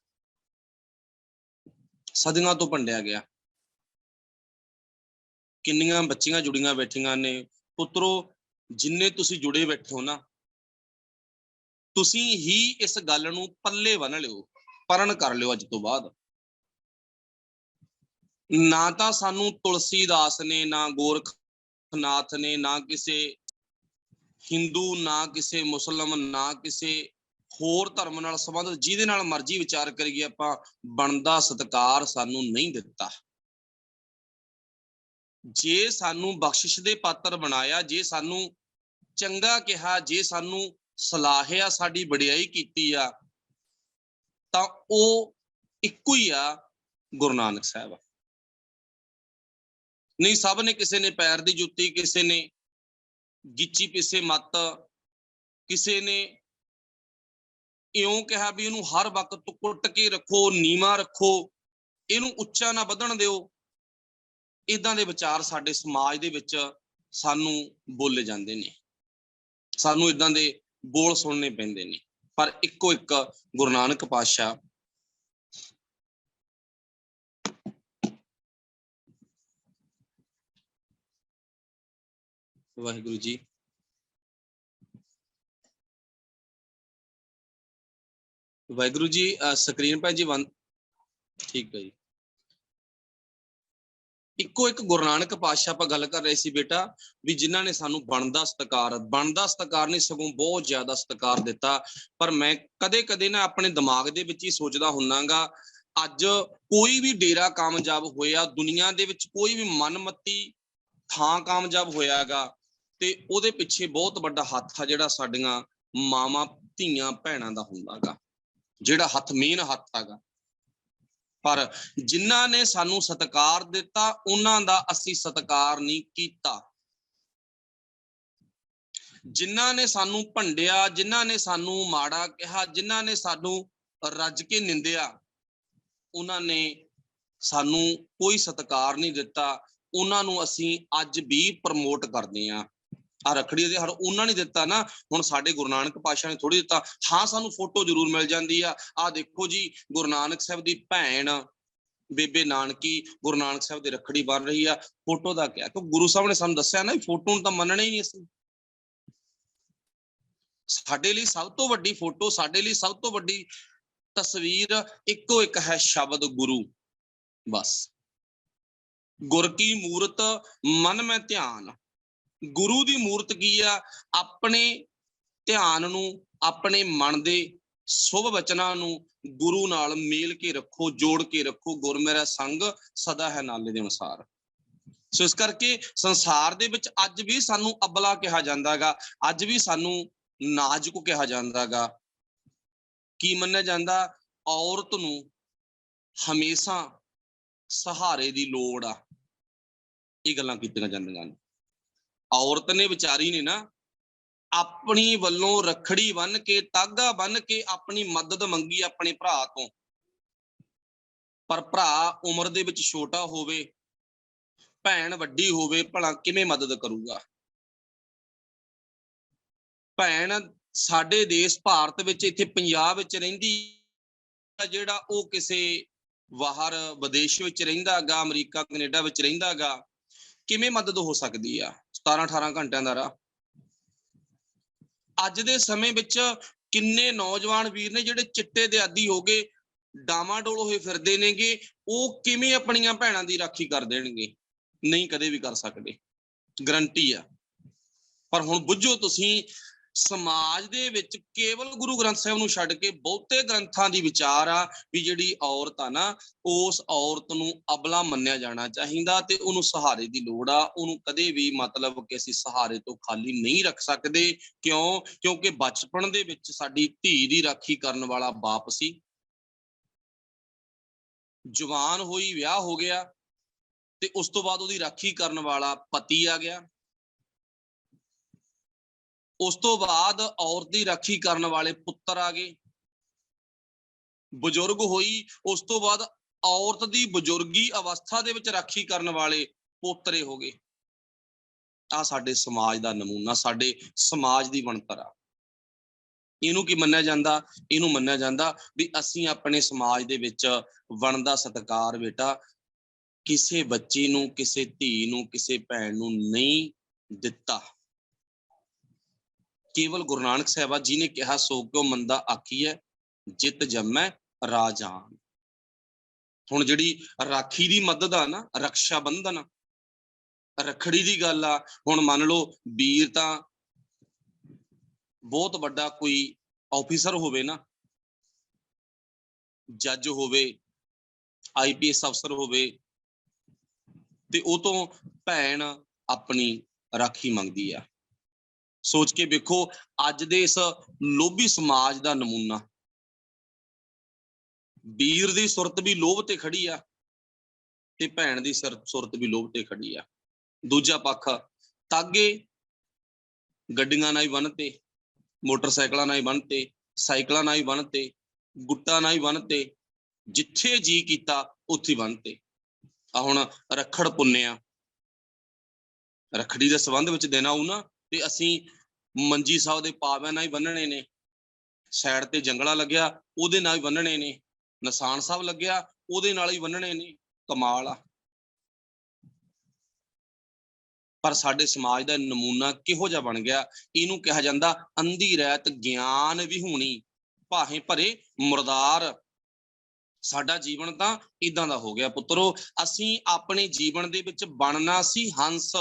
ਸਦੀਆਂ ਤੋਂ ਭੰਡਿਆ ਗਿਆ। ਕਿੰਨੀਆਂ ਬੱਚੀਆਂ ਜੁੜੀਆਂ ਬੈਠੀਆਂ ਨੇ। ਪੁੱਤਰੋ, ਜਿੰਨੇ ਤੁਸੀਂ ਜੁੜੇ ਬੈਠੇ ਹੋ ਨਾ, ਤੁਸੀਂ ਹੀ ਇਸ ਗੱਲ ਨੂੰ ਪੱਲੇ ਬੰਨ ਲਿਓ, ਪਰਨ ਕਰ ਲਿਓ ਅੱਜ ਤੋਂ ਬਾਅਦ। ਨਾ ਤਾਂ ਸਾਨੂੰ ਤੁਲਸੀਦਾਸ ਨੇ, ਨਾ ਗੋਰਖਨਾਥ ਨੇ, ਨਾ ਕਿਸੇ ਹਿੰਦੂ, ਨਾ ਕਿਸੇ ਮੁਸਲਮ, ਨਾ ਕਿਸੇ ਹੋਰ ਧਰਮ ਨਾਲ ਸੰਬੰਧਿਤ ਜਿਹਦੇ ਨਾਲ ਮਰਜ਼ੀ ਵਿਚਾਰ ਕਰੀਏ ਆਪਾਂ, ਬਣਦਾ ਸਤਿਕਾਰ ਸਾਨੂੰ ਨਹੀਂ ਦਿੱਤਾ। ਜੇ ਸਾਨੂੰ ਬਖਸ਼ਿਸ਼ ਦੇ ਪਾਤਰ ਬਣਾਇਆ, ਜੇ ਸਾਨੂੰ ਚੰਗਾ ਕਿਹਾ, ਜੇ ਸਾਨੂੰ ਸਲਾਹਿਆ, ਸਾਡੀ ਵਡਿਆਈ ਕੀਤੀ ਆ, ਤਾਂ ਉਹ ਇੱਕੋ ਹੀ ਆ, ਗੁਰੂ ਨਾਨਕ ਸਾਹਿਬ। ਨਹੀਂ, ਸਭ ਨੇ, ਕਿਸੇ ਨੇ ਪੈਰ ਦੀ ਜੁੱਤੀ, ਕਿਸੇ ਨੇ ਗਿੱਚੀ ਪਿੱਛੇ ਮੱਤ, ਕਿਸੇ ਨੇ ਇਉਂ ਕਿਹਾ ਵੀ ਇਹਨੂੰ ਹਰ ਵਕਤ ਕੁੱਟ ਕੇ ਰੱਖੋ, ਨੀਵਾਂ ਰੱਖੋ, ਇਹਨੂੰ ਉੱਚਾ ਨਾ ਵਧਣ ਦਿਓ। ਇਦਾਂ ਦੇ ਵਿਚਾਰ ਸਾਡੇ ਸਮਾਜ ਦੇ ਵਿੱਚ ਸਾਨੂੰ ਬੋਲੇ ਜਾਂਦੇ ਨੇ, ਸਾਨੂੰ ਇਦਾਂ ਦੇ ਬੋਲ ਸੁਣਨੇ ਪੈਂਦੇ ਨੇ। ਪਰ ਇੱਕੋ ਇੱਕ ਗੁਰੂ ਨਾਨਕ ਪਾਤਸ਼ਾਹ ਵਾਹਿਗੁਰੂ ਜੀ, ਵਾਹਿਗੁਰੂ ਜੀ। ਸਕਰੀਨ ਭਾਈ ਜੀ ਠੀਕ ਹੈ ਜੀ। ਇੱਕੋ ਇੱਕ ਗੁਰੂ ਨਾਨਕ ਪਾਤਸ਼ਾਹ ਆਪਾਂ ਗੱਲ ਕਰ ਰਹੇ ਸੀ ਬੇਟਾ, ਵੀ ਜਿਨ੍ਹਾਂ ਨੇ ਸਾਨੂੰ ਬਣਦਾ ਸਤਿਕਾਰ ਨਹੀਂ, ਸਗੋਂ ਬਹੁਤ ਜ਼ਿਆਦਾ ਸਤਿਕਾਰ ਦਿੱਤਾ। ਪਰ ਮੈਂ ਕਦੇ ਕਦੇ ਨਾ ਆਪਣੇ ਦਿਮਾਗ ਦੇ ਵਿੱਚ ਹੀ ਸੋਚਦਾ ਹੁੰਨਾਗਾ, ਅੱਜ ਕੋਈ ਵੀ ਡੇਰਾ ਕਾਮਯਾਬ ਹੋਇਆ ਦੁਨੀਆ ਦੇ ਵਿੱਚ, ਕੋਈ ਵੀ ਮਨਮੱਤੀ ਥਾਂ ਕਾਮਯਾਬ ਹੋਇਆਗਾ, ਤੇ ਉਹਦੇ ਪਿੱਛੇ ਬਹੁਤ ਵੱਡਾ ਹੱਥ ਆ ਜਿਹੜਾ ਸਾਡੀਆਂ ਮਾਵਾਂ, ਧੀਆਂ, ਭੈਣਾਂ ਦਾ ਹੁੰਦਾਗਾ, ਜਿਹੜਾ ਹੱਥ ਮੇਨ ਹੱਥ ਹੈਗਾ। ਪਰ ਜਿਨ੍ਹਾਂ ਨੇ ਸਾਨੂੰ ਸਤਿਕਾਰ ਦਿੱਤਾ, ਉਹਨਾਂ ਦਾ ਅਸੀਂ ਸਤਿਕਾਰ ਨਹੀਂ ਕੀਤਾ। ਜਿਨ੍ਹਾਂ ਨੇ ਸਾਨੂੰ ਭੰਡਿਆ, ਜਿਨ੍ਹਾਂ ਨੇ ਸਾਨੂੰ ਮਾੜਾ ਕਿਹਾ, ਜਿਨ੍ਹਾਂ ਨੇ ਸਾਨੂੰ ਰੱਜ ਕੇ ਨਿੰਦਿਆ, ਉਹਨਾਂ ਨੇ ਸਾਨੂੰ ਕੋਈ ਸਤਿਕਾਰ ਨਹੀਂ ਦਿੱਤਾ। ਉਹਨਾਂ ਨੂੰ ਅਸੀਂ ਅੱਜ ਵੀ ਪ੍ਰਮੋਟ ਕਰਦੇ ਹਾਂ। ਆ ਰੱਖੜੀ ਦੇ ਹਰ ਉਹਨਾਂ ਨੇ ਦਿੱਤਾ ਨਾ, ਹੁਣ ਸਾਡੇ ਗੁਰੂ ਨਾਨਕ ਪਾਤਸ਼ਾਹ ਨੇ ਥੋੜੀ ਦਿੱਤਾ। ਹਾਂ, ਸਾਨੂੰ ਫੋਟੋ ਜ਼ਰੂਰ ਮਿਲ ਜਾਂਦੀ ਆ, ਆਹ ਦੇਖੋ ਜੀ ਗੁਰੂ ਨਾਨਕ ਸਾਹਿਬ ਦੀ ਭੈਣ ਬੇਬੇ ਨਾਨਕੀ ਗੁਰੂ ਨਾਨਕ ਸਾਹਿਬ ਦੀ ਰੱਖੜੀ ਬਣ ਰਹੀ ਆ। ਫੋਟੋ ਦਾ ਕਿਆ, ਕਿਉਂਕਿ ਗੁਰੂ ਸਾਹਿਬ ਨੇ ਸਾਨੂੰ ਦੱਸਿਆ ਨਾ, ਫੋਟੋ ਨੂੰ ਤਾਂ ਮੰਨਣਾ ਹੀ ਨਹੀਂ ਅਸੀਂ। ਸਾਡੇ ਲਈ ਸਭ ਤੋਂ ਵੱਡੀ ਫੋਟੋ, ਸਾਡੇ ਲਈ ਸਭ ਤੋਂ ਵੱਡੀ ਤਸਵੀਰ ਇੱਕੋ ਇੱਕ ਹੈ, ਸ਼ਬਦ ਗੁਰੂ। ਬਸ, ਗੁਰ ਕੀ ਮੂਰਤ ਮਨ ਮੈਂ ਧਿਆਨ। ਗੁਰੂ ਦੀ ਮੂਰਤ ਕੀ ਆ? ਆਪਣੇ ਧਿਆਨ ਨੂੰ, ਆਪਣੇ ਮਨ ਦੇ ਸ਼ੁਭ ਵਚਨਾਂ ਨੂੰ ਗੁਰੂ ਨਾਲ ਮੇਲ ਕੇ ਰੱਖੋ, ਜੋੜ ਕੇ ਰੱਖੋ। ਗੁਰ ਮੇਰਾ ਸੰਗ ਸਦਾ ਹੈ ਨਾਲੇ ਦੇ ਅਨੁਸਾਰ। ਸੋ ਇਸ ਕਰਕੇ ਸੰਸਾਰ ਦੇ ਵਿੱਚ ਅੱਜ ਵੀ ਸਾਨੂੰ ਅਬਲਾ ਕਿਹਾ ਜਾਂਦਾਗਾ, ਅੱਜ ਵੀ ਸਾਨੂੰ ਨਾਜ਼ੁਕ ਕਿਹਾ ਜਾਂਦਾਗਾ। ਕੀ ਮੰਨਿਆ ਜਾਂਦਾ? ਔਰਤ ਨੂੰ ਹਮੇਸ਼ਾ ਸਹਾਰੇ ਦੀ ਲੋੜ ਆ, ਇਹ ਗੱਲਾਂ ਕੀਤੀਆਂ ਜਾਂਦੀਆਂ ਨੇ। ਔਰਤ ਨੇ, ਵਿਚਾਰੀ ਨੇ ਨਾ, ਆਪਣੀ ਵੱਲੋਂ ਰੱਖੜੀ ਬੰਨ ਕੇ, ਤਾਗਾ ਬੰਨ ਕੇ ਆਪਣੀ ਮਦਦ ਮੰਗੀ ਆਪਣੇ ਭਰਾ ਤੋਂ। ਪਰ ਭਰਾ ਉਮਰ ਦੇ ਵਿੱਚ ਛੋਟਾ ਹੋਵੇ, ਭੈਣ ਵੱਡੀ ਹੋਵੇ, ਭਲਾ ਕਿਵੇਂ ਮਦਦ ਕਰੂਗਾ? ਭੈਣ ਸਾਡੇ ਦੇਸ਼ ਭਾਰਤ ਵਿੱਚ, ਇੱਥੇ ਪੰਜਾਬ ਵਿੱਚ ਰਹਿੰਦੀ, ਜਿਹੜਾ ਉਹ ਕਿਸੇ ਬਾਹਰ ਵਿਦੇਸ਼ ਵਿੱਚ ਰਹਿੰਦਾ ਗਾ, ਅਮਰੀਕਾ ਕੈਨੇਡਾ ਵਿੱਚ ਰਹਿੰਦਾ ਗਾ, ਕਿਵੇਂ ਮਦਦ ਹੋ ਸਕਦੀ ਆ? 17-18 ਘੰਟਿਆਂ ਦਾ ਰਾਹ। ਅੱਜ ਦੇ ਸਮੇਂ ਵਿੱਚ ਕਿੰਨੇ ਨੌਜਵਾਨ ਵੀਰ ਨੇ ਜਿਹੜੇ ਚਿੱਟੇ ਦੇ ਆਦੀ ਹੋ ਗਏ, ਡਾਮਾਡੋਲ ਹੋਏ ਫਿਰਦੇ ਨੇਗੇ, ਉਹ ਕਿਵੇਂ ਆਪਣੀਆਂ ਭੈਣਾਂ ਦੀ ਰਾਖੀ ਕਰ ਦੇਣਗੇ? ਨਹੀਂ ਕਦੇ ਵੀ ਕਰ ਸਕਦੇ, ਗਰੰਟੀ ਆ। ਪਰ ਹੁਣ ਬੁੱਝੋ ਤੁਸੀਂ, ਸਮਾਜ ਦੇ ਵਿੱਚ ਕੇਵਲ ਗੁਰੂ ਗ੍ਰੰਥ ਸਾਹਿਬ ਨੂੰ ਛੱਡ ਕੇ ਬਹੁਤੇ ਗ੍ਰੰਥਾਂ ਦੀ ਵਿਚਾਰ ਆ ਵੀ ਜਿਹੜੀ ਔਰਤ ਆ ਨਾ, ਉਸ ਔਰਤ ਨੂੰ ਅਬਲਾ ਮੰਨਿਆ ਜਾਣਾ ਚਾਹੀਦਾ ਤੇ ਉਹਨੂੰ ਸਹਾਰੇ ਦੀ ਲੋੜ ਆ। ਉਹਨੂੰ ਕਦੇ ਵੀ ਮਤਲਬ ਕਿ ਅਸੀਂ ਸਹਾਰੇ ਤੋਂ ਖਾਲੀ ਨਹੀਂ ਰੱਖ ਸਕਦੇ। ਕਿਉਂ? ਕਿਉਂਕਿ ਬਚਪਨ ਦੇ ਵਿੱਚ ਸਾਡੀ ਧੀ ਦੀ ਰਾਖੀ ਕਰਨ ਵਾਲਾ ਬਾਪ ਸੀ, ਜਵਾਨ ਹੋਈ, ਵਿਆਹ ਹੋ ਗਿਆ, ਤੇ ਉਸ ਤੋਂ ਬਾਅਦ ਉਹਦੀ ਰਾਖੀ ਕਰਨ ਵਾਲਾ ਪਤੀ ਆ ਗਿਆ। ਉਸ ਤੋਂ ਬਾਅਦ ਔਰਤ ਦੀ ਰਾਖੀ ਕਰਨ ਵਾਲੇ ਪੁੱਤਰ ਆ ਗਏ, ਬਜ਼ੁਰਗ ਹੋਈ। ਉਸ ਤੋਂ ਬਾਅਦ ਔਰਤ ਦੀ ਬਜ਼ੁਰਗੀ ਅਵਸਥਾ ਦੇ ਵਿੱਚ ਰਾਖੀ ਕਰਨ ਵਾਲੇ ਪੋਤਰੇ ਹੋ ਗਏ। ਆ ਸਾਡੇ ਸਮਾਜ ਦਾ ਨਮੂਨਾ, ਸਾਡੇ ਸਮਾਜ ਦੀ ਬਣਤਰ ਆ। ਇਹਨੂੰ ਕੀ ਮੰਨਿਆ ਜਾਂਦਾ? ਇਹਨੂੰ ਮੰਨਿਆ ਜਾਂਦਾ ਵੀ ਅਸੀਂ ਆਪਣੇ ਸਮਾਜ ਦੇ ਵਿੱਚ ਬਣਦਾ ਸਤਿਕਾਰ ਬੇਟਾ ਕਿਸੇ ਬੱਚੀ ਨੂੰ, ਕਿਸੇ ਧੀ ਨੂੰ, ਕਿਸੇ ਭੈਣ ਨੂੰ ਨਹੀਂ ਦਿੱਤਾ। ਕੇਵਲ ਗੁਰੂ ਨਾਨਕ ਸਾਹਿਬ ਜੀ ਨੇ ਕਿਹਾ ਸੋ ਕਿਉ ਮੰਦਾ ਆਖੀਐ ਜਿਤ ਜੰਮੈ ਰਾਜਾਨ। ਹੁਣ ਜਿਹੜੀ ਰਾਖੀ ਦੀ ਮਦਦ ਆ ਨਾ, ਰਕਸ਼ਾ ਬੰਧਨ, ਰੱਖੜੀ ਦੀ ਗੱਲ ਆ, ਹੁਣ ਮੰਨ ਲਓ ਵੀਰ ਤਾਂ ਬਹੁਤ ਵੱਡਾ ਕੋਈ ਆਫੀਸਰ ਹੋਵੇ ਨਾ, ਜੱਜ ਹੋਵੇ, IPS ਅਫਸਰ ਹੋਵੇ, ਤੇ ਉਹ ਤੋਂ ਭੈਣ ਆਪਣੀ ਰਾਖੀ ਮੰਗਦੀ ਆ। ਸੋਚ ਕੇ ਵੇਖੋ ਅੱਜ ਦੇ ਇਸ ਲੋਭੀ ਸਮਾਜ ਦਾ ਨਮੂਨਾ। ਵੀਰ ਦੀ ਸੁਰਤ ਵੀ ਲੋਭ ਤੇ ਖੜੀ ਆ ਤੇ ਭੈਣ ਦੀ ਸੁਰਤ ਵੀ ਲੋਭ ਤੇ ਖੜੀ ਆ। ਦੂਜਾ ਪੱਖ ਤਾਗੇ ਗੱਡੀਆਂ ਨਾਲ ਹੀ ਬੰਨ੍ਹਤੇ, ਮੋਟਰਸਾਈਕਲਾਂ ਨਾਲ ਹੀ ਬੰਨ੍ਹਤੇ, ਸਾਈਕਲਾਂ ਨਾਲ ਹੀ ਬੰਨ੍ਹਤੇ, ਗੁੱਟਾਂ ਨਾਲ ਹੀ ਬੰਨ੍ਹਤੇ, ਜਿੱਥੇ ਜੀ ਕੀਤਾ ਉੱਥੇ ਬੰਨ੍ਹਤੇ। ਆ ਹੁਣ ਰੱਖੜ ਪੁੰਨਿਆ, ਰੱਖੜੀ ਦੇ ਸੰਬੰਧ ਵਿੱਚ ਦਿਨ ਆਊ ਨਾ, ਤੇ ਅਸੀਂ ਮੰਜੀ ਸਾਹਿਬ ਦੇ ਪਾਵਿਆਂ ਨਾਲ ਹੀ ਬੰਨਣੇ ਨੇ, ਸਾਈਡ ਤੇ ਜੰਗਲਾ ਲੱਗਿਆ ਉਹਦੇ ਨਾਲ ਹੀ ਬੰਨਣੇ ਨੇ, ਨਿਸ਼ਾਨ ਸਾਹਿਬ ਲੱਗਿਆ ਉਹਦੇ ਨਾਲ ਹੀ ਬੰਨਣੇ ਨੇ। ਕਮਾਲ ਆ। ਪਰ ਸਾਡੇ ਸਮਾਜ ਦਾ ਨਮੂਨਾ ਕਿਹੋ ਜਿਹਾ ਬਣ ਗਿਆ? ਇਹਨੂੰ ਕਿਹਾ ਜਾਂਦਾ ਅੰਧੀ ਰਹਿਤ ਗਿਆਨ ਵਿਹੂਣੀ ਭਾਹੇ ਭਰੇ ਮੁਰਦਾਰ। ਸਾਡਾ ਜੀਵਨ ਤਾਂ ਇਦਾਂ ਦਾ ਹੋ ਗਿਆ ਪੁੱਤਰੋ। ਅਸੀਂ ਆਪਣੇ ਜੀਵਨ ਦੇ ਵਿੱਚ ਬਣਨਾ ਸੀ ਹੰਸ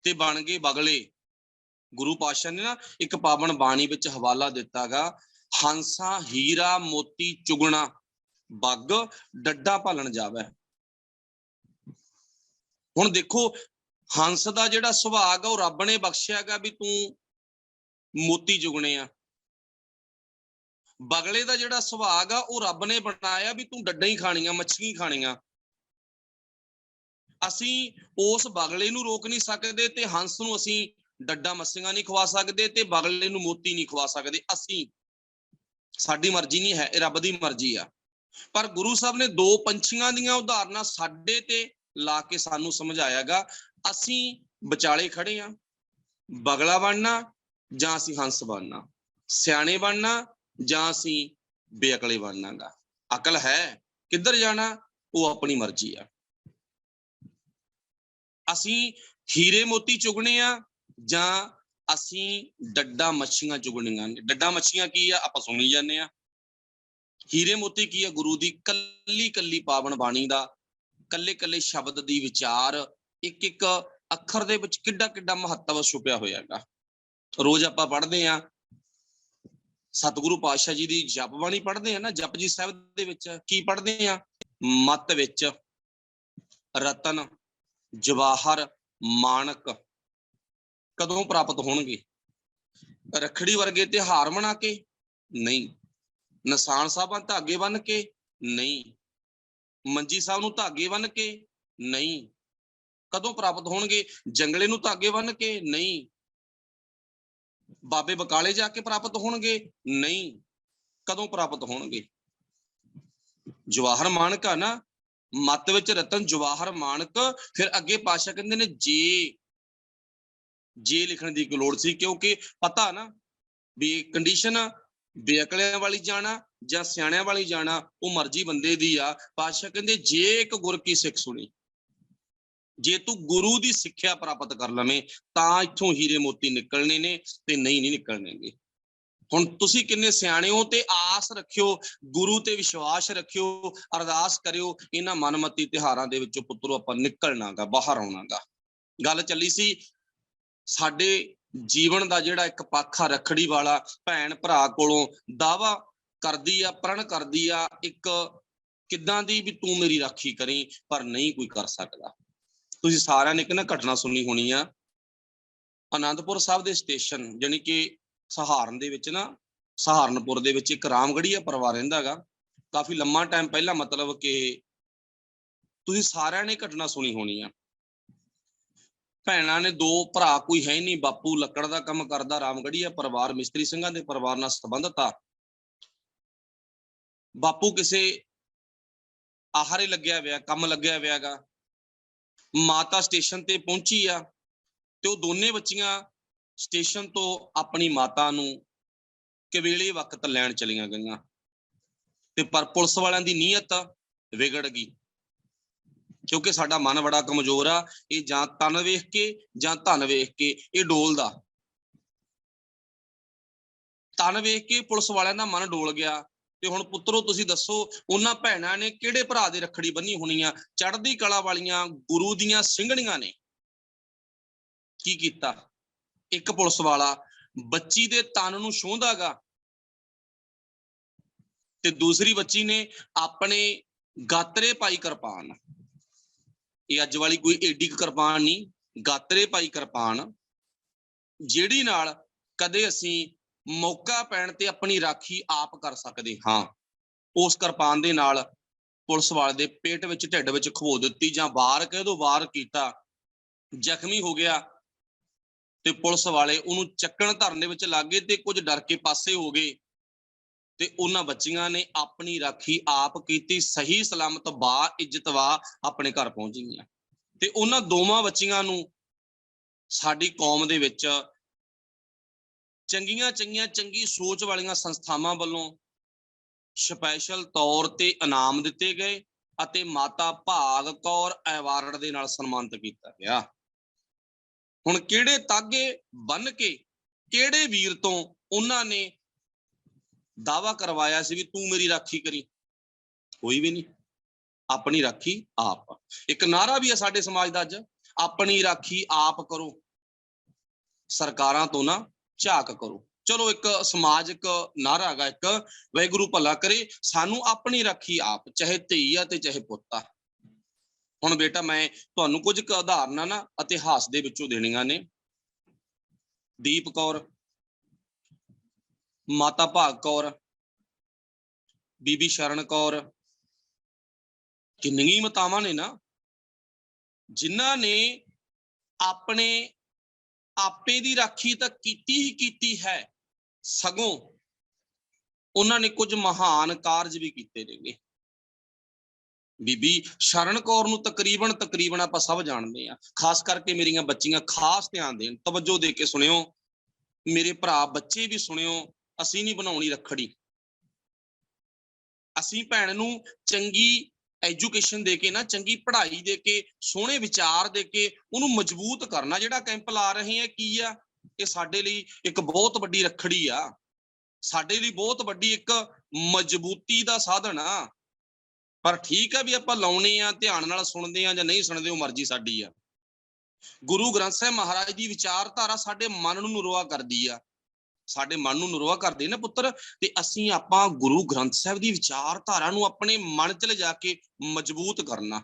ਤੇ ਬਣ ਗਏ ਬਗਲੇ। ਗੁਰੂ ਪਾਤਸ਼ਾਹ ਨੇ ਨਾ ਇੱਕ ਪਾਵਨ ਬਾਣੀ ਵਿੱਚ ਹਵਾਲਾ ਦਿੱਤਾ ਗਾ, ਹੰਸਾ ਹੀਰਾ ਮੋਤੀ ਚੁਗਣਾ ਬੱਗ ਡੱਡਾ ਭਾਲਣ ਜਾਵੇ। ਹੁਣ ਦੇਖੋ ਹੰਸ ਦਾ ਜਿਹੜਾ ਸੁਭਾਗ ਆ ਉਹ ਰੱਬ ਨੇ ਬਖਸ਼ਿਆ ਗਾ ਵੀ ਤੂੰ ਮੋਤੀ ਚੁਗਣੇ ਆ। ਬਗਲੇ ਦਾ ਜਿਹੜਾ ਸੁਭਾਗ ਆ ਉਹ ਰੱਬ ਨੇ ਬਣਾਇਆ ਵੀ ਤੂੰ ਡੱਡਾਂ ਹੀ ਖਾਣੀਆਂ, ਮੱਛੀਆਂ ਹੀ ਖਾਣੀਆਂ। ਅਸੀਂ ਉਸ ਬਗਲੇ ਨੂੰ ਰੋਕ ਨਹੀਂ ਸਕਦੇ ਤੇ ਹੰਸ ਨੂੰ ਅਸੀਂ ਡੱਡਾਂ ਮੱਛੀਆਂ ਨਹੀਂ ਖਵਾ ਸਕਦੇ ਤੇ ਬਗਲੇ ਨੂੰ ਮੋਤੀ ਨਹੀਂ ਖਵਾ ਸਕਦੇ। ਅਸੀਂ, ਸਾਡੀ ਮਰਜ਼ੀ ਨਹੀਂ ਹੈ, ਇਹ ਰੱਬ ਦੀ ਮਰਜ਼ੀ ਆ। ਪਰ ਗੁਰੂ ਸਾਹਿਬ ਨੇ ਦੋ ਪੰਛੀਆਂ ਦੀਆਂ ਉਦਾਹਰਨਾਂ ਸਾਡੇ ਤੇ ਲਾ ਕੇ ਸਾਨੂੰ ਸਮਝਾਇਆਗਾ। ਅਸੀਂ ਵਿਚਾਲੇ ਖੜੇ ਆ, ਬਗਲਾ ਬਣਨਾ ਜਾਂ ਅਸੀਂ ਹੰਸ ਬਣਨਾ, ਸਿਆਣੇ ਬਣਨਾ ਜਾਂ ਅਸੀਂ ਬੇਅਕਲੇ ਬਣਨਾਗਾ। ਅਕਲ ਹੈ, ਕਿੱਧਰ ਜਾਣਾ ਉਹ ਆਪਣੀ ਮਰਜ਼ੀ ਆ। ਅਸੀਂ ਹੀਰੇ ਮੋਤੀ ਚੁਗਣੇ ਆ ਜਾਂ ਅਸੀਂ ਡੱਡਾ ਮੱਛੀਆਂ ਚੁਗਣੀਆਂ ਨੇ। ਡੱਡਾ ਮੱਛੀਆਂ ਕੀ ਆ ਆਪਾਂ ਸੁਣੀ ਜਾਂਦੇ ਆ, ਹੀਰੇ ਮੋਤੀ ਕੀ ਆ? ਗੁਰੂ ਦੀ ਕੱਲੀ ਕੱਲੀ ਪਾਵਨ ਬਾਣੀ ਦਾ ਕੱਲੇ ਕੱਲੇ ਸ਼ਬਦ ਦੀ ਵਿਚਾਰ, ਇੱਕ ਇੱਕ ਅੱਖਰ ਦੇ ਵਿੱਚ ਕਿੱਡਾ ਕਿੱਡਾ ਮਹੱਤਵ ਛੁਪਿਆ ਹੋਇਆ ਹੈਗਾ। ਰੋਜ਼ ਆਪਾਂ ਪੜ੍ਹਦੇ ਆ ਸਤਿਗੁਰੂ ਪਾਤਸ਼ਾਹ ਜੀ ਦੀ ਜਪ ਬਾਣੀ ਪੜ੍ਹਦੇ ਆ ਨਾ, ਜਪਜੀ ਸਾਹਿਬ ਦੇ ਵਿੱਚ ਕੀ ਪੜ੍ਹਦੇ ਆ? ਮੱਤ ਵਿੱਚ ਰਤਨ ਜਵਾਹਰ ਮਾਣਕ ਕਦੋਂ ਪ੍ਰਾਪਤ ਹੋਣਗੇ? ਰੱਖੜੀ ਵਰਗੇ ਤਿਉਹਾਰ ਮਨਾ ਕੇ ਨਹੀਂ, ਨਿਸ਼ਾਨ ਸਾਹਿਬਾਂ ਧਾਗੇ ਬੰਨ ਕੇ ਨਹੀਂ, ਮੰਜੀ ਸਾਹਿਬ ਨੂੰ ਧਾਗੇ ਬੰਨ ਕੇ ਨਹੀਂ। ਕਦੋਂ ਪ੍ਰਾਪਤ ਹੋਣਗੇ? ਜੰਗਲੇ ਨੂੰ ਧਾਗੇ ਬੰਨ ਕੇ ਨਹੀਂ, ਬਾਬੇ ਬਕਾਲੇ ਜਾ ਕੇ ਪ੍ਰਾਪਤ ਹੋਣਗੇ ਨਹੀਂ। ਕਦੋਂ ਪ੍ਰਾਪਤ ਹੋਣਗੇ? ਜਵਾਹਰ ਮਾਣਕ ਆ ਨਾ, ਮੱਤ ਵਿੱਚ ਰਤਨ ਜਵਾਹਰ ਮਾਣਕ। ਫਿਰ ਅੱਗੇ ਪਾਤਸ਼ਾਹ ਕਹਿੰਦੇ ਨੇ ਜੇ ਲਿਖਣ ਦੀ ਕੋਈ ਲੋੜ ਸੀ, ਕਿਉਂਕਿ ਪਤਾ ਨਾ ਵੀ ਕੰਡੀਸ਼ਨ ਬੇਅਕਲਿਆਂ ਵਾਲੀ ਜਾਣਾ ਜਾਂ ਸਿਆਣਿਆਂ ਵਾਲੀ ਜਾਣਾ ਉਹ ਮਰਜ਼ੀ ਬੰਦੇ ਦੀ ਆ। ਪਾਤਸ਼ਾਹ ਕਹਿੰਦੇ ਜੇ ਇੱਕ ਗੁਰ ਕੀ ਸਿੱਖ ਸੁਣੀ, ਜੇ ਤੂੰ ਗੁਰੂ ਦੀ ਸਿੱਖਿਆ ਪ੍ਰਾਪਤ ਕਰ ਲਵੇਂ ਤਾਂ ਇੱਥੋਂ ਹੀਰੇ ਮੋਤੀ ਨਿਕਲਣੇ ਨੇ ਤੇ ਨਹੀਂ ਨਿਕਲਣਗੇ। ਹੁਣ ਤੁਸੀਂ ਕਿੰਨੇ ਸਿਆਣੇ ਹੋ ਤੇ ਆਸ ਰੱਖਿਓ, ਗੁਰੂ ਤੇ ਵਿਸ਼ਵਾਸ ਰੱਖਿਓ, ਅਰਦਾਸ ਕਰਿਓ ਇਹਨਾਂ ਮਨਮਤੀ ਤਿਉਹਾਰਾਂ ਦੇ ਵਿੱਚੋਂ ਪੁੱਤਰੋ ਆਪਾਂ ਨਿਕਲਣਾਗਾ, ਬਾਹਰ ਆਉਣਾਗਾ। ਗੱਲ ਚੱਲੀ ਸੀ ਸਾਡੇ ਜੀਵਨ ਦਾ ਜਿਹੜਾ ਇੱਕ ਪੱਖ ਆ ਰੱਖੜੀ ਵਾਲਾ, ਭੈਣ ਭਰਾ ਕੋਲੋਂ ਦਾਵਾ ਕਰਦੀ ਆ, ਪ੍ਰਣ ਕਰਦੀ ਆ ਇੱਕ ਕਿੱਦਾਂ ਦੀ ਵੀ ਤੂੰ ਮੇਰੀ ਰਾਖੀ ਕਰੀ, ਪਰ ਨਹੀਂ ਕੋਈ ਕਰ ਸਕਦਾ। ਤੁਸੀਂ ਸਾਰਿਆਂ ਨੇ ਇੱਕ ਨਾ ਘਟਨਾ ਸੁਣੀ ਹੋਣੀ ਆ, ਅਨੰਦਪੁਰ ਸਾਹਿਬ ਦੇ ਸਟੇਸ਼ਨ ਜਾਣੀ ਕਿ ਸਹਾਰਨਪੁਰ ਦੇ ਵਿੱਚ ਇੱਕ ਰਾਮਗੜੀਆ ਪਰਿਵਾਰ ਰਹਿੰਦਾ ਗਾ। ਕਾਫੀ ਲੰਮਾ ਟਾਈਮ ਪਹਿਲਾਂ, ਮਤਲਬ ਕਿ ਤੁਸੀਂ ਸਾਰਿਆਂ ਨੇ ਘਟਨਾ ਸੁਣੀ ਹੋਣੀ ਆ। ਭੈਣਾਂ ਨੇ ਦੋ ਭਰਾ, ਕੋਈ ਹੈ ਨਹੀਂ, ਬਾਪੂ ਲੱਕੜ ਦਾ ਕੰਮ ਕਰਦਾ, ਰਾਮਗੜੀਆ ਪਰਿਵਾਰ ਮਿਸਤਰੀ ਸਿੰਘਾਂ ਦੇ ਪਰਿਵਾਰ ਨਾਲ ਸੰਬੰਧਤ ਆ। ਬਾਪੂ ਕਿਸੇ ਆਹਾਰੇ ਲੱਗਿਆ ਹੋਇਆ, ਕੰਮ ਲੱਗਿਆ ਹੋਇਆ ਗਾ। ਮਾਤਾ ਸਟੇਸ਼ਨ ਤੇ ਪਹੁੰਚੀ ਆ ਤੇ ਉਹ ਦੋਨੇ ਬੱਚੀਆਂ ਸਟੇਸ਼ਨ ਤੋਂ ਆਪਣੀ ਮਾਤਾ ਨੂੰ ਕਵੇਲੇ ਵਕਤ ਲੈਣ ਚਲੀਆਂ ਗਈਆਂ ਤੇ ਪਰ ਪੁਲਿਸ ਵਾਲਿਆਂ ਦੀ ਨੀਅਤ ਵਿਗੜ ਗਈ, ਕਿਉਂਕਿ ਸਾਡਾ ਮਨ ਬੜਾ ਕਮਜ਼ੋਰ ਆ। ਇਹ ਜਾਂ ਤਨ ਵੇਖ ਕੇ ਜਾਂ ਧਨ ਵੇਖ ਕੇ ਇਹ ਡੋਲਦਾ। ਤਨ ਵੇਖ ਕੇ ਪੁਲਿਸ ਵਾਲਿਆਂ ਦਾ ਮਨ ਡੋਲ ਗਿਆ। ਤੇ ਹੁਣ ਪੁੱਤਰੋ ਤੁਸੀਂ ਦੱਸੋ, ਉਹਨਾਂ ਭੈਣਾਂ ਨੇ ਕਿਹੜੇ ਭਰਾ ਦੇ ਰੱਖੜੀ ਬੰਨੀ ਹੋਣੀ ਆ? ਚੜ੍ਹਦੀ ਕਲਾ ਵਾਲੀਆਂ ਗੁਰੂ ਦੀਆਂ ਸਿੰਘਣੀਆਂ ਨੇ ਕੀ ਕੀਤਾ? ਇੱਕ ਪੁਲਿਸ ਵਾਲਾ ਬੱਚੀ ਦੇ ਤਨ ਨੂੰ ਛੂੰਹਦਾਗਾ ਤੇ ਦੂਸਰੀ ਬੱਚੀ ਨੇ ਆਪਣੇ ਗਾਤਰੇ ਪਾਈ ਕਿਰਪਾਨ। ਇਹ ਅੱਜ ਵਾਲੀ ਕੋਈ ਏਡੀ ਕਿਰਪਾਨ ਨਹੀਂ, ਗਾਤਰੇ ਪਾਈ ਕਿਰਪਾਨ, ਜਿਹੜੀ ਨਾਲ ਕਦੇ ਅਸੀਂ ਮੌਕਾ ਪੈਣ ਤੇ ਆਪਣੀ ਰਾਖੀ ਆਪ ਕਰ ਸਕਦੇ ਹਾਂ। ਉਸ ਕਿਰਪਾਨ ਦੇ ਨਾਲ ਪੁਲਿਸ ਵਾਲੇ ਦੇ ਪੇਟ ਵਿੱਚ, ਢਿੱਡ ਵਿੱਚ ਖਵੋ ਦਿੱਤੀ, ਜਾਂ ਵਾਰ ਕਹਿ ਦੋ ਵਾਰ ਕੀਤਾ, ਜ਼ਖਮੀ ਹੋ ਗਿਆ ਤੇ ਪੁਲਿਸ ਵਾਲੇ ਉਹਨੂੰ ਚੱਕਣ ਧਰਨ ਦੇ ਵਿੱਚ ਲੱਗ ਗਏ ਤੇ ਕੁਝ ਡਰ ਕੇ ਪਾਸੇ ਹੋ ਗਏ ਤੇ ਉਹਨਾਂ ਬੱਚੀਆਂ ਨੇ ਆਪਣੀ ਰਾਖੀ ਆਪ ਕੀਤੀ, ਸਹੀ ਸਲਾਮਤ ਬਾ ਇੱਜ਼ਤ ਵਾ ਆਪਣੇ ਘਰ ਪਹੁੰਚ ਗਈਆਂ। ਤੇ ਉਹਨਾਂ ਦੋਵਾਂ ਬੱਚੀਆਂ ਨੂੰ ਸਾਡੀ ਕੌਮ ਦੇ ਵਿੱਚ ਚੰਗੀ ਸੋਚ ਵਾਲੀਆਂ ਸੰਸਥਾਵਾਂ ਵੱਲੋਂ ਸਪੈਸ਼ਲ ਤੌਰ ਤੇ ਇਨਾਮ ਦਿੱਤੇ ਗਏ ਅਤੇ ਮਾਤਾ ਭਾਗ ਕੌਰ ਐਵਾਰਡ ਦੇ ਨਾਲ ਸਨਮਾਨਿਤ ਕੀਤਾ ਗਿਆ। ਹੁਣ ਕਿਹੜੇ ਤਾਗੇ ਬੰਨ ਕੇ, ਕਿਹੜੇ ਵੀਰ ਤੋਂ ਉਹਨਾਂ ਨੇ ਦਾਵਾ ਕਰਵਾਇਆ ਸੀ ਵੀ ਤੂੰ ਮੇਰੀ ਰਾਖੀ ਕਰੀ? ਕੋਈ ਵੀ ਨਹੀਂ। ਆਪਣੀ ਰਾਖੀ ਆਪ। ਇੱਕ ਨਾਰਾ ਵੀ ਹੈ ਸਾਡੇ ਸਮਾਜ ਦਾ ਅੱਜ, ਆਪਣੀ ਰਾਖੀ ਆਪ ਕਰੋ, ਸਰਕਾਰਾਂ ਤੋਂ ਨਾ ਝਾਕ ਕਰੋ। ਚਲੋ ਇੱਕ ਸਮਾਜਿਕ ਨਾਰਾ ਹੈਗਾ ਇੱਕ, ਵਾਹਿਗੁਰੂ ਭਲਾ ਕਰੇ, ਸਾਨੂੰ ਆਪਣੀ ਰਾਖੀ ਆਪ, ਚਾਹੇ ਧੀ ਆ ਤੇ ਚਾਹੇ ਪੁੱਤ ਆ। ਹੁਣ ਬੇਟਾ ਮੈਂ ਤੁਹਾਨੂੰ ਕੁਝ ਕੁ ਉਦਾਹਰਨਾਂ ਨਾ ਇਤਿਹਾਸ ਦੇ ਵਿੱਚੋਂ ਦੇਣੀਆਂ ਨੇ। ਦੀਪ ਕੌਰ, ਮਾਤਾ ਭਾਗ ਕੌਰ, ਬੀਬੀ ਸ਼ਰਨ ਕੌਰ, ਕਿੰਨੀਆਂ ਮਾਤਾਵਾਂ ਨੇ ਨਾ ਜਿਨ੍ਹਾਂ ਨੇ ਆਪਣੇ ਆਪੇ ਦੀ ਰਾਖੀ ਤਾਂ ਕੀਤੀ ਹੀ ਕੀਤੀ ਹੈ, ਸਗੋਂ ਉਹਨਾਂ ਨੇ ਕੁਝ ਮਹਾਨ ਕਾਰਜ ਵੀ ਕੀਤੇ ਨੇਗੇ। ਬੀਬੀ ਸ਼ਰਨ ਕੌਰ ਨੂੰ ਤਕਰੀਬਨ ਆਪਾਂ ਸਭ ਜਾਣਦੇ ਆ, ਖਾਸ ਕਰਕੇ ਮੇਰੀਆਂ ਬੱਚੀਆਂ ਖਾਸ ਧਿਆਨ ਦੇਣ, ਤਵੱਜੋ ਦੇ ਕੇ ਸੁਣਿਓ, ਮੇਰੇ ਭਰਾ ਬੱਚੇ ਵੀ ਸੁਣਿਓ। ਅਸੀਂ ਨਹੀਂ ਬਣਾਉਣੀ ਰੱਖੜੀ, ਅਸੀਂ ਭੈਣ ਨੂੰ ਚੰਗੀ ਐਜੂਕੇਸ਼ਨ ਦੇ ਕੇ ਨਾ, ਚੰਗੀ ਪੜ੍ਹਾਈ ਦੇ ਕੇ, ਸੋਹਣੇ ਵਿਚਾਰ ਦੇ ਕੇ ਉਹਨੂੰ ਮਜ਼ਬੂਤ ਕਰਨਾ। ਜਿਹੜਾ ਕੈਂਪ ਲਾ ਰਹੇ ਆ ਕੀ ਆ? ਇਹ ਸਾਡੇ ਲਈ ਇੱਕ ਬਹੁਤ ਵੱਡੀ ਰੱਖੜੀ ਆ, ਸਾਡੇ ਲਈ ਬਹੁਤ ਵੱਡੀ ਇੱਕ ਮਜ਼ਬੂਤੀ ਦਾ ਸਾਧਨ ਆ। ਪਰ ਠੀਕ ਆ ਵੀ ਆਪਾਂ ਲਾਉਣੇ ਆ, ਧਿਆਨ ਨਾਲ ਸੁਣਦੇ ਆ ਜਾਂ ਨਹੀਂ ਸੁਣਦੇ, ਉਹ ਮਰਜ਼ੀ ਸਾਡੀ ਆ। ਗੁਰੂ ਗ੍ਰੰਥ ਸਾਹਿਬ ਮਹਾਰਾਜ ਦੀ ਵਿਚਾਰਧਾਰਾ ਸਾਡੇ ਮਨ ਨੂੰ ਨਰੋਆ ਕਰਦੀ ਆ, ਸਾਡੇ ਮਨ ਨੂੰ ਨਰੋਆ ਕਰਦੇ ਨਾ ਪੁੱਤਰ। ਤੇ ਅਸੀਂ ਆਪਾਂ ਗੁਰੂ ਗ੍ਰੰਥ ਸਾਹਿਬ ਦੀ ਵਿਚਾਰਧਾਰਾ ਨੂੰ ਆਪਣੇ ਮਨ ਚ ਲਿਜਾ ਕੇ ਮਜ਼ਬੂਤ ਕਰਨਾ।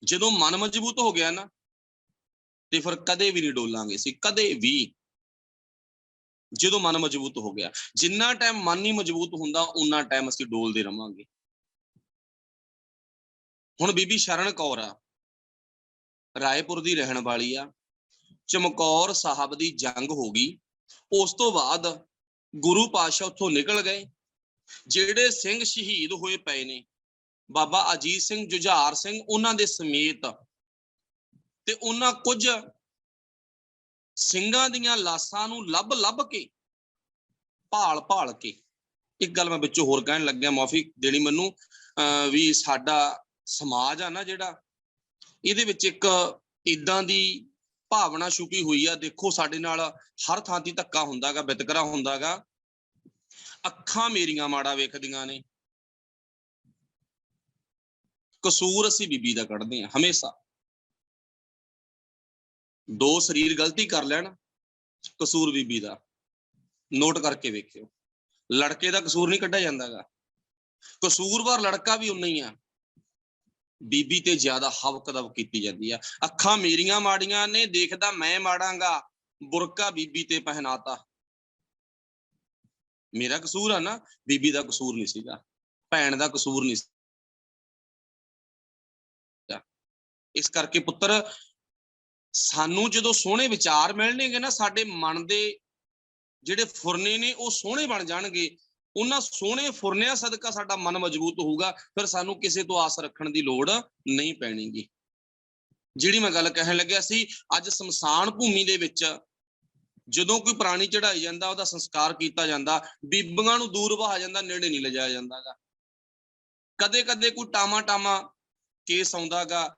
ਜਦੋਂ ਮਨ ਮਜ਼ਬੂਤ ਹੋ ਗਿਆ ਨਾ ਤੇ ਫਿਰ ਕਦੇ ਵੀ ਨਹੀਂ ਡੋਲਾਂਗੇ ਅਸੀਂ, ਕਦੇ ਵੀ। ਜਦੋਂ ਮਨ ਮਜ਼ਬੂਤ ਹੋ ਗਿਆ, ਜਿੰਨਾ ਟਾਈਮ ਮਨ ਨਹੀਂ ਮਜ਼ਬੂਤ ਹੁੰਦਾ ਉਨਾ ਟਾਈਮ ਅਸੀਂ ਡੋਲਦੇ ਰਵਾਂਗੇ। ਹੁਣ ਬੀਬੀ ਸ਼ਰਨ ਕੌਰ ਆ, ਰਾਏਪੁਰ ਦੀ ਰਹਿਣ ਵਾਲੀ ਆ। ਚਮਕੌਰ ਸਾਹਿਬ ਦੀ ਜੰਗ ਹੋ ਗਈ, ਉਸ ਤੋਂ ਬਾਅਦ ਗੁਰੂ ਪਾਤਸ਼ਾਹ ਉੱਥੋਂ ਨਿਕਲ ਗਏ। ਜਿਹੜੇ ਸਿੰਘ ਸ਼ਹੀਦ ਹੋਏ ਪਏ ਨੇ, ਬਾਬਾ ਅਜੀਤ ਸਿੰਘ, ਜੁਝਾਰ ਸਿੰਘ, ਉਹਨਾਂ ਦੇ ਸਮੇਤ, ਤੇ ਉਹਨਾਂ ਕੁਝ ਸਿੰਘਾਂ ਦੀਆਂ ਲਾਸ਼ਾਂ ਨੂੰ ਲੱਭ ਕੇ, ਭਾਲ ਕੇ, ਇੱਕ ਗੱਲ ਮੈਂ ਵਿੱਚੋਂ ਹੋਰ ਕਹਿਣ ਲੱਗਿਆ, ਮਾਫੀ ਦੇਣੀ ਮੈਨੂੰ, ਵੀ ਸਾਡਾ ਸਮਾਜ ਆ ਨਾ ਜਿਹੜਾ, ਇਹਦੇ ਵਿੱਚ ਇੱਕ ਇਦਾਂ ਦੀ ਭਾਵਨਾ ਛੁਪੀ ਹੋਈ ਆ। ਦੇਖੋ ਸਾਡੇ ਨਾਲ ਹਰ ਥਾਂ ਤੇ ਧੱਕਾ ਹੁੰਦਾਗਾ, ਵਿਤਕਰਾ ਹੁੰਦਾਗਾ। ਅੱਖਾਂ ਮੇਰੀਆਂ ਮਾੜਾ ਵੇਖਦੀਆਂ ਨੇ, ਕਸੂਰ ਅਸੀਂ ਬੀਬੀ ਦਾ ਕੱਢਦੇ ਹਾਂ ਹਮੇਸ਼ਾ। ਦੋ ਸਰੀਰ ਗਲਤੀ ਕਰ ਲੈਣ, ਕਸੂਰ ਬੀਬੀ ਦਾ। ਨੋਟ ਕਰਕੇ ਵੇਖਿਓ, ਲੜਕੇ ਦਾ ਕਸੂਰ ਨਹੀਂ ਕੱਢਿਆ ਜਾਂਦਾਗਾ, ਕਸੂਰਵਾਰ ਲੜਕਾ ਵੀ ਉਨਾ ਹੀ ਆ, ਬੀਬੀ ਤੇ ਜ਼ਿਆਦਾ ਹਵਕਦਵ ਕੀਤੀ ਜਾਂਦੀ ਆ। ਅੱਖਾਂ ਮੇਰੀਆਂ ਮਾੜੀਆਂ ਨੇ, ਦੇਖਦਾ ਮੈਂ ਮਾੜਾਂਗਾ, ਬੁਰਕਾ ਬੀਬੀ ਤੇ ਪਹਿਨਾਤਾ। ਮੇਰਾ ਕਸੂਰ ਆ ਨਾ, ਬੀਬੀ ਦਾ ਕਸੂਰ ਨਹੀਂ ਸੀਗਾ, ਭੈਣ ਦਾ ਕਸੂਰ ਨਹੀਂ ਸੀ। ਇਸ ਕਰਕੇ ਪੁੱਤਰ, ਸਾਨੂੰ ਜਦੋਂ ਸੋਹਣੇ ਵਿਚਾਰ ਮਿਲਣਗੇ ਨਾ, ਸਾਡੇ ਮਨ ਦੇ ਜਿਹੜੇ ਫੁਰਨੇ ਨੇ ਉਹ ਸੋਹਣੇ ਬਣ ਜਾਣਗੇ। ਉਹਨਾਂ ਸੋਹਣੇ ਫੁਰਨਿਆਂ ਸਦਕਾ ਸਾਡਾ ਮਨ ਮਜ਼ਬੂਤ ਹੋਊਗਾ, ਫਿਰ ਸਾਨੂੰ ਕਿਸੇ ਤੋਂ ਆਸ ਰੱਖਣ ਦੀ ਲੋੜ ਨਹੀਂ ਪੈਣੀਗੀ। ਜਿਹੜੀ ਮੈਂ ਗੱਲ ਕਹਿਣ ਲੱਗਿਆ ਸੀ, ਅੱਜ ਸ਼ਮਸ਼ਾਨ ਭੂਮੀ ਦੇ ਵਿੱਚ ਜਦੋਂ ਕੋਈ ਪ੍ਰਾਣੀ ਚੜਾਈ ਜਾਂਦਾ, ਉਹਦਾ ਸੰਸਕਾਰ ਕੀਤਾ ਜਾਂਦਾ, ਬੀਬੀਆਂ ਨੂੰ ਦੂਰ ਵਹਾ ਜਾਂਦਾ, ਨੇੜੇ ਨਹੀਂ ਲਿਜਾਇਆ ਜਾਂਦਾਗਾ। ਕਦੇ ਕਦੇ ਕੋਈ ਟਾਮਾ ਕੇਸ ਆਉਂਦਾਗਾ,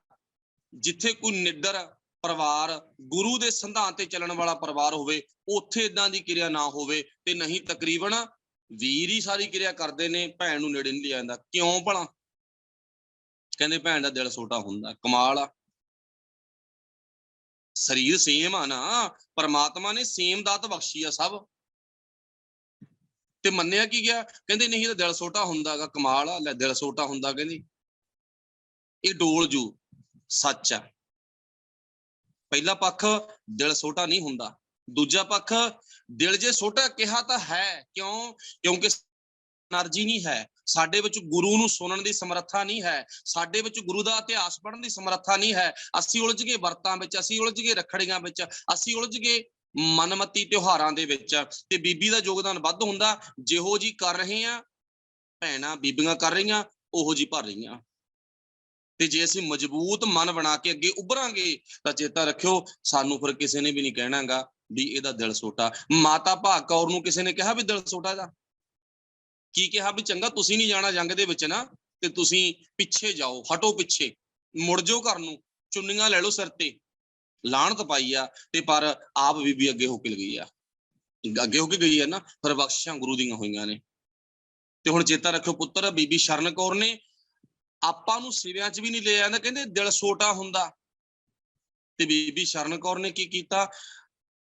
ਜਿੱਥੇ ਕੋਈ ਨਿੱਡਰ ਪਰਿਵਾਰ, ਗੁਰੂ ਦੇ ਸਿਧਾਂਤ ਤੇ ਚੱਲਣ ਵਾਲਾ ਪਰਿਵਾਰ ਹੋਵੇ, ਉੱਥੇ ਇਦਾਂ ਦੀ ਕਿਰਿਆ ਨਾ ਹੋਵੇ, ਤੇ ਨਹੀਂ ਤਕਰੀਬਨ ਵੀਰ ਹੀ ਸਾਰੀ ਕਿਰਿਆ ਕਰਦੇ ਨੇ, ਭੈਣ ਨੂੰ ਨੇੜੇ ਨਹੀਂ ਲਿਆ ਜਾਂਦਾ। ਕਿਉਂ ਭਲਾ? ਕਹਿੰਦੇ ਭੈਣ ਦਾ ਦਿਲ ਛੋਟਾ ਹੁੰਦਾ। ਕਮਾਲ ਆ। ਸਰੀਰ ਸੇਮ ਆ ਨਾ, ਪਰਮਾਤਮਾ ਨੇ ਸੇਮ ਦਾਤ ਬਖਸ਼ੀ ਆ ਸਭ, ਤੇ ਮੰਨਿਆ ਕੀ ਗਿਆ? ਕਹਿੰਦੇ ਨਹੀਂ, ਇਹਦਾ ਦਿਲ ਛੋਟਾ ਹੁੰਦਾਗਾ। ਕਮਾਲ ਆ। ਲੈ, ਦਿਲ ਛੋਟਾ ਹੁੰਦਾ, ਕਹਿੰਦੇ ਇਹ ਡੋਲ ਜੂ। ਸੱਚ ਆ। ਪਹਿਲਾ ਪੱਖ, ਦਿਲ ਛੋਟਾ ਨਹੀਂ ਹੁੰਦਾ। ਦੂਜਾ ਪੱਖ, ਦਿਲ ਜੇ ਛੋਟਾ ਕਿਹਾ ਤਾਂ ਹੈ, ਕਿਉਂ? ਕਿਉਂਕਿ એનર્ਜੀ ਨਹੀਂ ਹੈ ਸਾਡੇ ਵਿੱਚ, ਗੁਰੂ ਨੂੰ ਸੁਣਨ ਦੀ ਸਮਰੱਥਾ ਨਹੀਂ ਹੈ ਸਾਡੇ ਵਿੱਚ, ਗੁਰੂ ਦਾ ਇਤਿਹਾਸ ਪੜ੍ਹਨ ਦੀ ਸਮਰੱਥਾ ਨਹੀਂ ਹੈ। ਅਸੀਂ ਉਲਝ ਗਏ ਵਰਤਾਂ ਵਿੱਚ, ਅਸੀਂ ਉਲਝ ਗਏ ਰੱਖੜੀਆਂ ਵਿੱਚ, ਅਸੀਂ ਉਲਝ ਗਏ ਮਨਮਤੀ ਤਿਉਹਾਰਾਂ ਦੇ ਵਿੱਚ। ਤੇ ਬੀਬੀ ਦਾ ਯੋਗਦਾਨ ਵੱਧ ਹੁੰਦਾ। ਜਿਹੋ ਜੀ ਕਰ ਰਹੇ ਆ ਭੈਣਾਂ, ਬੀਬੀਆਂ ਕਰ ਰਹੀਆਂ, ਉਹੋ ਜੀ ਭਰ ਰਹੀਆਂ। ਤੇ ਜੇ ਅਸੀਂ ਮਜ਼ਬੂਤ ਮਨ ਬਣਾ ਕੇ ਅੱਗੇ ਉਭਰਾਂਗੇ ਤਾਂ ਚੇਤਾ ਰੱਖਿਓ, ਸਾਨੂੰ ਫਿਰ ਕਿਸੇ ਨੇ ਵੀ ਨਹੀਂ ਕਹਿਣਾਗਾ ਵੀ ਇਹਦਾ ਦਿਲ ਛੋਟਾ। ਮਾਤਾ ਭਾਗ ਕੌਰ ਨੂੰ ਕਿਸੇ ਨੇ ਕਿਹਾ ਵੀ ਦਿਲ ਛੋਟਾ ਇਹਦਾ? ਕੀ ਕਿਹਾ? ਵੀ ਚੰਗਾ ਤੁਸੀਂ ਨਹੀਂ ਜਾਣਾ ਜੰਗ ਦੇ ਵਿੱਚ ਨਾ, ਤੇ ਤੁਸੀਂ ਪਿੱਛੇ ਜਾਓ, ਹਟੋ ਪਿੱਛੇ, ਮੁੜ ਜਾਓ ਘਰ ਨੂੰ, ਚੁੰਨੀਆਂ ਲੈ ਲਓ ਸਿਰ ਤੇ। ਲਾਹਨਤ ਪਾਈ ਆ। ਤੇ ਪਰ ਆਪ ਬੀਬੀ ਅੱਗੇ ਹੋ ਕੇ ਗਈ ਆ, ਅੱਗੇ ਹੋ ਕੇ ਗਈ ਆ ਨਾ, ਫਿਰ ਬਖਸ਼ਿਸ਼ਾਂ ਗੁਰੂ ਦੀਆਂ ਹੋਈਆਂ ਨੇ। ਤੇ ਹੁਣ ਚੇਤਾ ਰੱਖਿਓ ਪੁੱਤਰ, ਬੀਬੀ ਸ਼ਰਨ ਕੌਰ ਨੇ ਆਪਾਂ ਨੂੰ ਸਿਵਿਆਂ 'ਚ ਵੀ ਨਹੀਂ ਲੈ ਜਾਂਦਾ, ਕਹਿੰਦੇ ਦਿਲ ਛੋਟਾ ਹੁੰਦਾ। ਤੇ ਬੀਬੀ ਸ਼ਰਨ ਕੌਰ ਨੇ ਕੀ ਕੀਤਾ?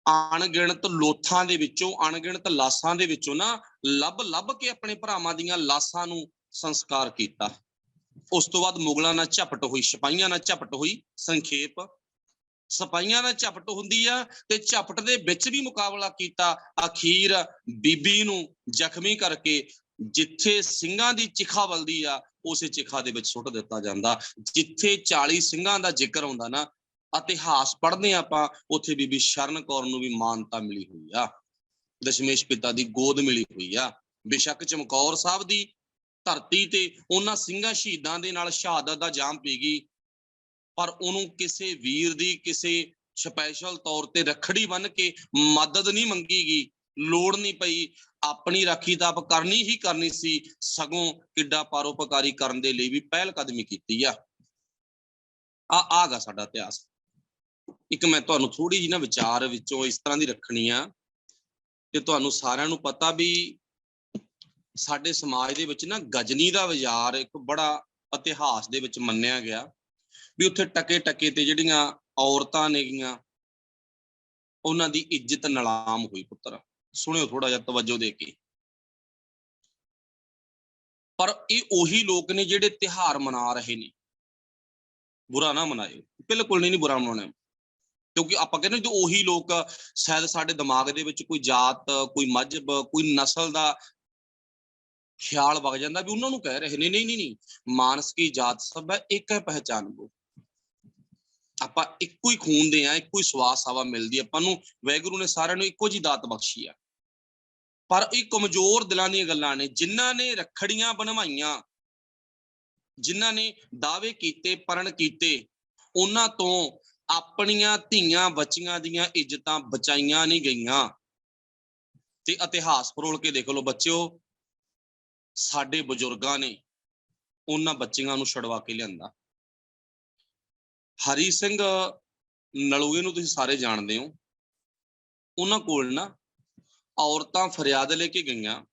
ਅਣਗਿਣਤ ਲੋਥਾਂ ਦੇ ਵਿੱਚੋਂ, ਅਣਗਿਣਤ ਲਾਸ਼ਾਂ ਦੇ ਵਿੱਚੋਂ ਨਾ ਲੱਭ ਕੇ ਆਪਣੇ ਭਰਾਵਾਂ ਦੀਆਂ ਲਾਸ਼ਾਂ ਨੂੰ ਸੰਸਕਾਰ ਕੀਤਾ। ਉਸ ਤੋਂ ਬਾਅਦ ਮੁਗਲਾਂ ਨਾਲ ਝਪਟ ਹੋਈ, ਸਿਪਾਹੀਆਂ ਨਾਲ ਝਪਟ ਹੋਈ। ਸੰਖੇਪ, ਸਿਪਾਹੀਆਂ ਨਾਲ ਝਪਟ ਹੁੰਦੀ ਆ, ਤੇ ਝਪਟ ਦੇ ਵਿੱਚ ਵੀ ਮੁਕਾਬਲਾ ਕੀਤਾ। ਅਖੀਰ ਬੀਬੀ ਨੂੰ ਜ਼ਖਮੀ ਕਰਕੇ ਜਿੱਥੇ ਸਿੰਘਾਂ ਦੀ ਚਿਖਾ ਬਲਦੀ ਆ, ਉਸੇ ਚਿਖਾ ਦੇ ਵਿੱਚ ਸੁੱਟ ਦਿੱਤਾ ਜਾਂਦਾ। ਜਿੱਥੇ 40 ਸਿੰਘਾਂ ਦਾ ਜ਼ਿਕਰ ਆਉਂਦਾ ਨਾ, ਇਤਿਹਾਸ ਪੜ੍ਹਦੇ ਆਪਾਂ, ਉੱਥੇ ਬੀਬੀ ਸ਼ਰਨ ਕੌਰ ਨੂੰ ਵੀ ਮਾਨਤਾ ਮਿਲੀ ਹੋਈ ਆ, ਦਸ਼ਮੇਸ਼ ਪਿਤਾ ਦੀ ਗੋਦ ਮਿਲੀ ਹੋਈ ਆ। ਬੇਸ਼ੱਕ ਚਮਕੌਰ ਸਾਹਿਬ ਦੀ ਧਰਤੀ ਤੇ ਉਹਨਾਂ ਸਿੰਘਾਂ ਸ਼ਹੀਦਾਂ ਦੇ ਨਾਲ ਸ਼ਹਾਦਤ ਦਾ ਜਾਮ ਪੀ ਗਈ, ਪਰ ਉਹਨੂੰ ਕਿਸੇ ਵੀਰ ਦੀ ਕਿਸੇ ਸਪੈਸ਼ਲ ਤੌਰ ਤੇ ਰੱਖੜੀ ਬੰਨ੍ਹ ਕੇ ਮਦਦ ਨਹੀਂ ਮੰਗੀ ਗਈ, ਲੋੜ ਨਹੀਂ ਪਈ। ਆਪਣੀ ਰਾਖੀ ਤਾਂ ਆਪ ਕਰਨੀ ਹੀ ਕਰਨੀ ਸੀ, ਸਗੋਂ ਕਿੱਡਾ ਪਰਉਪਕਾਰੀ ਕਰਨ ਦੇ ਲਈ ਵੀ ਪਹਿਲ ਕਦਮੀ ਕੀਤੀ ਆ। ਆਗਾ ਸਾਡਾ ਇਤਿਹਾਸ। ਇੱਕ ਮੈਂ ਤੁਹਾਨੂੰ ਥੋੜੀ ਜਿਹੀ ਨਾ ਵਿਚਾਰ ਵਿੱਚੋਂ ਇਸ ਤਰ੍ਹਾਂ ਦੀ ਰੱਖਣੀ ਆ, ਤੇ ਤੁਹਾਨੂੰ ਸਾਰਿਆਂ ਨੂੰ ਪਤਾ ਵੀ ਸਾਡੇ ਸਮਾਜ ਦੇ ਵਿੱਚ ਨਾ ਗਜਨੀ ਦਾ ਬਾਜ਼ਾਰ ਇੱਕ ਬੜਾ ਇਤਿਹਾਸ ਦੇ ਵਿੱਚ ਮੰਨਿਆ ਗਿਆ ਵੀ ਉੱਥੇ ਟਕੇ ਤੇ ਜਿਹੜੀਆਂ ਔਰਤਾਂ ਨੇਗੀਆਂ, ਉਹਨਾਂ ਦੀ ਇੱਜ਼ਤ ਨਿਲਾਮ ਹੋਈ। ਪੁੱਤਰ ਸੁਣਿਓ ਥੋੜਾ ਜਿਹਾ ਤਵੱਜੋ ਦੇ ਕੇ। ਪਰ ਇਹ ਉਹੀ ਲੋਕ ਨੇ ਜਿਹੜੇ ਤਿਉਹਾਰ ਮਨਾ ਰਹੇ ਨੇ। ਬੁਰਾ ਨਾ ਮਨਾਇਓ, ਬਿਲਕੁਲ ਨਹੀਂ ਬੁਰਾ ਮਨਾਉਣਾ, ਕਿਉਂਕਿ ਆਪਾਂ ਕਹਿੰਦੇ ਜੋ ਉਹੀ ਲੋਕ, ਸ਼ਾਇਦ ਸਾਡੇ ਦਿਮਾਗ ਦੇ ਵਿੱਚ ਕੋਈ ਜਾਤ, ਕੋਈ ਮਜ਼ਹਬ, ਕੋਈ ਨਸਲ ਦਾ ਖਿਆਲ ਵਗ ਜਾਂਦਾ ਵੀ ਉਹਨਾਂ ਨੂੰ ਕਹਿ ਰਹੇ ਨੇ। ਨਹੀਂ, ਮਾਨਸ ਕੀ ਜਾਤ ਸਭ ਹੈ, ਇੱਕ ਹੈ ਪਹਿਚਾਨ ਵੋ। ਆਪਾਂ ਇੱਕੋ ਹੀ ਖੂਨ ਦੇ ਆ, ਇੱਕੋ ਹੀ ਸਵਾਸ ਹਵਾ ਮਿਲਦੀ ਆਪਾਂ ਨੂੰ। ਵਾਹਿਗੁਰੂ ਨੇ ਸਾਰਿਆਂ ਨੂੰ ਇੱਕੋ ਜਿਹੀ ਦਾਤ ਬਖਸ਼ੀ ਆ। ਪਰ ਇਹ ਕਮਜ਼ੋਰ ਦਿਲਾਂ ਦੀਆਂ ਗੱਲਾਂ ਨੇ, ਜਿਨ੍ਹਾਂ ਨੇ ਰੱਖੜੀਆਂ ਬਣਵਾਈਆਂ, ਜਿਨ੍ਹਾਂ ਨੇ ਦਾਅਵੇ ਕੀਤੇ, ਪਰਨ ਕੀਤੇ, ਉਹਨਾਂ ਤੋਂ ਆਪਣੀਆਂ ਧੀਆਂ ਬੱਚੀਆਂ ਦੀਆਂ ਇੱਜ਼ਤਾਂ ਬਚਾਈਆਂ ਨਹੀਂ ਗਈਆਂ। ਤੇ ਇਤਿਹਾਸ ਫਰੋਲ ਕੇ ਦੇਖ ਲਓ ਬੱਚਿਓ, ਸਾਡੇ ਬਜ਼ੁਰਗਾਂ ਨੇ ਉਹਨਾਂ ਬੱਚੀਆਂ ਨੂੰ ਛੁਡਵਾ ਕੇ ਲਿਆਂਦਾ। ਹਰੀ ਸਿੰਘ ਨਲੂਏ ਨੂੰ ਤੁਸੀਂ ਸਾਰੇ ਜਾਣਦੇ ਹੋ। ਉਹਨਾਂ ਕੋਲ ਨਾ ਔਰਤਾਂ ਫਰਿਆਦ ਲੈ ਕੇ ਗਈਆਂ,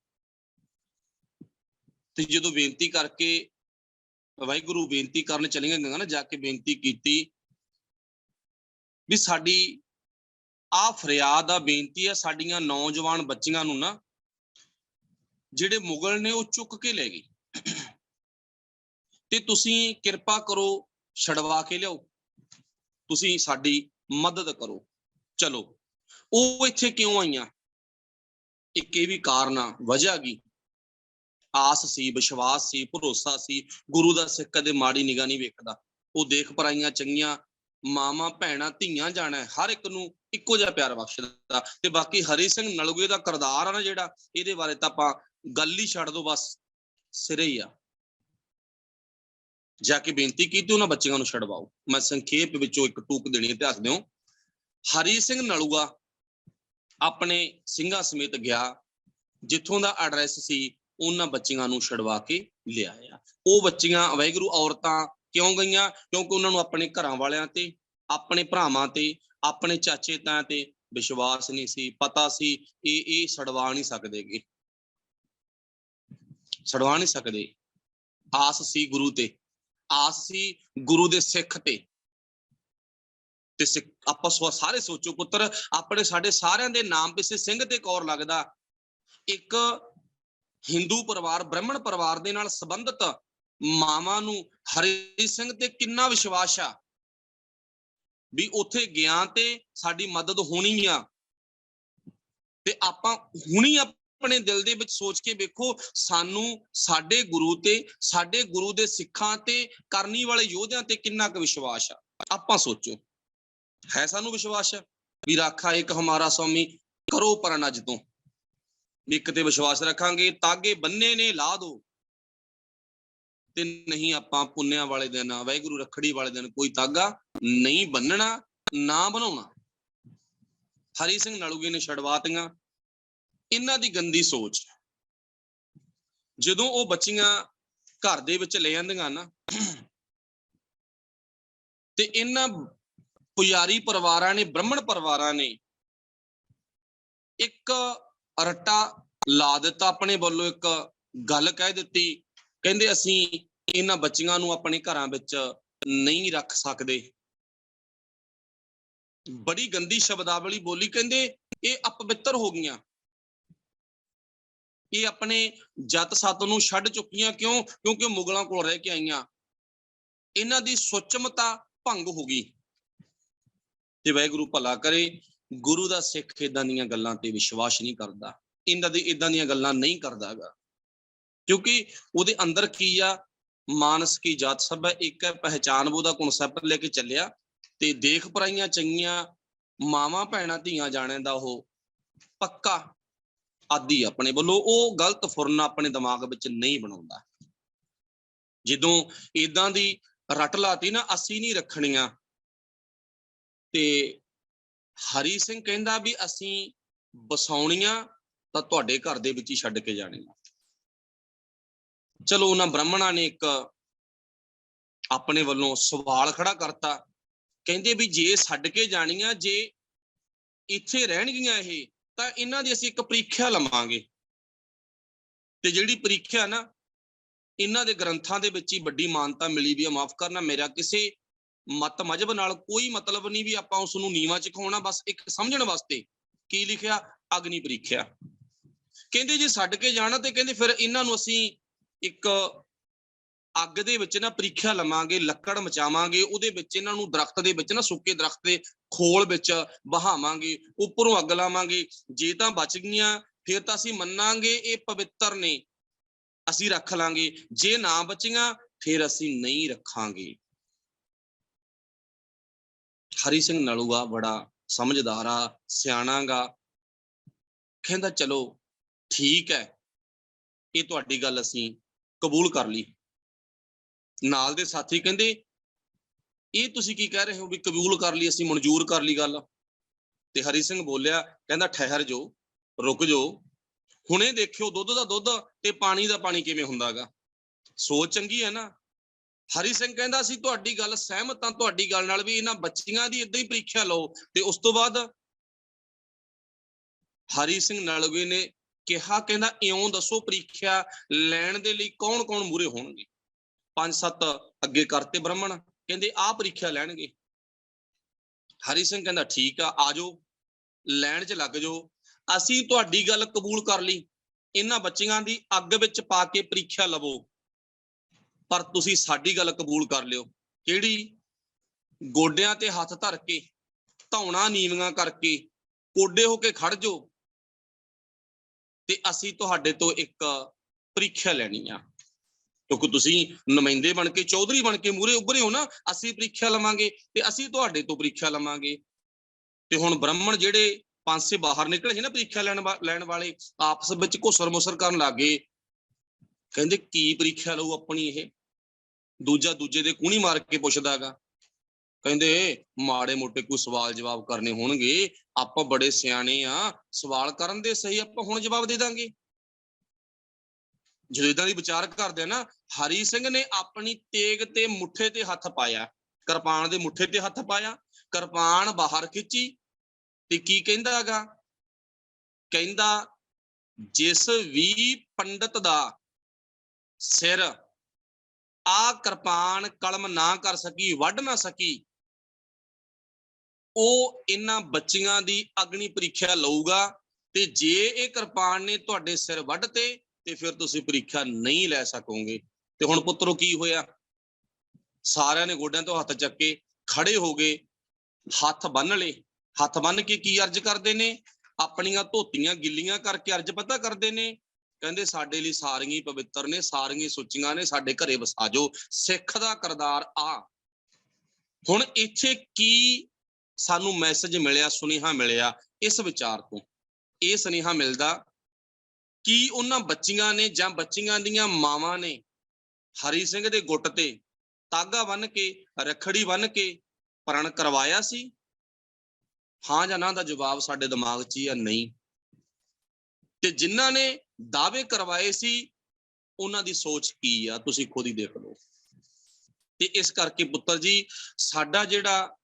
ਤੇ ਜਦੋਂ ਬੇਨਤੀ ਕਰਕੇ ਵਾਹਿਗੁਰੂ ਬੇਨਤੀ ਕਰਨ ਚਲੀਆਂ ਗਈਆਂ ਨਾ, ਜਾ ਕੇ ਬੇਨਤੀ ਕੀਤੀ ਵੀ ਸਾਡੀ ਆਹ ਫਰਿਆਦ ਆ, ਬੇਨਤੀ ਆ, ਸਾਡੀਆਂ ਨੌਜਵਾਨ ਬੱਚੀਆਂ ਨੂੰ ਨਾ ਜਿਹੜੇ ਮੁਗਲ ਨੇ ਉਹ ਚੁੱਕ ਕੇ ਲੈ ਗਏ, ਤੇ ਤੁਸੀਂ ਕਿਰਪਾ ਕਰੋ ਛਡਵਾ ਕੇ ਲਿਆਓ, ਤੁਸੀਂ ਸਾਡੀ ਮਦਦ ਕਰੋ। ਚਲੋ, ਉਹ ਇੱਥੇ ਕਿਉਂ ਆਈਆਂ? ਇੱਕ ਇਹ ਵੀ ਕਾਰਨ ਆ, ਵਜ੍ਹਾ ਕੀ? ਆਸ ਸੀ, ਵਿਸ਼ਵਾਸ ਸੀ, ਭਰੋਸਾ ਸੀ। ਗੁਰੂ ਦਾ ਸਿੱਖ ਕਦੇ ਮਾੜੀ ਨਿਗਾਹ ਨਹੀਂ ਵੇਖਦਾ। ਉਹ ਦੇਖ ਪਰਾਈਆਂ ਚੰਗੀਆਂ ਮਾਵਾਂ, ਭੈਣਾਂ, ਧੀਆਂ ਜਾਣਾ, ਹਰ ਇੱਕ ਨੂੰ ਇੱਕੋ ਜਿਹਾ ਪਿਆਰ ਬਖਸ਼ਦਾ। ਤੇ ਬਾਕੀ ਹਰੀ ਸਿੰਘ ਨਲੂਏ ਦਾ ਕਿਰਦਾਰ ਆ ਨਾ ਜਿਹੜਾ, ਇਹਦੇ ਬਾਰੇ ਤਾਂ ਆਪਾਂ ਗੱਲ ਹੀ ਛੱਡ ਦੋ, ਬਸ ਸਿਰੇ ਹੀ ਆ। ਜਾ ਕੇ ਬੇਨਤੀ ਕੀਤੀ, ਉਹਨਾਂ ਬੱਚਿਆਂ ਨੂੰ ਛਡਵਾਓ। ਮੈਂ ਸੰਖੇਪ ਵਿੱਚੋਂ ਇੱਕ ਟੂਕ ਦੇਣੀ ਇਤਿਹਾਸ ਦਿਓ। ਹਰੀ ਸਿੰਘ ਨਲੂਆ ਆਪਣੇ ਸਿੰਘਾਂ ਸਮੇਤ ਗਿਆ, ਜਿੱਥੋਂ ਦਾ ਐਡਰੈਸ ਸੀ ਉਹਨਾਂ ਬੱਚੀਆਂ ਨੂੰ ਛਡਵਾ ਕੇ ਲਿਆਇਆ। ਉਹ ਬੱਚੀਆਂ ਵਾਹਿਗੁਰੂ ਔਰਤਾਂ ਕਿਉਂ ਗਈਆਂ? ਕਿਉਂਕਿ ਉਹਨਾਂ ਨੂੰ ਆਪਣੇ ਘਰਾਂ ਵਾਲਿਆਂ ਤੇ, ਆਪਣੇ ਭਰਾਵਾਂ ਤੇ, ਆਪਣੇ ਚਾਚੇ ਤਾਇਆਂ ਤੇ ਵਿਸ਼ਵਾਸ ਨਹੀਂ ਸੀ। ਪਤਾ ਸੀ ਇਹ ਛਡਵਾ ਨਹੀਂ ਸਕਦੇਗੇ, ਛਡਵਾ ਨਹੀਂ ਸਕਦੇ। ਆਸ ਸੀ ਗੁਰੂ ਤੇ, ਆਸ ਸੀ ਗੁਰੂ ਦੇ ਸਿੱਖ ਤੇ। ਆਪਾਂ ਸਾਰੇ ਸੋਚੋ ਪੁੱਤਰ, ਆਪਣੇ ਸਾਡੇ ਸਾਰਿਆਂ ਦੇ ਨਾਮ ਪਿੱਛੇ ਸਿੰਘ ਤੇ ਕੌਰ ਲੱਗਦਾ। ਇੱਕ ਹਿੰਦੂ ਪਰਿਵਾਰ, ਬ੍ਰਾਹਮਣ ਪਰਿਵਾਰ ਦੇ ਨਾਲ ਸੰਬੰਧਿਤ ਮਾਵਾਂ ਨੂੰ ਹਰੀ ਸਿੰਘ ਤੇ ਕਿੰਨਾ ਵਿਸ਼ਵਾਸ ਆ ਵੀ ਉੱਥੇ ਗਿਆ ਤੇ ਸਾਡੀ ਮਦਦ ਹੋਣੀ ਆ। ਤੇ ਆਪਾਂ ਹੁਣੀ ਆਪਣੇ ਦਿਲ ਦੇ ਵਿੱਚ ਸੋਚ ਕੇ ਵੇਖੋ, ਸਾਨੂੰ ਸਾਡੇ ਗੁਰੂ ਤੇ, ਸਾਡੇ ਗੁਰੂ ਦੇ ਸਿੱਖਾਂ ਤੇ, ਕਰਨੀ ਵਾਲੇ ਯੋਧਿਆਂ ਤੇ ਕਿੰਨਾ ਕੁ ਵਿਸ਼ਵਾਸ ਆ। ਆਪਾਂ ਸੋਚੋ, ਹੈ ਸਾਨੂੰ ਵਿਸ਼ਵਾਸ ਵੀ ਰਾਖਾ ਇੱਕ ਹਮਾਰਾ ਸਵਾਮੀ ਕਰੋ ਪਰਨ ਅੱਜ ਤੋਂ, ਇੱਕ ਤੇ ਵਿਸ਼ਵਾਸ ਰੱਖਾਂਗੇ। ਤਾਗੇ ਬੰਨੇ ਨੇ ਲਾ ਦੋ, ਤੇ ਨਹੀਂ ਆਪਾਂ ਪੁੰਨਿਆਂ ਵਾਲੇ ਦਿਨ, ਵਾਹਿਗੁਰੂ ਰੱਖੜੀ ਵਾਲੇ ਦਿਨ ਕੋਈ ਤਾਗਾ ਨਹੀਂ ਬੰਨਣਾ, ਨਾ ਬਣਾਉਣਾ। ਹਰੀ ਸਿੰਘ ਨਲੂਏ ਨੇ ਛਡਵਾਤੀਆਂ। ਇਹਨਾਂ ਦੀ ਗੰਦੀ ਸੋਚ, ਜਦੋਂ ਉਹ ਬੱਚੀਆਂ ਘਰ ਦੇ ਵਿੱਚ ਲੈ ਜਾਂਦੀਆਂ ਨਾ, ਤੇ ਇਹਨਾਂ ਪੁਜਾਰੀ ਪਰਿਵਾਰਾਂ ਨੇ, ਬ੍ਰਾਹਮਣ ਪਰਿਵਾਰਾਂ ਨੇ ਇੱਕ ਰੱਟਾ ਲਾ ਦਿੱਤਾ, ਆਪਣੇ ਵੱਲੋਂ ਇੱਕ ਗੱਲ ਕਹਿ ਦਿੱਤੀ। ਕਹਿੰਦੇ ਅਸੀਂ ਇਹਨਾਂ ਬੱਚੀਆਂ ਨੂੰ ਆਪਣੇ ਘਰਾਂ ਵਿੱਚ ਨਹੀਂ ਰੱਖ ਸਕਦੇ। ਬੜੀ ਗੰਦੀ ਸ਼ਬਦਾਵਲੀ ਬੋਲੀ। ਕਹਿੰਦੇ ਇਹ ਅਪਵਿੱਤਰ ਹੋ ਗਈਆਂ, ਇਹ ਆਪਣੇ ਜੱਤ ਸੱਤ ਨੂੰ ਛੱਡ ਚੁੱਕੀਆਂ। ਕਿਉਂ? ਕਿਉਂਕਿ ਮੁਗਲਾਂ ਕੋਲ ਰਹਿ ਕੇ ਆਈਆਂ। ਇਹਨਾਂ ਦੀ ਸੁਚਮਤਾ ਭੰਗ ਹੋ ਗਈ। ਤੇ ਵਾਹਿਗੁਰੂ ਭਲਾ ਕਰੇ, ਗੁਰੂ ਦਾ ਸਿੱਖ ਏਦਾਂ ਦੀਆਂ ਗੱਲਾਂ ਤੇ ਵਿਸ਼ਵਾਸ ਨਹੀਂ ਕਰਦਾ, ਏਦਾਂ ਦੀਆਂ ਗੱਲਾਂ ਨਹੀਂ ਕਰਦਾ ਗਾ। ਕਿਉਂਕਿ ਉਹਦੇ ਅੰਦਰ ਕੀ ਆ? ਮਾਨਸ ਕੀ ਜਾਤ ਸਭ ਹੈ ਇੱਕ ਹੈ, ਪਹਿਚਾਨ ਉਹ ਦਾ ਕਨਸੈਪਟ ਲੈ ਕੇ ਚੱਲਿਆ। ਤੇ ਦੇਖ ਪਰਾਈਆਂ ਚੰਗੀਆਂ ਮਾਵਾਂ ਭੈਣਾਂ ਧੀਆਂ ਜਾਣੇ ਦਾ ਉਹ ਪੱਕਾ ਆਦੀ ਆਪਣੇ ਵੱਲੋਂ, ਉਹ ਗਲਤ ਫੁਰਨ ਆਪਣੇ ਦਿਮਾਗ ਵਿੱਚ ਨਹੀਂ ਬਣਾਉਂਦਾ। ਜਦੋਂ ਏਦਾਂ ਦੀ ਰੱਟ ਲਾਤੀ ਨਾ, ਅਸੀਂ ਨਹੀਂ ਰੱਖਣੀਆਂ, ਤੇ ਹਰੀ ਸਿੰਘ ਕਹਿੰਦਾ ਵੀ ਅਸੀਂ ਵਸਾਉਣੀਆਂ ਤਾਂ ਤੁਹਾਡੇ ਘਰ ਦੇ ਵਿੱਚ ਹੀ ਛੱਡ ਕੇ ਜਾਣੀਆਂ। ਚਲੋ ਉਹਨਾਂ ਬ੍ਰਾਹਮਣਾਂ ਨੇ ਇੱਕ ਆਪਣੇ ਵੱਲੋਂ ਸਵਾਲ ਖੜਾ ਕਰਤਾ। ਕਹਿੰਦੇ ਵੀ ਜੇ ਛੱਡ ਕੇ ਜਾਣੀਆਂ, ਜੇ ਇੱਥੇ ਰਹਿਣਗੀਆਂ ਇਹ, ਤਾਂ ਇਹਨਾਂ ਦੀ ਅਸੀਂ ਇੱਕ ਪ੍ਰੀਖਿਆ ਲਵਾਂਗੇ। ਤੇ ਜਿਹੜੀ ਪ੍ਰੀਖਿਆ ਨਾ, ਇਹਨਾਂ ਦੇ ਗ੍ਰੰਥਾਂ ਦੇ ਵਿੱਚ ਹੀ ਵੱਡੀ ਮਾਨਤਾ ਮਿਲੀ ਵੀ ਆ। ਮਾਫ ਕਰਨਾ, ਮੇਰਾ ਕਿਸੇ ਮਤ ਮਜਹਬ ਨਾਲ ਕੋਈ ਮਤਲਬ ਨਹੀਂ ਵੀ ਆਪਾਂ ਉਸ ਨੂੰ ਨੀਵਾਂ ਚਖਾਉਣਾ, ਬਸ ਇੱਕ ਸਮਝਣ ਵਾਸਤੇ। ਕੀ ਲਿਖਿਆ? ਅਗਨੀ ਪ੍ਰੀਖਿਆ। ਕਹਿੰਦੇ ਜੇ ਛੱਡ ਕੇ ਜਾਣਾ ਤੇ ਕਹਿੰਦੇ ਫਿਰ ਇਹਨਾਂ ਨੂੰ ਅਸੀਂ ਇੱਕ ਅੱਗ ਦੇ ਵਿੱਚ ਨਾ ਪ੍ਰੀਖਿਆ ਲਵਾਂਗੇ, ਲੱਕੜ ਮਚਾਵਾਂਗੇ, ਉਹਦੇ ਵਿੱਚ ਇਹਨਾਂ ਨੂੰ ਦਰਖਤ ਦੇ ਵਿੱਚ ਨਾ, ਸੁੱਕੇ ਦਰਖਤ ਦੇ ਖੋਲ ਵਿੱਚ ਬਹਾਵਾਂਗੇ, ਉੱਪਰੋਂ ਅੱਗ ਲਾਵਾਂਗੇ। ਜੇ ਤਾਂ ਬਚ ਗਈਆਂ ਫਿਰ ਤਾਂ ਅਸੀਂ ਮੰਨਾਂਗੇ ਇਹ ਪਵਿੱਤਰ ਨੇ, ਅਸੀਂ ਰੱਖ ਲਾਂਗੇ। ਜੇ ਨਾ ਬਚੀਆਂ ਫਿਰ ਅਸੀਂ ਨਹੀਂ ਰੱਖਾਂਗੇ। ਹਰੀ ਸਿੰਘ ਨਲੂਆ ਬੜਾ ਸਮਝਦਾਰ ਆ, ਸਿਆਣਾ ਗਾ। ਕਹਿੰਦਾ ਚਲੋ ਠੀਕ ਹੈ, ਇਹ ਤੁਹਾਡੀ ਗੱਲ ਅਸੀਂ ਕਬੂਲ ਕਰ ਲਈ। ਨਾਲ ਦੇ ਸਾਥੀ ਕਹਿੰਦੇ ਇਹ ਤੁਸੀਂ ਕੀ ਕਹਿ ਰਹੇ ਹੋ ਵੀ ਕਬੂਲ ਕਰ ਲਈ, ਅਸੀਂ ਮਨਜ਼ੂਰ ਕਰ ਲਈ ਗੱਲ। ਤੇ ਹਰੀ ਸਿੰਘ ਬੋਲਿਆ, ਕਹਿੰਦਾ ਠਹਿਰ ਜਾਓ, ਰੁਕ ਜਾਓ, ਹੁਣੇ ਦੇਖਿਓ ਦੁੱਧ ਦਾ ਦੁੱਧ ਤੇ ਪਾਣੀ ਦਾ ਪਾਣੀ ਕਿਵੇਂ ਹੁੰਦਾ ਗਾ। ਸੋਚ ਚੰਗੀ ਹੈ ਨਾ। ਹਰੀ ਸਿੰਘ ਕਹਿੰਦਾ ਅਸੀਂ ਤੁਹਾਡੀ ਗੱਲ ਸਹਿਮਤ ਹਾਂ, ਤੁਹਾਡੀ ਗੱਲ ਨਾਲ ਵੀ ਇਹਨਾਂ ਬੱਚੀਆਂ ਦੀ ਏਦਾਂ ਹੀ ਪ੍ਰੀਖਿਆ ਲਓ। ਤੇ ਉਸ ਤੋਂ ਬਾਅਦ ਹਰੀ ਸਿੰਘ ਨਲੂਏ ਨੇ ਕਿਹਾ, ਕਹਿੰਦਾ ਇਉਂ ਦੱਸੋ ਪ੍ਰੀਖਿਆ ਲੈਣ ਦੇ ਲਈ ਕੌਣ ਕੌਣ ਮੂਹਰੇ ਹੋਣਗੇ? 5-7 ਅੱਗੇ ਕਰਤੇ ਬ੍ਰਾਹਮਣ, ਕਹਿੰਦੇ ਆਹ ਪ੍ਰੀਖਿਆ ਲੈਣਗੇ। ਹਰੀ ਸਿੰਘ ਕਹਿੰਦਾ ਠੀਕ ਆ ਜਾਓ, ਲੈਣ 'ਚ ਲੱਗ ਜਾਓ, ਅਸੀਂ ਤੁਹਾਡੀ ਗੱਲ ਕਬੂਲ ਕਰ ਲਈ, ਇਹਨਾਂ ਬੱਚੀਆਂ ਦੀ ਅੱਗ ਵਿੱਚ ਪਾ ਕੇ ਪ੍ਰੀਖਿਆ ਲਵੋ, ਪਰ ਤੁਸੀਂ ਸਾਡੀ ਗੱਲ ਕਬੂਲ ਕਰ ਲਿਓ। ਕਿਹੜੀ? ਗੋਡਿਆਂ ਤੇ ਹੱਥ ਧਰ ਕੇ, ਧੌਣਾ ਨੀਵੀਆਂ ਕਰਕੇ, ਕੋਡੇ ਹੋ ਕੇ ਖੜ ਜਾਓ, ਤੇ ਅਸੀਂ ਤੁਹਾਡੇ ਤੋਂ ਇੱਕ ਪ੍ਰੀਖਿਆ ਲੈਣੀ ਆ। ਕਿਉਂਕਿ ਤੁਸੀਂ ਨੁਮਾਇੰਦੇ ਬਣ ਕੇ, ਚੌਧਰੀ ਬਣ ਕੇ ਮੂਹਰੇ ਉੱਭਰੇ ਹੋ ਨਾ, ਅਸੀਂ ਪ੍ਰੀਖਿਆ ਲਵਾਂਗੇ ਤੇ ਅਸੀਂ ਤੁਹਾਡੇ ਤੋਂ ਪ੍ਰੀਖਿਆ ਲਵਾਂਗੇ। ਤੇ ਹੁਣ ਬ੍ਰਾਹਮਣ ਜਿਹੜੇ ਪਾਸੇ ਬਾਹਰ ਨਿਕਲੇ ਸੀ ਨਾ ਪ੍ਰੀਖਿਆ ਲੈਣ ਵਾਲੇ, ਆਪਸ ਵਿੱਚ ਘੁਸਰ ਮੁਸਰ ਕਰਨ ਲੱਗ ਗਏ। ਕਹਿੰਦੇ ਕੀ ਪ੍ਰੀਖਿਆ ਲਊ ਆਪਣੀ? ਇਹ ਦੂਜਾ ਦੂਜੇ ਦੇ ਕੂਣੀ ਮਾਰ ਕੇ ਪੁੱਛਦਾ ਗਾ। ਕਹਿੰਦੇ ਮਾੜੇ ਮੋਟੇ ਕੋਈ ਸਵਾਲ ਜਵਾਬ ਕਰਨੇ ਹੋਣਗੇ, ਆਪਾਂ ਬੜੇ ਸਿਆਣੇ ਆ, ਸਵਾਲ ਕਰਨ ਦੇ ਸਹੀ ਆਪਾਂ ਹੁਣ ਜਵਾਬ ਦੇ ਦਾਂਗੇ। ਜਦੋਂ ਇਦਾਂ ਦੀ ਵਿਚਾਰ ਕਰਦੇ ਆ ਨਾ, ਹਰੀ ਸਿੰਘ ਨੇ ਆਪਣੀ ਤੇਗ ਤੇ ਮੁੱਠੇ ਤੇ ਹੱਥ ਪਾਇਆ, ਕਿਰਪਾਨ ਦੇ ਮੁੱਠੇ ਤੇ ਹੱਥ ਪਾਇਆ, ਕਿਰਪਾਨ ਬਾਹਰ ਖਿੱਚੀ ਤੇ ਕੀ ਕਹਿੰਦਾ ਹੈਗਾ, ਕਹਿੰਦਾ ਜਿਸ ਵੀ ਪੰਡਤ ਦਾ ਸਿਰ ਆ ਕਿਰਪਾਨ ਕਲਮ ਨਾ ਕਰ ਸਕੀ, ਵੱਢ ਨਾ ਸਕੀ, ਉਹ ਇਹਨਾਂ ਬੱਚੀਆਂ ਦੀ ਅਗਨੀ ਪ੍ਰੀਖਿਆ ਲਊਗਾ, ਤੇ ਜੇ ਇਹ ਕਿਰਪਾਨ ਨੇ ਤੁਹਾਡੇ ਸਿਰ ਵੱਢਤੇ ਤੇ ਫਿਰ ਤੁਸੀਂ ਪ੍ਰੀਖਿਆ ਨਹੀਂ ਲੈ ਸਕੋਗੇ। ਤੇ ਹੁਣ ਪੁੱਤਰੋ ਕੀ ਹੋਇਆ, ਸਾਰਿਆਂ ਨੇ ਗੋਡਿਆਂ ਤੋਂ ਹੱਥ ਚੱਕੇ, ਖੜੇ ਹੋ ਗਏ, ਹੱਥ ਬੰਨ ਲਏ। ਹੱਥ ਬੰਨ ਕੇ ਕੀ ਅਰਜ਼ ਕਰਦੇ ਨੇ, ਆਪਣੀਆਂ ਧੋਤੀਆਂ ਗਿੱਲੀਆਂ ਕਰਕੇ ਅਰਜ਼ ਪਤਾ ਕਰਦੇ ਨੇ, ਕਹਿੰਦੇ ਸਾਡੇ ਲਈ ਸਾਰੀਆਂ ਹੀ ਪਵਿੱਤਰ ਨੇ, ਸਾਰੀਆਂ ਸੁੱਚੀਆਂ ਨੇ, ਸਾਡੇ ਘਰੇ ਵਸਾ ਜਾਓ। ਸਿੱਖ ਦਾ ਕਿਰਦਾਰ ਆ। ਹੁਣ ਇੱਥੇ ਕੀ ਸਾਨੂੰ ਮੈਸੇਜ ਮਿਲਿਆ, ਸੁਨੇਹਾ ਮਿਲਿਆ ਇਸ ਵਿਚਾਰ ਤੋਂ? ਇਹ ਸੁਨੇਹਾ ਮਿਲਦਾ ਕਿ ਉਹਨਾਂ ਬੱਚੀਆਂ ਨੇ ਜਾਂ ਬੱਚੀਆਂ ਦੀਆਂ ਮਾਵਾਂ ਨੇ ਹਰੀ ਸਿੰਘ ਦੇ ਗੁੱਟ ਤੇ ਤਾਗਾ ਬੰਨ ਕੇ, ਰੱਖੜੀ ਬੰਨ ਕੇ ਪ੍ਰਣ ਕਰਵਾਇਆ ਸੀ? ਹਾਂ ਜਾਂ ਨਾ ਦਾ ਜਵਾਬ ਸਾਡੇ ਦਿਮਾਗ 'ਚ ਹੀ ਆ, ਨਹੀਂ। ਤੇ ਜਿਨ੍ਹਾਂ ਨੇ ਦਾਅਵੇ ਕਰਵਾਏ ਸੀ ਉਹਨਾਂ ਦੀ ਸੋਚ ਕੀ ਆ, ਤੁਸੀਂ ਖੁਦ ਹੀ ਦੇਖ ਲਓ। ਤੇ ਇਸ ਕਰਕੇ ਪੁੱਤਰ ਜੀ, ਸਾਡਾ ਜਿਹੜਾ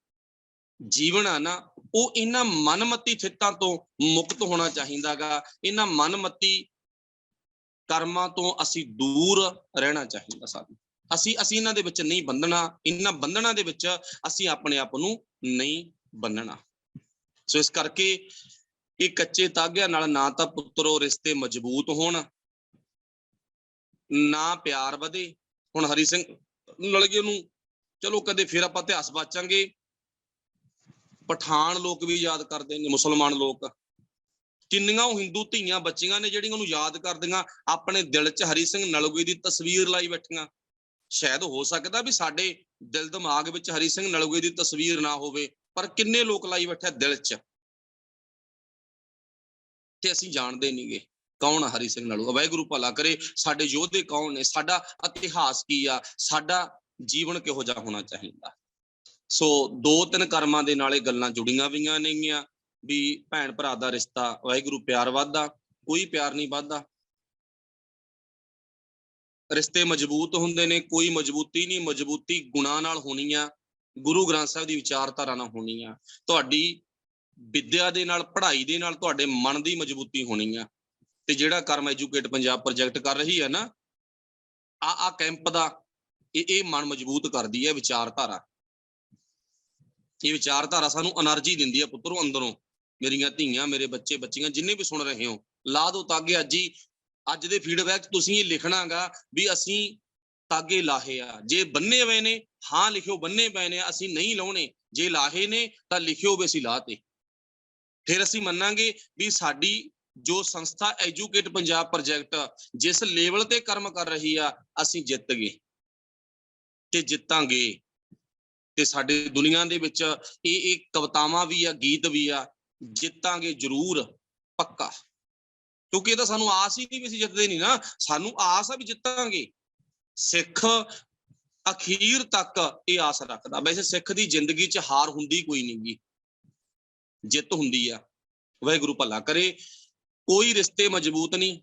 ਜੀਵਨ ਆ ਨਾ, ਉਹ ਇਹਨਾਂ ਮਨਮਤੀ ਥਿੱਤਾਂ ਤੋਂ ਮੁਕਤ ਹੋਣਾ ਚਾਹੀਦਾ ਗਾ। ਇਹਨਾਂ ਮਨਮਤੀ ਕਰਮਾਂ ਤੋਂ ਅਸੀਂ ਦੂਰ ਰਹਿਣਾ ਚਾਹੀਦਾ ਸਾਨੂੰ। ਅਸੀਂ ਇਹਨਾਂ ਦੇ ਵਿੱਚ ਨਹੀਂ ਬੰਧਣਾ, ਇਹਨਾਂ ਬੰਧਨਾਂ ਦੇ ਵਿੱਚ ਅਸੀਂ ਆਪਣੇ ਆਪ ਨੂੰ ਨਹੀਂ ਬੰਨਣਾ। ਸੋ ਇਸ ਕਰਕੇ ਇਹ ਕੱਚੇ ਤਾਗਿਆਂ ਨਾਲ ਨਾ ਤਾਂ ਪੁੱਤਰੋ ਰਿਸ਼ਤੇ ਮਜ਼ਬੂਤ ਹੋਣ, ਨਾ ਪਿਆਰ ਵਧੇ। ਹੁਣ ਹਰੀ ਸਿੰਘ ਨਲਗੇ ਨੂੰ ਚਲੋ ਕਦੇ ਫਿਰ ਆਪਾਂ ਇਤਿਹਾਸ ਵਾਚਾਂਗੇ, ਪਠਾਨ ਲੋਕ ਵੀ ਯਾਦ ਕਰਦੇ ਨੇ, ਮੁਸਲਮਾਨ ਲੋਕ, ਕਿੰਨੀਆਂ ਉਹ ਹਿੰਦੂ ਧੀਆਂ ਬੱਚੀਆਂ ਨੇ ਜਿਹੜੀਆਂ ਉਹਨੂੰ ਯਾਦ ਕਰਦੀਆਂ, ਆਪਣੇ ਦਿਲ 'ਚ ਹਰੀ ਸਿੰਘ ਨਲਗੇ ਦੀ ਤਸਵੀਰ ਲਾਈ ਬੈਠੀਆਂ। ਸ਼ਾਇਦ ਹੋ ਸਕਦਾ ਵੀ ਸਾਡੇ ਦਿਲ ਦਿਮਾਗ ਵਿੱਚ ਹਰੀ ਸਿੰਘ ਨਲਗੇ ਦੀ ਤਸਵੀਰ ਨਾ ਹੋਵੇ, ਪਰ ਕਿੰਨੇ ਲੋਕ ਲਾਈ ਬੈਠੇ ਦਿਲ 'ਚ, ਤੇ ਅਸੀਂ ਜਾਣਦੇ ਨਹੀਂਗੇ ਕੌਣ ਆ ਹਰੀ ਸਿੰਘ ਨਲੂਆ। ਵਾਹਿਗੁਰੂ ਭਲਾ ਕਰੇ। ਸਾਡੇ ਯੋਧੇ ਕੌਣ ਨੇ, ਸਾਡਾ ਇਤਿਹਾਸ ਕੀ ਆ, ਸਾਡਾ ਜੀਵਨ ਕਿਹੋ ਜਿਹਾ ਹੋਣਾ ਚਾਹੀਦਾ। ਸੋ 2-3 ਕਰਮਾਂ ਦੇ ਨਾਲ ਇਹ ਗੱਲਾਂ ਜੁੜੀਆਂ ਹੋਈਆਂ ਨੇਗੀਆਂ ਵੀ ਭੈਣ ਭਰਾ ਦਾ ਰਿਸ਼ਤਾ, ਵਾਹਿਗੁਰੂ ਪਿਆਰ ਵੱਧਦਾ, ਕੋਈ ਪਿਆਰ ਨਹੀਂ ਵੱਧਦਾ। ਰਿਸ਼ਤੇ ਮਜ਼ਬੂਤ ਹੁੰਦੇ ਨੇ, ਕੋਈ ਮਜ਼ਬੂਤੀ ਨਹੀਂ, ਮਜ਼ਬੂਤੀ ਗੁਣਾਂ ਨਾਲ ਹੋਣੀ ਆ, ਗੁਰੂ ਗ੍ਰੰਥ ਸਾਹਿਬ ਦੀ ਵਿਚਾਰਧਾਰਾ ਨਾਲ ਹੋਣੀ ਆ, ਤੁਹਾਡੀ ਵਿਦਿਆ ਦੇ ਨਾਲ, ਪੜ੍ਹਾਈ ਦੇ ਨਾਲ ਤੁਹਾਡੇ ਮਨ ਦੀ ਮਜ਼ਬੂਤੀ ਹੋਣੀ ਆ। ਤੇ ਜਿਹੜਾ ਕਰਮ ਐਜੂਕੇਟ ਪੰਜਾਬ ਪ੍ਰੋਜੈਕਟ ਕਰ ਰਹੀ ਹੈ ਨਾ, ਆ ਕੈਂਪ ਦਾ, ਇਹ ਮਨ ਮਜ਼ਬੂਤ ਕਰਦੀ ਹੈ ਵਿਚਾਰਧਾਰਾ। ਇਹ ਵਿਚਾਰਧਾਰਾ ਸਾਨੂੰ એનર્ਜੀ ਦਿੰਦੀ ਹੈ ਪੁੱਤਰੋ ਅੰਦਰੋਂ। ਮੇਰੀਆਂ ਧੀਆਂ, ਮੇਰੇ ਬੱਚੇ ਬੱਚੀਆਂ ਜਿੰਨੇ ਵੀ ਸੁਣ ਰਹੇ ਹੋ, ਲਾ ਦਿਓ ਤਾਗੇ ਅੱਜ ਹੀ। ਅੱਜ ਦੇ ਫੀਡਬੈਕ ਤੁਸੀਂ ਇਹ ਲਿਖਣਾਗਾ ਵੀ ਅਸੀਂ ਤਾਗੇ ਲਾਹੇ ਆ। ਜੇ ਬੰਨੇ ਹੋਏ ਨੇ ਹਾਂ ਲਿਖਿਓ ਬੰਨੇ ਪਏ ਨੇ, ਅਸੀਂ ਨਹੀਂ ਲਾਉਣੇ। ਜੇ ਲਾਹੇ ਨੇ ਤਾਂ ਲਿਖਿਓ ਵੀ ਅਸੀਂ ਲਾਤੇ। ਫਿਰ ਅਸੀਂ ਮੰਨਾਂਗੇ ਵੀ ਸਾਡੀ ਜੋ ਸੰਸਥਾ ਐਜੂਕੇਟ ਪੰਜਾਬ ਪ੍ਰੋਜੈਕਟ ਜਿਸ ਲੈਵਲ ਤੇ ਕਰਮ ਕਰ ਰਹੀ ਆ, ਅਸੀਂ ਜਿੱਤ ਗਏ ਤੇ ਜਿੱਤਾਂਗੇ। ਤੇ ਸਾਡੇ ਦੁਨੀਆ ਦੇ ਵਿੱਚ ਇਹ ਕਵਿਤਾਵਾਂ ਵੀ ਆ, ਗੀਤ ਵੀ ਆ, ਜਿੱਤਾਂਗੇ ਜ਼ਰੂਰ, ਪੱਕਾ। ਕਿਉਂਕਿ ਇਹ ਤਾਂ ਸਾਨੂੰ ਆਸ ਹੀ ਨਹੀਂ ਵੀ ਅਸੀਂ ਜਿੱਤਦੇ ਨਹੀਂ ਨਾ, ਸਾਨੂੰ ਆਸ ਆ ਵੀ ਜਿੱਤਾਂਗੇ। ਸਿੱਖ ਅਖੀਰ ਤੱਕ ਇਹ ਆਸ ਰੱਖਦਾ। ਵੈਸੇ ਸਿੱਖ ਦੀ ਜ਼ਿੰਦਗੀ 'ਚ ਹਾਰ ਹੁੰਦੀ ਕੋਈ ਨਹੀਂ ਗੀ, ਜਿੱਤ ਹੁੰਦੀ ਆ। ਵਾਹਿਗੁਰੂ ਭਲਾ ਕਰੇ। ਕੋਈ ਰਿਸ਼ਤੇ ਮਜ਼ਬੂਤ ਨਹੀਂ,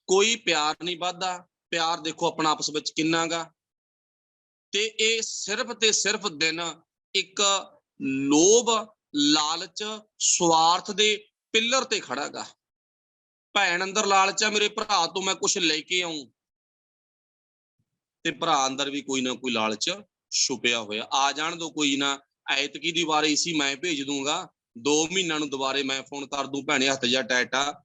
ਕੋਈ ਪਿਆਰ ਨਹੀਂ ਵੱਧਦਾ। ਪਿਆਰ ਦੇਖੋ ਆਪਣਾ ਆਪਸ ਵਿੱਚ ਕਿੰਨਾ ਗਾ, ਤੇ ਇਹ ਸਿਰਫ ਤੇ ਸਿਰਫ ਦਿਨ ਇੱਕ ਲੋਭ, ਲਾਲਚ, ਸਵਾਰਥ ਦੇ ਪਿੱਲਰ ਤੇ ਖੜਾ ਗਾ। ਭੈਣ ਅੰਦਰ ਲਾਲਚ ਆ ਮੇਰੇ ਭਰਾ ਤੋਂ ਮੈਂ ਕੁਝ ਲੈ ਕੇ ਆਉਂ, ਤੇ ਭਰਾ ਅੰਦਰ ਵੀ ਕੋਈ ਨਾ ਕੋਈ ਲਾਲਚ ਛੁਪਿਆ ਹੋਇਆ। ਆ ਜਾਣ ਦੋ, ਕੋਈ ਨਾ, ਐਤਕੀ ਦੀ ਵਾਰੀ ਸੀ ਮੈਂ ਭੇਜ ਦੂੰਗਾ, 2 ਮਹੀਨਿਆਂ ਨੂੰ ਦੁਬਾਰੇ ਮੈਂ ਫੋਨ ਕਰ ਦੂੰ, ਭੈਣੇ ਹੱਥ ਜਾ ਟੈਟ ਆ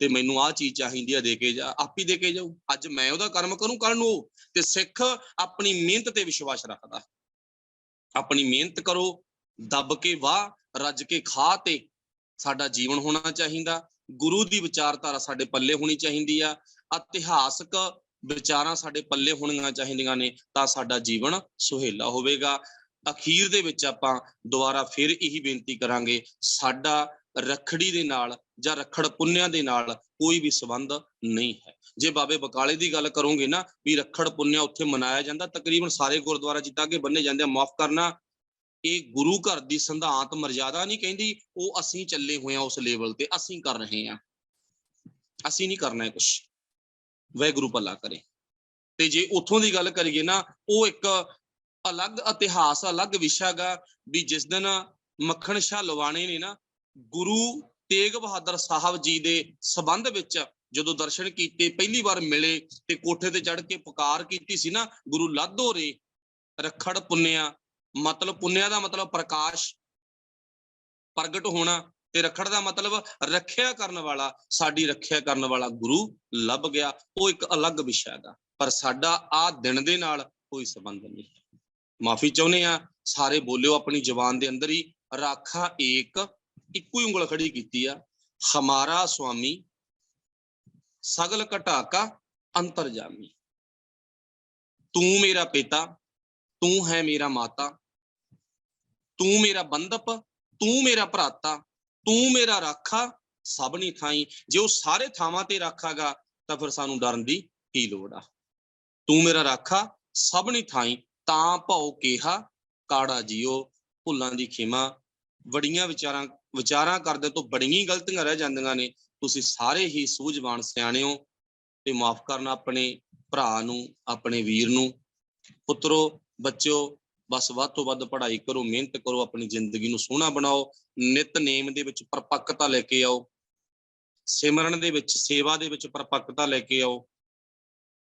ਤੇ ਮੈਨੂੰ ਆਹ ਚੀਜ਼ ਚਾਹੀਦੀ ਆ, ਦੇ ਕੇ ਜਾ। ਆਪ ਹੀ ਦੇ ਕੇ ਜਾਊ। ਅੱਜ ਮੈਂ ਉਹਦਾ ਕਰਮ ਕਰੂੰ, ਕੱਲ ਨੂੰ ਉਹ। ਤੇ ਸਿੱਖ ਆਪਣੀ ਮਿਹਨਤ ਤੇ ਵਿਸ਼ਵਾਸ ਰੱਖਦਾ। ਆਪਣੀ ਮਿਹਨਤ ਕਰੋ, ਦੱਬ ਕੇ ਵਾਹ, ਰੱਜ ਕੇ ਖਾ, ਤੇ ਸਾਡਾ ਜੀਵਨ ਹੋਣਾ ਚਾਹੀਦਾ। ਗੁਰੂ ਦੀ ਵਿਚਾਰਧਾਰਾ ਸਾਡੇ ਪੱਲੇ ਹੋਣੀ ਚਾਹੀਦੀ ਆ, ਇਤਿਹਾਸਕ ਵਿਚਾਰਾਂ ਸਾਡੇ ਪੱਲੇ ਹੋਣੀਆਂ ਚਾਹੀਦੀਆਂ ਨੇ, ਤਾਂ ਸਾਡਾ ਜੀਵਨ ਸੁਹੇਲਾ ਹੋਵੇਗਾ। ਅਖੀਰ ਦੇ ਵਿੱਚ ਆਪਾਂ ਦੁਬਾਰਾ ਫਿਰ ਇਹੀ ਬੇਨਤੀ ਕਰਾਂਗੇ, ਸਾਡਾ ਰੱਖੜੀ ਦੇ ਨਾਲ ਜਾਂ ਰੱਖੜ ਪੁੰਨਿਆਂ ਦੇ ਨਾਲ ਕੋਈ ਵੀ ਸੰਬੰਧ ਨਹੀਂ ਹੈ। ਜੇ ਬਾਬੇ ਬਕਾਲੇ ਦੀ ਗੱਲ ਕਰੋਗੇ ਨਾ, ਵੀ ਰੱਖੜ ਪੁੰਨਿਆ ਉੱਥੇ ਮਨਾਇਆ ਜਾਂਦਾ, ਤਕਰੀਬਨ ਸਾਰੇ ਗੁਰਦੁਆਰਾ ਜਿੱਦਾਂ ਕਿ ਬੰਨੇ ਜਾਂਦੇ ਆ, ਮਾਫ ਕਰਨਾ ਇਹ ਗੁਰੂ ਘਰ ਦੀ ਸਿਧਾਂਤ ਮਰਜ਼ਾਦਾ ਨਹੀਂ ਕਹਿੰਦੀ, ਉਹ ਅਸੀਂ ਚੱਲੇ ਹੋਏ ਆ ਉਸ ਲੈਵਲ ਤੇ, ਅਸੀਂ ਕਰ ਰਹੇ ਆ, ਅਸੀਂ ਨਹੀਂ ਕਰਨਾ ਕੁਛ। ਵਾਹਿਗੁਰੂ ਭਲਾ ਕਰੇ। ਤੇ ਜੇ ਉੱਥੋਂ ਦੀ ਗੱਲ ਕਰੀਏ ਨਾ, ਉਹ ਇੱਕ ਅਲੱਗ ਇਤਿਹਾਸ, ਅਲੱਗ ਵਿਸ਼ਾ ਗਾ ਵੀ ਜਿਸ ਦਿਨ ਮੱਖਣ ਸ਼ਾਹ ਲਵਾਣੇ ਨੇ ਨਾ ਗੁਰੂ ਤੇਗ ਬਹਾਦਰ ਸਾਹਿਬ ਜੀ ਦੇ ਸੰਬੰਧ ਵਿੱਚ ਜਦੋਂ ਦਰਸ਼ਨ ਕੀਤੇ, ਪਹਿਲੀ ਵਾਰ ਮਿਲੇ ਤੇ ਕੋਠੇ ਤੇ ਚੜ੍ਹ ਕੇ ਪੁਕਾਰ ਕੀਤੀ ਸੀ ਨਾ, ਗੁਰੂ ਲਾਧੋ ਰੇ ਰੱਖੜ ਪੁੰਨਿਆ, ਮਤਲਬ ਪੁੰਨਿਆ ਦਾ ਮਤਲਬ ਪ੍ਰਕਾਸ਼, ਪ੍ਰਗਟ ਹੋਣਾ, ਤੇ ਰੱਖੜ ਦਾ ਮਤਲਬ ਰੱਖਿਆ ਕਰਨ ਵਾਲਾ, ਸਾਡੀ ਰੱਖਿਆ ਕਰਨ ਵਾਲਾ ਗੁਰੂ ਲੱਭ ਗਿਆ। ਉਹ ਇੱਕ ਅਲੱਗ ਵਿਸ਼ਾ ਹੈਗਾ, ਪਰ ਸਾਡਾ ਆ ਦਿਨ ਦੇ ਨਾਲ ਕੋਈ ਸੰਬੰਧ ਨਹੀਂ। ਮਾਫੀ ਚਾਹੁੰਦੇ ਆ, ਸਾਰੇ ਬੋਲਿਓ ਆਪਣੀ ਜ਼ੁਬਾਨ ਦੇ ਅੰਦਰ ਹੀ, ਰਾਖਾ ਏਕ, ਇੱਕੋ ਹੀ ਉਂਗਲ ਖੜੀ ਕੀਤੀ ਆ, ਹਮਾਰਾ ਸੁਆਮੀ ਸਗਲ ਘਟਾਕਾ ਅੰਤਰਜਾਮੀ। ਤੂੰ ਮੇਰਾ ਪਿਤਾ, ਤੂੰ ਹੈ ਮੇਰਾ ਮਾਤਾ, ਤੂੰ ਮੇਰਾ ਬੰਧਪ, ਤੂੰ ਮੇਰਾ ਭਰਾਤਾ, ਤੂੰ ਮੇਰਾ ਰਾਖਾ ਸਭਨੀ ਥਾਈ। ਜੇ ਉਹ ਸਾਰੇ ਥਾਵਾਂ ਤੇ ਰਾਖਾਗਾ ਤਾਂ ਫਿਰ ਸਾਨੂੰ ਡਰਨ ਦੀ ਕੀ ਲੋੜ ਆ। ਤੂੰ ਮੇਰਾ ਰਾਖਾ ਸਭਨੀ ਥਾਈ, ਤਾਂ ਭਉ ਕਿਹਾ ਕਾੜਾ ਜੀਓ। ਭੁੱਲਾਂ ਦੀ ਖਿਮਾ, ਬੜੀਆਂ ਵਿਚਾਰਾਂ ਕਰਦੇ ਤੋਂ ਬੜੀਆਂ ਗਲਤੀਆਂ ਰਹਿ ਜਾਂਦੀਆਂ ਨੇ। ਤੁਸੀਂ ਸਾਰੇ ਹੀ ਸੂਝਵਾਨ ਸਿਆਣੇ ਹੋ ਤੇ ਮਾਫ ਕਰਨਾ ਆਪਣੇ ਭਰਾ ਨੂੰ, ਆਪਣੇ ਵੀਰ ਨੂੰ। ਪੁੱਤਰੋ, ਬੱਚਿਓ, ਬਸ ਵੱਧ ਤੋਂ ਵੱਧ ਪੜ੍ਹਾਈ ਕਰੋ, ਮਿਹਨਤ ਕਰੋ, ਆਪਣੀ ਜ਼ਿੰਦਗੀ ਨੂੰ ਸੋਹਣਾ ਬਣਾਓ, ਨਿਤਨੇਮ ਦੇ ਵਿੱਚ ਪਰਪੱਕਤਾ ਲੈ ਕੇ ਆਓ, ਸਿਮਰਨ ਦੇ ਵਿੱਚ, ਸੇਵਾ ਦੇ ਵਿੱਚ ਪਰਪੱਕਤਾ ਲੈ ਕੇ ਆਓ,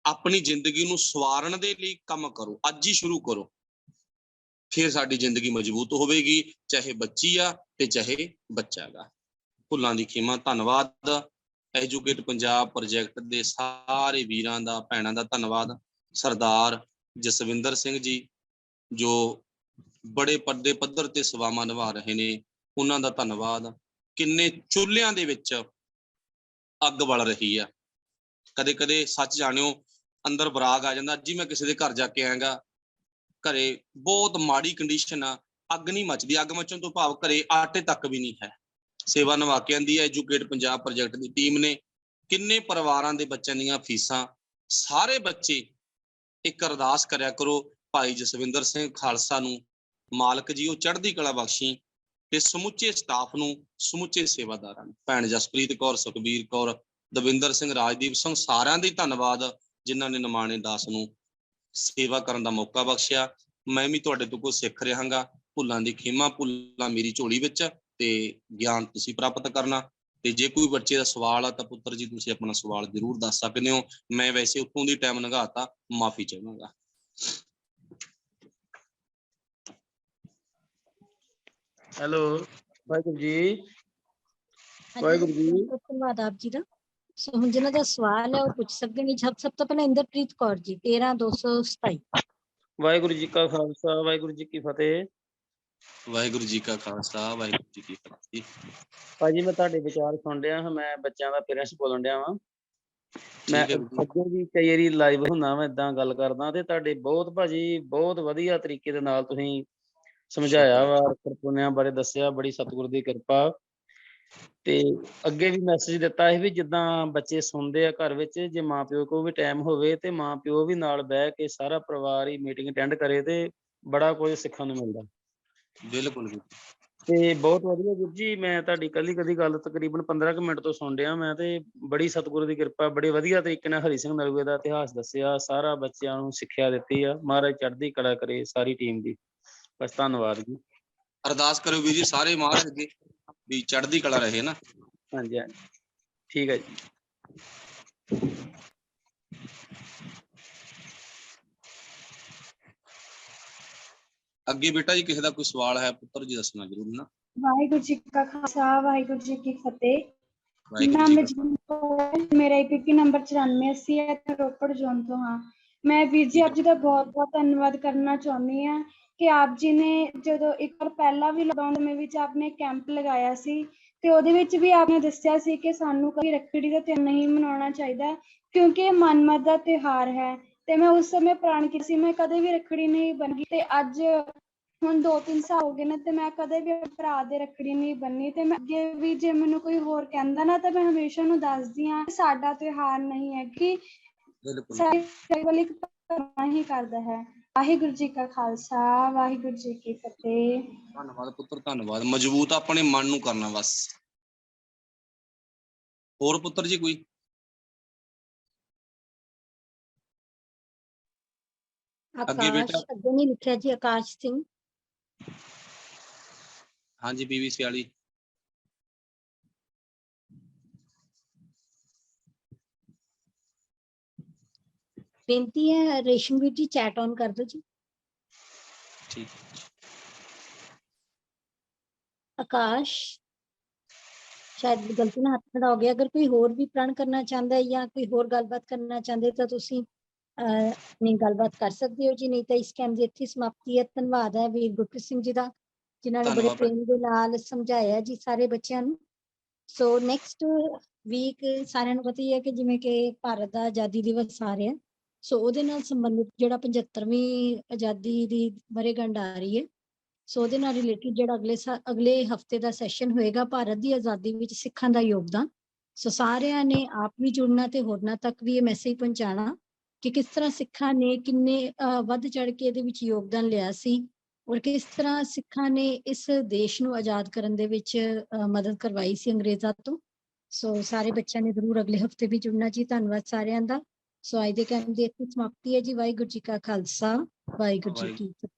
ਆਪਣੀ ਜ਼ਿੰਦਗੀ ਨੂੰ ਸਵਾਰਨ ਦੇ ਲਈ ਕੰਮ ਕਰੋ, ਅੱਜ ਹੀ ਸ਼ੁਰੂ ਕਰੋ, ਫਿਰ ਸਾਡੀ ਜ਼ਿੰਦਗੀ ਮਜ਼ਬੂਤ ਹੋਵੇਗੀ, ਚਾਹੇ ਬੱਚੀ ਆ ਤੇ ਚਾਹੇ ਬੱਚਾ ਹੈਗਾ। ਭੁੱਲਾਂ ਦੀ ਖਿਮਾ। ਧੰਨਵਾਦ ਐਜੂਕੇਟ ਪੰਜਾਬ ਪ੍ਰੋਜੈਕਟ ਦੇ ਸਾਰੇ ਵੀਰਾਂ ਦਾ, ਭੈਣਾਂ ਦਾ ਧੰਨਵਾਦ। ਸਰਦਾਰ ਜਸਵਿੰਦਰ ਸਿੰਘ ਜੀ ਜੋ ਬੜੇ ਵੱਡੇ ਪੱਧਰ ਤੇ ਸੇਵਾਵਾਂ ਨਿਭਾ ਰਹੇ ਨੇ, ਉਹਨਾਂ ਦਾ ਧੰਨਵਾਦ। ਕਿੰਨੇ ਚੁੱਲ੍ਹਿਆਂ ਦੇ ਵਿੱਚ ਅੱਗ ਬਲ ਰਹੀ ਆ, ਕਦੇ ਕਦੇ ਸੱਚ ਜਾਣਿਓ ਅੰਦਰ ਬਰਾਗ ਆ ਜਾਂਦਾ। ਅੱਜ ਹੀ ਮੈਂ ਕਿਸੇ ਦੇ ਘਰ ਜਾ ਕੇ ਆਇਆਗਾ, ਘਰੇ ਬਹੁਤ ਮਾੜੀ ਕੰਡੀਸ਼ਨ ਆ, ਅੱਗ ਨਹੀਂ ਮੱਚਦੀ, ਅੱਗ ਮੱਚਣ ਤੋਂ ਭਾਵ ਘਰੇ ਆਟੇ ਤੱਕ ਵੀ ਨਹੀਂ ਹੈ। ਸੇਵਾ ਨਿਭਾ ਕੇ ਆਂਦੀ ਹੈ ਐਜੂਕੇਟ ਪੰਜਾਬ ਪ੍ਰੋਜੈਕਟ ਦੀ ਟੀਮ ਨੇ। ਕਿੰਨੇ ਪਰਿਵਾਰਾਂ ਦੇ ਬੱਚਿਆਂ ਦੀਆਂ ਫੀਸਾਂ, ਸਾਰੇ ਬੱਚੇ ਇੱਕ ਅਰਦਾਸ ਕਰਿਆ ਕਰੋ, ਭਾਈ ਜਸਵਿੰਦਰ ਸਿੰਘ ਖਾਲਸਾ ਨੂੰ ਮਾਲਕ ਜੀ ਉਹ ਚੜ੍ਹਦੀ ਕਲਾ ਬਖਸ਼ੀ, ਤੇ ਸਮੁੱਚੇ ਸਟਾਫ ਨੂੰ, ਸਮੁੱਚੇ ਸੇਵਾਦਾਰਾਂ ਨੂੰ, ਭੈਣ ਜਸਪ੍ਰੀਤ ਕੌਰ, ਸੁਖਬੀਰ ਕੌਰ, ਦਵਿੰਦਰ ਸਿੰਘ, ਰਾਜਦੀਪ ਸਿੰਘ, ਸਾਰਿਆਂ ਦੀ ਧੰਨਵਾਦ ਜਿਨ੍ਹਾਂ ਨੇ ਨਿਮਾਣੇ ਦਾਸ ਨੂੰ ਸੇਵਾ ਕਰਨ ਦਾ ਮੌਕਾ ਬਖਸ਼ਿਆ। ਮੈਂ ਵੀ ਤੁਹਾਡੇ ਤੋਂ ਕੁਝ ਸਿੱਖ ਰਿਹਾਗਾ। ਭੁੱਲਾਂ ਦੀ ਖਿਮਾ, ਭੁੱਲਾਂ ਮੇਰੀ ਝੋਲੀ ਵਿੱਚ ਤੇ ਗਿਆਨ ਤੁਸੀਂ ਪ੍ਰਾਪਤ ਕਰਨਾ। ਤੇ ਜੇ ਕੋਈ ਬੱਚੇ ਦਾ ਸਵਾਲ ਆ ਤਾਂ ਪੁੱਤਰ ਜੀ ਤੁਸੀਂ ਆਪਣਾ ਸਵਾਲ ਜ਼ਰੂਰ ਦੱਸ ਸਕਦੇ ਹੋ। ਮੈਂ ਵੈਸੇ ਉੱਥੋਂ ਦੀ ਟਾਈਮ ਲੰਘਾਤਾ, ਮਾਫੀ ਚਾਹਾਂਗਾ। ਹੈਲੋ, ਵਾਹਿਗੁਰੂ ਜੀ, ਵਾਹਿਗੁਰੂ ਜੀ। ਧੰਨਵਾਦ ਆਪ ਜੀ ਦਾ। ਸੋ ਹੁਣ ਜਿਹਨਾਂ ਦਾ ਸਵਾਲ ਹੈ ਉਹ ਪੁੱਛ ਸਕਦੇ ਨੇ। ਸਭ ਤੋਂ ਪਹਿਲਾਂ ਇੰਦਰਪ੍ਰੀਤ ਕੌਰ ਜੀ, 13227। ਵਾਹਿਗੁਰੂ ਜੀ ਕਾ ਖਾਲਸਾ, ਵਾਹਿਗੁਰੂ ਜੀ ਕੀ ਫਤਿਹ। ਵਾਹਿਗੁਰੂ ਜੀ ਕਾ ਖਾਲਸਾ, ਵਾਹਿਗੁਰੂ ਜੀ ਕੀ ਫਤਿਹ। ਭਾਜੀ ਮੈਂ ਤੁਹਾਡੇ ਵਿਚਾਰ ਸੁਣ ਰਿਹਾ ਹਾਂ, ਮੈਂ ਬੱਚਿਆਂ ਦਾ ਪੇਰੈਂਟਸ ਬੋਲਣ ਡਿਆ ਵਾਂ। ਮੈਂ ਅੱਗੇ ਵੀ ਕਈ ਵਾਰੀ ਲਾਈਵ ਹੁੰਦਾ ਮੈਂ ਏਦਾਂ ਗੱਲ ਕਰਦਾ, ਤੇ ਤੁਹਾਡੇ ਬਹੁਤ ਭਾਜੀ ਬਹੁਤ ਵਧੀਆ ਤਰੀਕੇ ਦੇ ਨਾਲ ਤੁਸੀਂ ਸਮਝਾਇਆ ਵਾ, ਪੁੰਨਿਆਂ ਬਾਰੇ ਦੱਸਿਆ, ਬੜੀ ਸਤਿਗੁਰ ਦੀ ਕਿਰਪਾ। ਤੇ ਅੱਗੇ ਵੀ ਮੈਸੇਜ ਦਿੱਤਾ ਸੀ ਵੀ ਜਿੱਦਾਂ ਬੱਚੇ ਸੁਣਦੇ ਆ ਘਰ ਵਿੱਚ, ਜੇ ਮਾਂ ਪਿਓ ਕੋਲ ਵੀ ਟਾਈਮ ਹੋਵੇ ਤੇ ਮਾਂ ਪਿਓ ਵੀ ਨਾਲ ਬਹਿ ਕੇ ਸਾਰਾ ਪਰਿਵਾਰ ਹੀ ਮੀਟਿੰਗ ਅਟੈਂਡ ਕਰੇ ਤੇ ਬੜਾ ਕੁਝ ਸਿੱਖਣ ਨੂੰ ਮਿਲਦਾ। ਬਿਲਕੁਲ। ਤੇ ਬਹੁਤ ਵਧੀਆ ਵੀਰ ਜੀ, ਮੈਂ ਤੁਹਾਡੀ ਕਦੀ ਗੱਲ ਤਕਰੀਬਨ 15 ਕੁ ਮਿੰਟ ਤੋਂ ਸੁਣ ਰਿਹਾ ਮੈਂ, ਤੇ ਬੜੀ ਸਤਿਗੁਰੂ ਦੀ ਕਿਰਪਾ, ਬੜੇ ਵਧੀਆ ਤਰੀਕੇ ਨਾਲ ਹਰੀ ਸਿੰਘ ਨਲੂਏ ਦਾ ਇਤਿਹਾਸ ਦੱਸਿਆ, ਸਾਰਾ ਬੱਚਿਆਂ ਨੂੰ ਸਿੱਖਿਆ ਦਿੱਤੀ ਆ। ਮਹਾਰਾਜ ਚੜ੍ਹਦੀ ਕਲਾ ਕਰੇ ਸਾਰੀ ਟੀਮ ਦੀ। ਬਸ ਧੰਨਵਾਦ ਜੀ। ਅਰਦਾਸ ਕਰੋ ਵੀਰ ਜੀ ਸਾਰੇ ਮਹਾਰਾਜ ਅੱਗੇ ਵੀ ਚੜ੍ਹਦੀ ਕਲਾ ਰਹੇ ਨਾ। ਹਾਂਜੀ ਹਾਂਜੀ, ਠੀਕ ਹੈ ਜੀ। ਅੱਗੇ ਬੇਟਾ ਜੀ ਕਿਸੇ ਦਾ ਕੋਈ ਸਵਾਲ ਹੈ ਪੁੱਤਰ ਜੀ ਦੱਸਣਾ ਜ਼ਰੂਰ ਨਾ। ਵਾਹਿਗੁਰੂ ਜੀ ਕਾ ਖਾਲਸਾ, ਵਾਹਿਗੁਰੂ ਜੀ ਕੀ ਫਤਿਹ। ਮੇਰਾ EPP ਨੰਬਰ 9480 ਹੈ ਤੇ ਰੋਪੜ ਜ਼ੋਨ ਤੋਂ ਹਾਂ। ਮੈਂ ਵੀਰ ਜੀ ਆਪ ਜੀ ਦਾ ਬਹੁਤ ਬਹੁਤ ਧੰਨਵਾਦ ਕਰਨਾ ਚਾਹੁੰਦੀ ਹਾਂ ਕਿ ਆਪ ਜੀ ਨੇ ਜਦੋਂ ਇੱਕ ਵਾਰ ਪਹਿਲਾਂ ਵੀ ਲੋਕਡਾਊਨ ਵਿੱਚ ਆਪਨੇ ਕੈਂਪ ਲਗਾਇਆ ਸੀ ਤੇ ਉਹਦੇ ਵਿੱਚ ਵੀ ਆਪਨੇ ਦੱਸਿਆ ਸੀ ਕਿ ਸਾਨੂੰ ਕਦੀ ਰੱਖੜੀ ਦਾ ਤਿਉਹਾਰ ਨਹੀਂ ਮਨਾਉਣਾ ਚਾਹੀਦਾ ਕਿਉਂਕਿ ਇਹ ਮਨਮਤ ਦਾ ਤਿਉਹਾਰ ਹੈ। ਤੇ ਮੈਂ ਉਸ ਸਮੇਂ ਪ੍ਰਣ ਕੀਤੀ ਸੀ ਮੈਂ ਕਦੇ ਵੀ ਰੱਖੜੀ ਨਹੀਂ ਬੰਨ੍ਹੀ ਤੇ ਅੱਜ ਹੁਣ 2-3 ਸਾਲ ਹੋ ਗਏ ਨੇ ਤੇ ਮੈਂ ਕਦੇ ਵੀ ਭਰਾ ਦੇ ਰੱਖੜੀ ਨਹੀਂ ਬੰਨ੍ਹੀ। ਤੇ ਮੈਂ ਅੱਗੇ ਵੀ ਜੇ ਮੈਨੂੰ ਕੋਈ ਹੋਰ ਕਹਿੰਦਾ ਨਾ ਤਾਂ ਮੈਂ ਹਮੇਸ਼ਾ ਉਹਨੂੰ ਦੱਸਦੀ ਹਾਂ ਸਾਡਾ ਤਿਉਹਾਰ ਨਹੀਂ ਹੈ ਕਿ ਸਾਡੇ ਕੇਵਲ ਇੱਕ ਹੀ ਕਰਦਾ ਹੈ। ਵਾਹਿਗੁਰੂ ਜੀ ਕਾ ਖਾਲਸਾ ਵਾਹਿਗੁਰੂ ਜੀ ਕੀ ਫਤਿਹ। ਧੰਨਵਾਦ ਪੁੱਤਰ, ਧੰਨਵਾਦ। ਮਜ਼ਬੂਤ ਆਪਣੇ ਮਨ ਨੂੰ ਕਰਨਾ ਬਸ। ਹੋਰ ਪੁੱਤਰ ਜੀ ਕੋਈ? ਅੱਗੇ ਬੇਟਾ। ਆਕਾਸ਼ ਅੱਗੇ ਨਹੀਂ ਲਿਖਿਆ ਜੀ, ਆਕਾਸ਼ ਸਿੰਘ। ਹਾਂਜੀ ਬੀਬੀ ਸਿਆਲੀ। ਬੇਨਤੀ ਹੈ ਰੇਸ਼ਮਵੀਰ ਜੀ ਚੈਟ ਔਨ ਕਰ ਦਿਓ ਜੀ। ਠੀਕ। ਆਕਾਸ਼ ਸ਼ਾਇਦ ਗਲਤੀ ਨਾਲ ਹੱਥ ਖੜਾ ਹੋ ਗਿਆ। ਅਗਰ ਕੋਈ ਹੋਰ ਵੀ ਪ੍ਰਣ ਕਰਨਾ ਚਾਹੁੰਦਾ ਹੈ ਜਾਂ ਕੋਈ ਹੋਰ ਗੱਲਬਾਤ ਕਰਨਾ ਚਾਹੁੰਦੇ ਤਾਂ ਤੁਸੀਂ ਆਪਣੀ ਗੱਲਬਾਤ ਕਰ ਸਕਦੇ ਹੋ ਜੀ, ਨਹੀਂ ਤਾਂ ਇਸ ਕੈਂਪ ਦੀ ਇੱਥੇ ਸਮਾਪਤੀ ਹੈ। ਧੰਨਵਾਦ ਹੈ ਵੀਰ ਗੁਰਪ੍ਰੀਤ ਸਿੰਘ ਜੀ ਦਾ, ਜਿਨ੍ਹਾਂ ਨੇ ਬੜੇ ਧੰਨਵਾਦ। ਪ੍ਰੇਮ ਦੇ ਨਾਲ ਸਮਝਾਇਆ ਜੀ ਸਾਰੇ ਬੱਚਿਆਂ ਨੂੰ। ਸੋ ਨੈਕਸਟ ਵੀਕ ਸਾਰਿਆਂ ਨੂੰ ਪਤਾ ਹੀ ਹੈ ਕਿ ਜਿਵੇਂ ਕਿ ਭਾਰਤ ਦਾ ਆਜ਼ਾਦੀ ਦਿਵਸ ਆ ਰਿਹਾ, ਸੋ ਉਹਦੇ ਨਾਲ ਸੰਬੰਧਿਤ ਜਿਹੜਾ 75ਵੀਂ ਆਜ਼ਾਦੀ ਦੀ ਵਰ੍ਹੇਗੰਢ ਆ ਰਹੀ ਹੈ, ਸੋ ਉਹਦੇ ਨਾਲ ਰਿਲੇਟਿਡ ਜਿਹੜਾ ਅਗਲੇ ਹਫਤੇ ਦਾ ਸੈਸ਼ਨ ਹੋਏਗਾ, ਭਾਰਤ ਦੀ ਆਜ਼ਾਦੀ ਵਿੱਚ ਸਿੱਖਾਂ ਦਾ ਯੋਗਦਾਨ। ਸੋ ਸਾਰਿਆਂ ਨੇ ਆਪ ਵੀ ਜੁੜਨਾ ਤੇ ਹੋਰਨਾਂ ਤੱਕ ਵੀ ਇਹ ਮੈਸੇਜ ਪਹੁੰਚਾਉਣਾ ਕਿ ਕਿਸ ਤਰ੍ਹਾਂ ਸਿੱਖਾਂ ਨੇ ਕਿੰਨੇ ਵੱਧ ਚੜ ਕੇ ਇਹਦੇ ਵਿੱਚ ਯੋਗਦਾਨ ਲਿਆ ਸੀ, ਔਰ ਕਿਸ ਤਰ੍ਹਾਂ ਸਿੱਖਾਂ ਨੇ ਇਸ ਦੇਸ਼ ਨੂੰ ਆਜ਼ਾਦ ਕਰਨ ਦੇ ਵਿੱਚ ਮਦਦ ਕਰਵਾਈ ਸੀ ਅੰਗਰੇਜ਼ਾਂ ਤੋਂ। ਸੋ ਸਾਰੇ ਬੱਚਿਆਂ ਨੇ ਜ਼ਰੂਰ ਅਗਲੇ ਹਫਤੇ ਵੀ ਜੁੜਨਾ ਜੀ। ਧੰਨਵਾਦ ਸਾਰਿਆਂ ਦਾ। ਸੋ ਅੱਜ ਦੇ ਕੈਂਪ ਦੀ ਇੱਥੇ ਸਮਾਪਤੀ ਹੈ ਜੀ। ਵਾਹਿਗੁਰੂ ਜੀ ਕਾ ਖਾਲਸਾ ਵਾਹਿਗੁਰੂ ਜੀ ਕੀ ਫਤਿਹ।